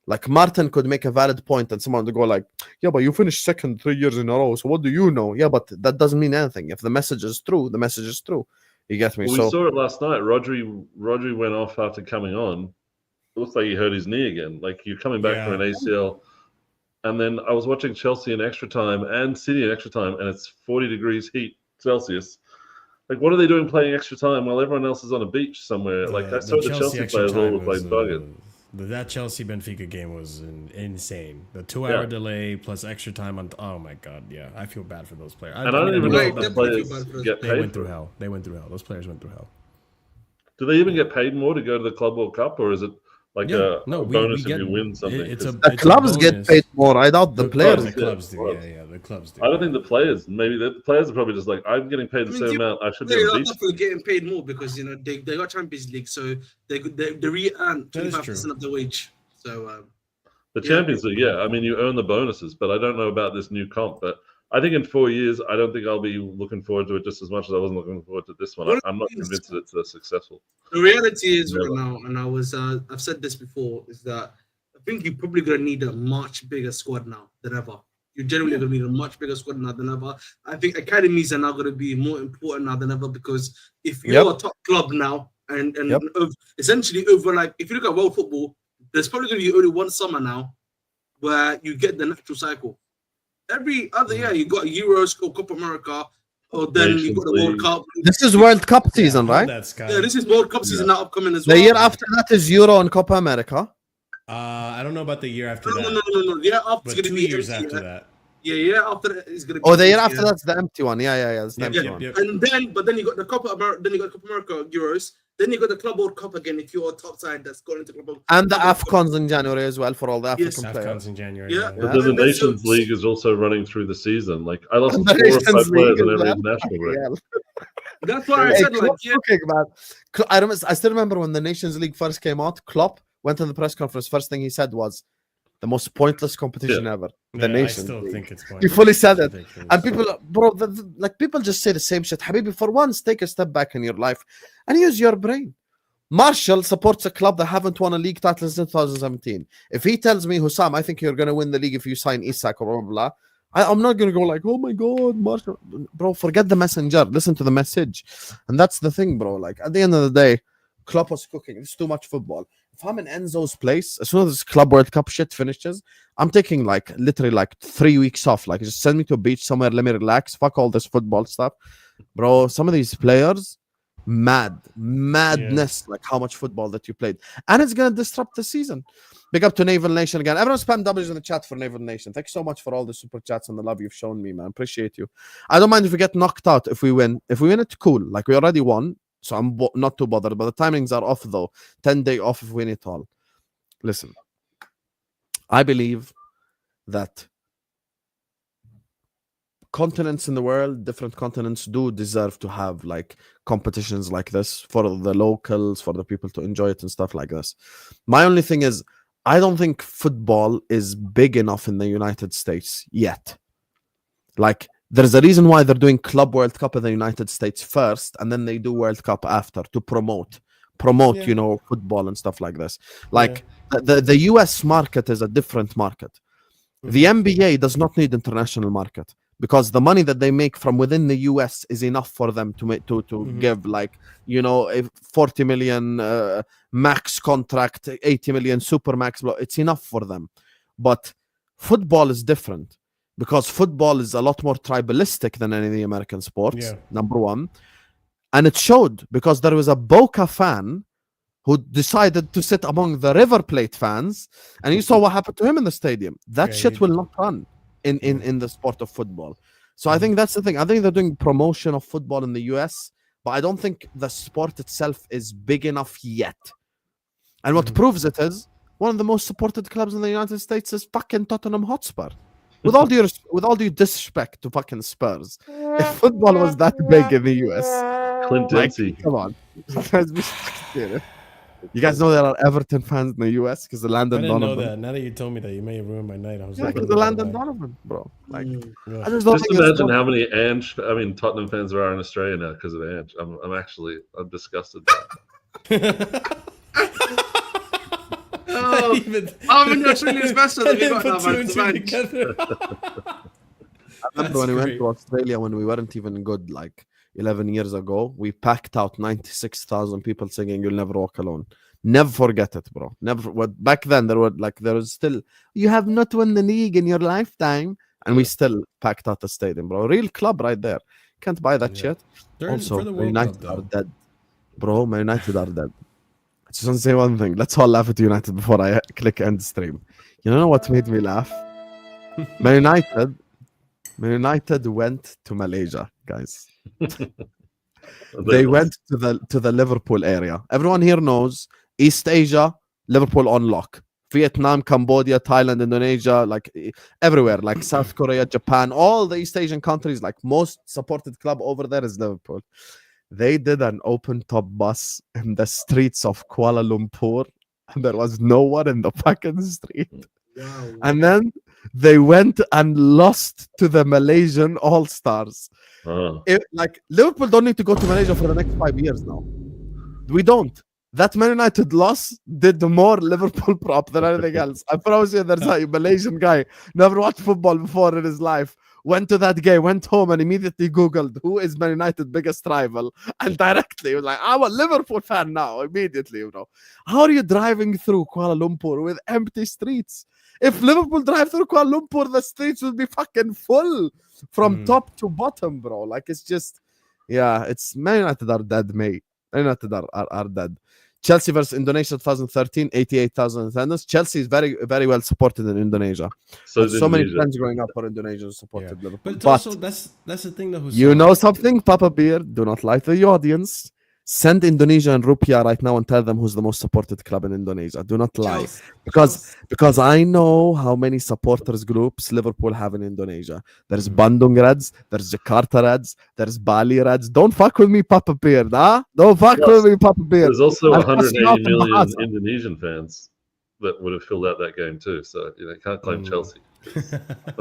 Like Martin could make a valid point and someone would go like, yeah, but you finished second 3 years in a row. So what do you know? Yeah, but that doesn't mean anything. If the message is true, the message is true. You get me? Well, So we saw it last night. Rodri went off after coming on. It looks like he hurt his knee again. Like you're coming back from an ACL. And then I was watching Chelsea in extra time and City in extra time, and it's 40 degrees heat Celsius. Like, what are they doing playing extra time while everyone else is on a beach somewhere? Like, I saw the Chelsea players all look like buggers. That Chelsea Benfica game was insane. The 2-hour delay plus extra time on. Oh my god, yeah, I feel bad for those players. And I don't even know if the players get They paid. went through hell. They went through hell. Those players went through hell. Do they even get paid more to go to the Club World Cup, or is it like a bonus if you win something? the clubs get paid more. I doubt the players. The clubs do. Yeah, the clubs do. I don't think the players. Maybe the players are probably just like, I'm getting paid the same amount. I should be on the beach. They're getting paid more because they got Champions League, so they re-earn 25% of the wage. So the Champions League, yeah. I mean, you earn the bonuses, but I don't know about this new comp. But I think in 4 years, I don't think I'll be looking forward to it just as much as I wasn't looking forward to this one. I'm not convinced that it's successful. The reality is right now, and I've said this before, is that I think you're probably going to need a much bigger squad now than ever. You're generally going to need a much bigger squad now than ever. I think academies are now going to be more important now than ever because if you're a top club now and essentially over, like, if you look at world football, there's probably going to be only one summer now where you get the natural cycle. Every other year, you got Euros or Copa America, or then you got the World Cup. This is World Cup season, right? Yeah, this is World Cup season now upcoming as well. The year after that is Euro and Copa America. I don't know about the year after that. No. The year after But it's going to 2 be years empty, after that. Yeah, year after that is going to be. Oh, the year after that's the empty one. Yeah. It's the empty one. And then you got the Copa America, then you got Copa America Euros, then you got the Club World Cup again if you're a top side that's going into Club World Cup. And the AFCONs in January as well for all the African players. AFCONs in January. Yeah. But then the Nations League is also running through the season. Like, I lost 4 or 5 players in every international break. That's why I said, I still remember when the Nations League first came out, Klopp went to the press conference. First thing he said was, the most pointless competition ever. The Nations I still League. think it's pointless. He fully said it. And people, bro, people just say the same shit. Habibi, for once, take a step back in your life and use your brain. Marshall supports a club that haven't won a league title since 2017. If he tells me, Hussam, I think you're going to win the league if you sign Isak or blah, blah, blah, I'm not going to go like, oh my God, Marshall. Bro, forget the messenger. Listen to the message. And that's the thing, bro. Like, at the end of the day, Klopp was cooking. It's too much football. If I'm in Enzo's place, as soon as this Club World Cup shit finishes, I'm taking literally 3 weeks off. Like, just send me to a beach somewhere, let me relax. Fuck all this football stuff. Bro, some of these players, madness, like how much football that you played. And it's going to disrupt the season. Big up to Naval Nation again. Everyone spam W's in the chat for Naval Nation. Thank you so much for all the super chats and the love you've shown me, man. Appreciate you. I don't mind if we get knocked out if we win. If we win, it's cool. Like, we already won. So I'm not too bothered, but the timings are off though. 10-day off if we win it all. Listen, I believe that continents in the world, different continents do deserve to have like competitions like this for the locals, for the people to enjoy it and stuff like this. My only thing is, I don't think football is big enough in the United States yet. Like, there's a reason why they're doing Club World Cup in the United States first, and then they do World Cup after to promote, you know, football and stuff like this. Like, the US market is a different market. The NBA does not need international market. because the money that they make from within the US is enough for them to make to give like, you know, a 40 million max contract, 80 million super max. It's enough for them. But football is different because football is a lot more tribalistic than any of the American sports. Number one. And it showed because there was a Boca fan who decided to sit among the River Plate fans, and you saw what happened to him in the stadium. That shit will not run in the sport of football. So I think that's the thing. I think they're doing promotion of football in the US, but I don't think the sport itself is big enough yet. And what proves it is one of the most supported clubs in the United States is fucking Tottenham Hotspur. With all due disrespect to fucking Spurs, if football was that big in the US, Clint like, Dempsey. come on. You guys know there are Everton fans in the US because of I Landon didn't know Donovan. that. Now that you told me that, you may have ruined my night. I was Yeah, like, because of Landon Donovan, bro. Like, I just don't Just think imagine how many Tottenham fans there are in Australia now because of Ange. I'm disgusted by it. I'm Australia's best. I didn't put two and two together. I remember when we went to Australia when we weren't even good, like 11 years ago, we packed out 96,000 people singing "You'll Never Walk Alone." Never forget it, bro. Never. What back then there was still, you have not won the league in your lifetime, and we still packed out the stadium, bro. Real club right there. Can't buy that shit. Also, Man United are dead, bro. Man United are dead. I just want to say one thing. Let's all laugh at United before I click end stream. You know what made me laugh? Man United went to Malaysia, guys. They went to the Liverpool area. Everyone here knows East Asia, Liverpool on lock. Vietnam, Cambodia, Thailand, Indonesia, like everywhere, like South Korea, Japan, all the East Asian countries, like most supported club over there is Liverpool. They did an open top bus in the streets of Kuala Lumpur, and there was no one in the fucking street. Wow. And then they went and lost to the Malaysian All-Stars. Like Liverpool don't need to go to Malaysia for the next 5 years now. We don't. That Man United loss did more Liverpool prop than anything else. I promise you, there's a Malaysian guy never watched football before in his life. Went to that game, went home, and immediately Googled who is Man United's biggest rival, and directly was like, I'm a Liverpool fan now. Immediately, you know. How are you driving through Kuala Lumpur with empty streets? If Liverpool drive through Kuala Lumpur, the streets will be fucking full from top to bottom, bro. Like, it's just, yeah, it's Man United are dead, mate. Man United are dead. Chelsea versus Indonesia 2013, 88,000 attendance. Chelsea is very, very well supported in Indonesia. So many friends growing up are Indonesian supported Liverpool. But also, that's the thing that you know something, Papa Beer? Do not lie to the audience. Send Indonesia and Rupiah right now and tell them who's the most supported club in Indonesia. Do not lie. Because I know how many supporters groups Liverpool have in Indonesia. There's Bandung Reds, there's Jakarta Reds, there's Bali Reds. Don't fuck with me, Papa Beard, huh? Don't fuck with me, Papa Beard. There's also 180 million Indonesian fans that would have filled out that game too. So you can't claim Chelsea.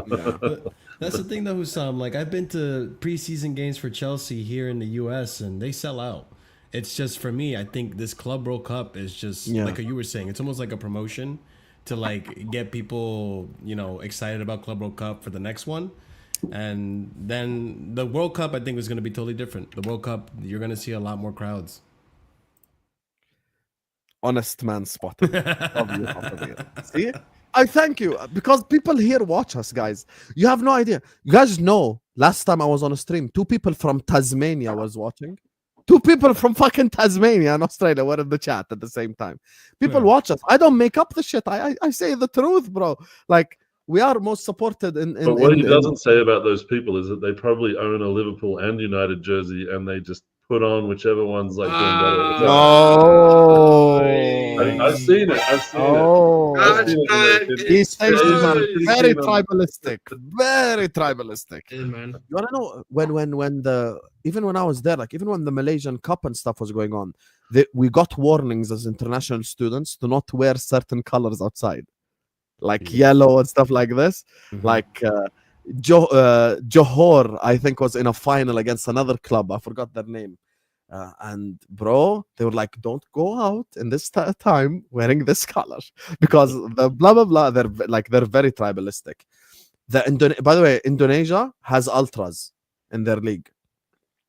But that's the thing though, Hussam. Like, I've been to preseason games for Chelsea here in the US and they sell out. It's just, for me, I think this Club World Cup is just like you were saying. It's almost like a promotion to like get people, you know, excited about Club World Cup for the next one. And then the World Cup, I think, is going to be totally different. The World Cup, you're going to see a lot more crowds. Honest man spotted. See? I thank you, because people here watch us, guys. You have no idea. You guys know, last time I was on a stream, 2 people from Tasmania was watching. 2 people from fucking Tasmania and Australia were in the chat at the same time. People watch us. I don't make up the shit. I say the truth, bro. Like, we are most supported in but what he doesn't say about those people is that they probably own a Liverpool and United jersey and they just put on whichever one's like doing better. No. I've seen it. These things are very tribalistic. Very tribalistic. Hey, man. You wanna know when even when I was there, like even when the Malaysian Cup and stuff was going on, we got warnings as international students to not wear certain colors outside, like yellow and stuff like this. Like Johor, I think, was in a final against another club. I forgot their name. And bro, they were like, don't go out in this time wearing this color because the blah blah blah. They're very tribalistic. By the way, Indonesia has ultras in their league.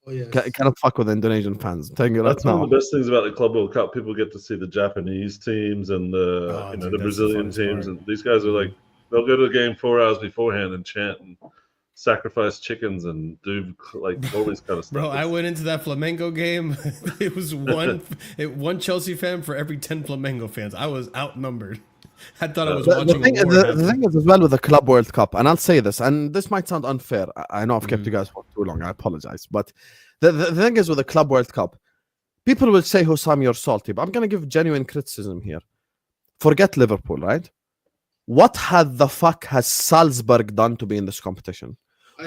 Oh yes. Cannot fuck with Indonesian fans. I'm telling you right That's one now. of the best things about the Club World Cup. People get to see the Japanese teams and the Dude, the that's the Brazilian funnest teams, part. and these guys are like they'll go to the game 4 hours beforehand and chant and sacrifice chickens and do like all this kind of stuff. Bro, I went into that Flamengo game. It was one Chelsea fan for every 10 Flamengo fans. I was outnumbered. I thought I was The watching thing, a war the happen. thing is as well with the Club World Cup, and I'll say this, and this might sound unfair. I know I've kept you guys for too long. I apologize, but the thing is with the Club World Cup, people will say, "Hussam, you're salty," but I'm gonna give genuine criticism here. Forget Liverpool, right? What the fuck has Salzburg done to be in this competition?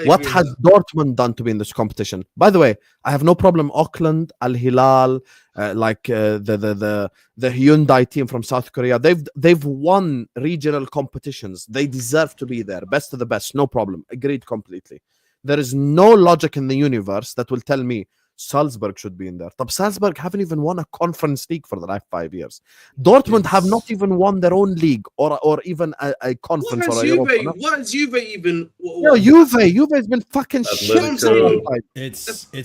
What has Dortmund done to be in this competition? By the way, I have no problem. Auckland, Al Hilal, the Hyundai team from South Korea. They've won regional competitions. They deserve to be there. Best of the best, no problem. Agreed completely. There is no logic in the universe that will tell me Salzburg should be in there. But Salzburg haven't even won a conference league for the last 5 years. Dortmund have not even won their own league or even a conference or a Europa. What has Juve even? No, Juve has been fucking shit. Atletico. It's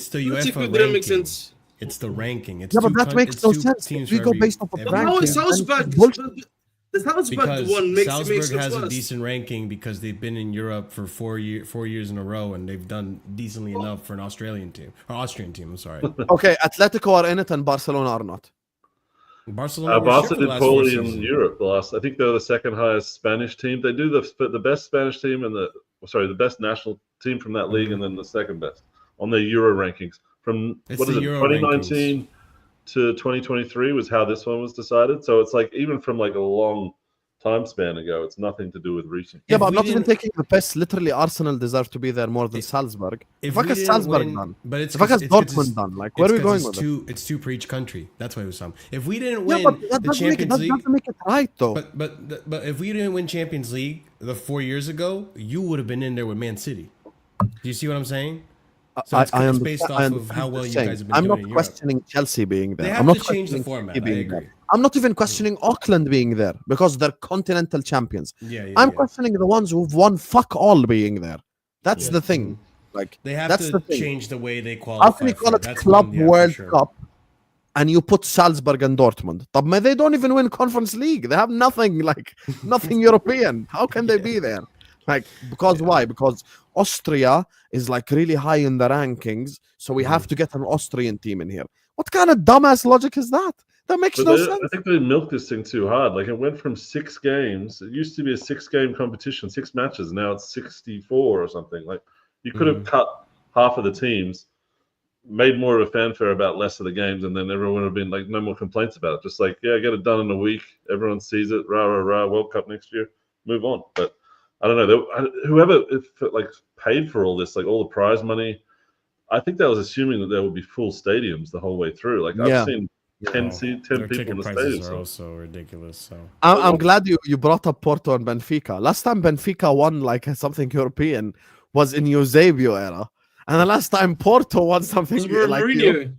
the Atletico UEFA didn't make ranking. sense. It's the ranking. It's Yeah, but two that con- makes it's no two sense. teams We for go every- based off of every- ranking. How is Salzburg? Bullshit. The Salzburg Because one makes Salzburg sense has a worse. decent ranking because they've been in Europe for 4 years in a row, and they've done decently enough for an Australian team. I'm sorry. Okay, Atletico are in it and Barcelona are not. Barcelona were shit Barca for the did last 4 poorly in seasons. Europe last. I think they're the second highest Spanish team. They do the best Spanish team and the best national team from that league, and then the second best on their Euro rankings. From It's what is the it, Euro 2019 to 2023 was how this one was decided. So it's like even from like a long time span ago, it's nothing to do with recent. Yeah, If but I'm we not even didn't- taking the best. Literally, Arsenal deserve to be there more than Salzburg. If What we has didn't Salzburg win- done? But it's What has it's 'cause Dortmund done? Like, where are we going with it? It's two per each country. That's why it was some. If we didn't Yeah, win but that the doesn't make it, Champions that League, doesn't make it right, though. but if we didn't win Champions League the 4 years ago, you would have been in there with Man City. Do you see what I'm saying? So it's I based off understand of how what well you're you saying. guys have been I'm doing not in Europe. questioning Chelsea being there. They I'm have not to change the questioning format. City I being there. agree. I'm not even questioning Auckland being there because they're continental champions. Yeah, I'm yeah. questioning the ones who've won fuck all being there. That's Yeah. the thing. Like, They have that's to the thing. change the way they qualify. How can you call for it That's Club one, yeah, for World sure. Cup and you put Salzburg and Dortmund? But man, they don't even win Conference League. They have nothing nothing European. How can they be there? Like, because why? Because Austria is like really high in the rankings, so we have to get an Austrian team in here. What kind of dumbass logic is that? That makes But no I sense. think they milked this thing too hard. Like it went from 6 games. It used to be a 6-game competition, 6 matches. Now it's 64 or something. Like you could have cut half of the teams, made more of a fanfare about less of the games, and then everyone would have been like no more complaints about it. Just like, yeah, get it done in a week. Everyone sees it. Rah rah rah. World Cup next year. Move on. But I don't know. Whoever paid for all this, like all the prize money, I think that was assuming that there would be full stadiums the whole way through. Like Yeah. I've seen 10 Their people ticket in the prices stadium. are So. also ridiculous. So I'm glad you brought up Porto and Benfica. Last time Benfica won like something European was in Eusebio era. And the last time Porto won something like Mourinho.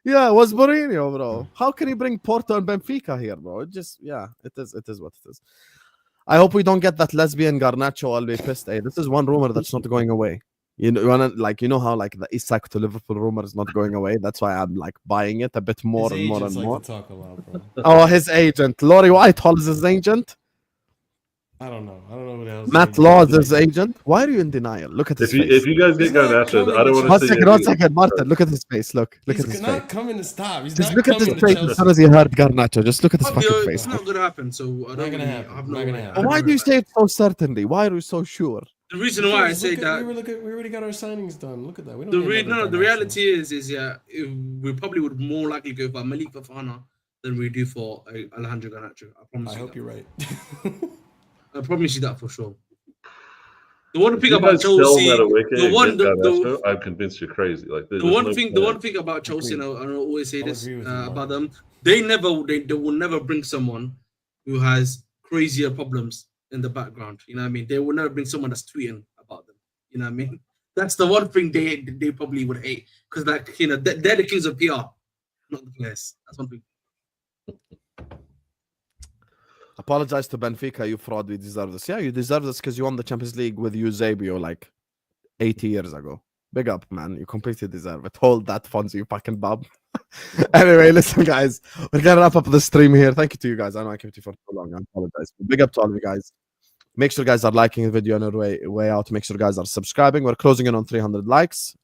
yeah, it was Mourinho, bro. How can you bring Porto and Benfica here, bro? It just it is what it is. I hope we don't get that lesbian Garnacho. I'll be pissed. Hey, this is one rumor that's not going away. You know how like the Isak to Liverpool rumor is not going away. That's why I'm like buying it a bit more his and more agents and like more. to talk a lot, bro. Oh, his agent, Laurie Whitehall is his agent. I don't know who the hell. Matt Law is his agent. Why are you in denial? Look at his face. If you guys get He's not Garnacho, coming I don't to want One to see second, any- 1 second, Martin. Look at his face. Look at He's his not face. coming to stop. He's Just not look at his coming to face Chelsea. as soon as he heard Garnacho. Just look at his fucking Fabio, face. it's not going to happen. So I Not don't gonna really happen. have Not no gonna way. happen. But why do you say it so certainly? Why are you so sure? The reason why I Because say look at- that we already got our signings done. Look at that. We don't the need another the Garnacho. reality is we probably would more likely go for Malik Fofana than we do for Alejandro Garnacho. I promise I you. hope that. you're right. I promise you that for sure. The one If thing you about guys sell Chelsea, Madueke the and one, get the, Garnacho, I'm convinced you're crazy. Like the one thing about Chelsea, and I always say I'll this agree with you, about Martin. them, they will never bring someone who has crazier problems in the background. You know what I mean? They will never bring someone that's tweeting about them. You know what I mean? That's the one thing they probably would hate because, like, you know, they're the kings of PR, not the players. That's one thing. Apologize to Benfica, you fraud. We deserve this. Yeah, you deserve this because you won the Champions League with Eusebio like 80 years ago. Big up, man. You completely deserve it. Hold that, Fonzie, you fucking bum. Anyway, listen, guys. We're going to wrap up the stream here. Thank you to you guys. I know I kept you for too long. I apologize. Big up to all of you guys. Make sure you guys are liking the video on your way out. Make sure you guys are subscribing. We're closing in on 300 likes.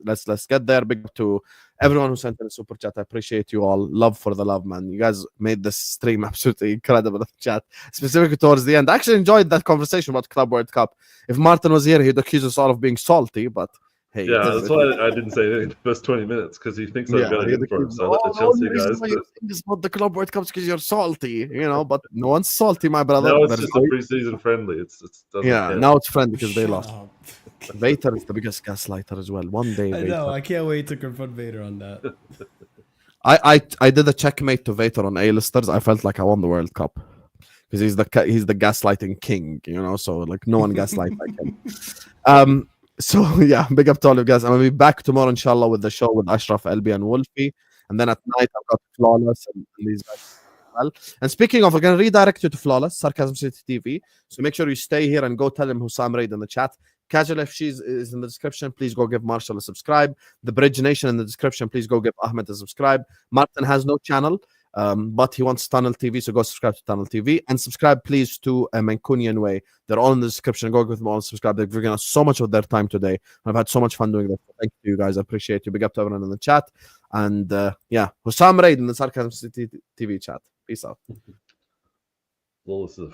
Let's get there. Big up to everyone who sent in a super chat. I appreciate you all. Love for the love, man. You guys made this stream absolutely incredible in the chat, specifically towards the end. I actually enjoyed that conversation about Club World Cup. If Martin was here, he'd accuse us all of being salty, but hey. Yeah, that's why I didn't say anything the first 20 minutes, because he thinks I've got it in for him. So I let the Chelsea guys. It's about the Club World Cup because you're salty, you know, but no one's salty, my brother. No, it's just a preseason friendly. Now it's friendly because they Shut lost. up. Vader is the biggest gaslighter as well. One day, I Vader. know. I can't wait to confront Vader on that. I did a checkmate to Vader on A-listers. I felt like I won the World Cup because he's the gaslighting king, you know. So like no one gaslight like him. So yeah, big up to all of you guys. I'm gonna be back tomorrow, inshallah, with the show with Ashraf, LB, and Wolfie, and then at night I've got Flawless and these guys as well. And speaking of, we're gonna redirect you to Flawless Sarcasm City TV. So make sure you stay here and go tell him Hussam Raid in the chat. Casual FC is in the description. Please go give Marshall a subscribe. The Bridge Nation in the description. Please go give Ahmed a subscribe. Martin has no channel, but he wants Tunnel TV, so go subscribe to Tunnel TV. And subscribe, please, to Mancunian Way. They're all in the description. Go give them all subscribe. They've given us so much of their time today. I've had so much fun doing this. Thank you, guys. I appreciate you. Big up to everyone in the chat. And yeah, Hussam Raid in the Sarcasm City TV chat. Peace out. Well, this is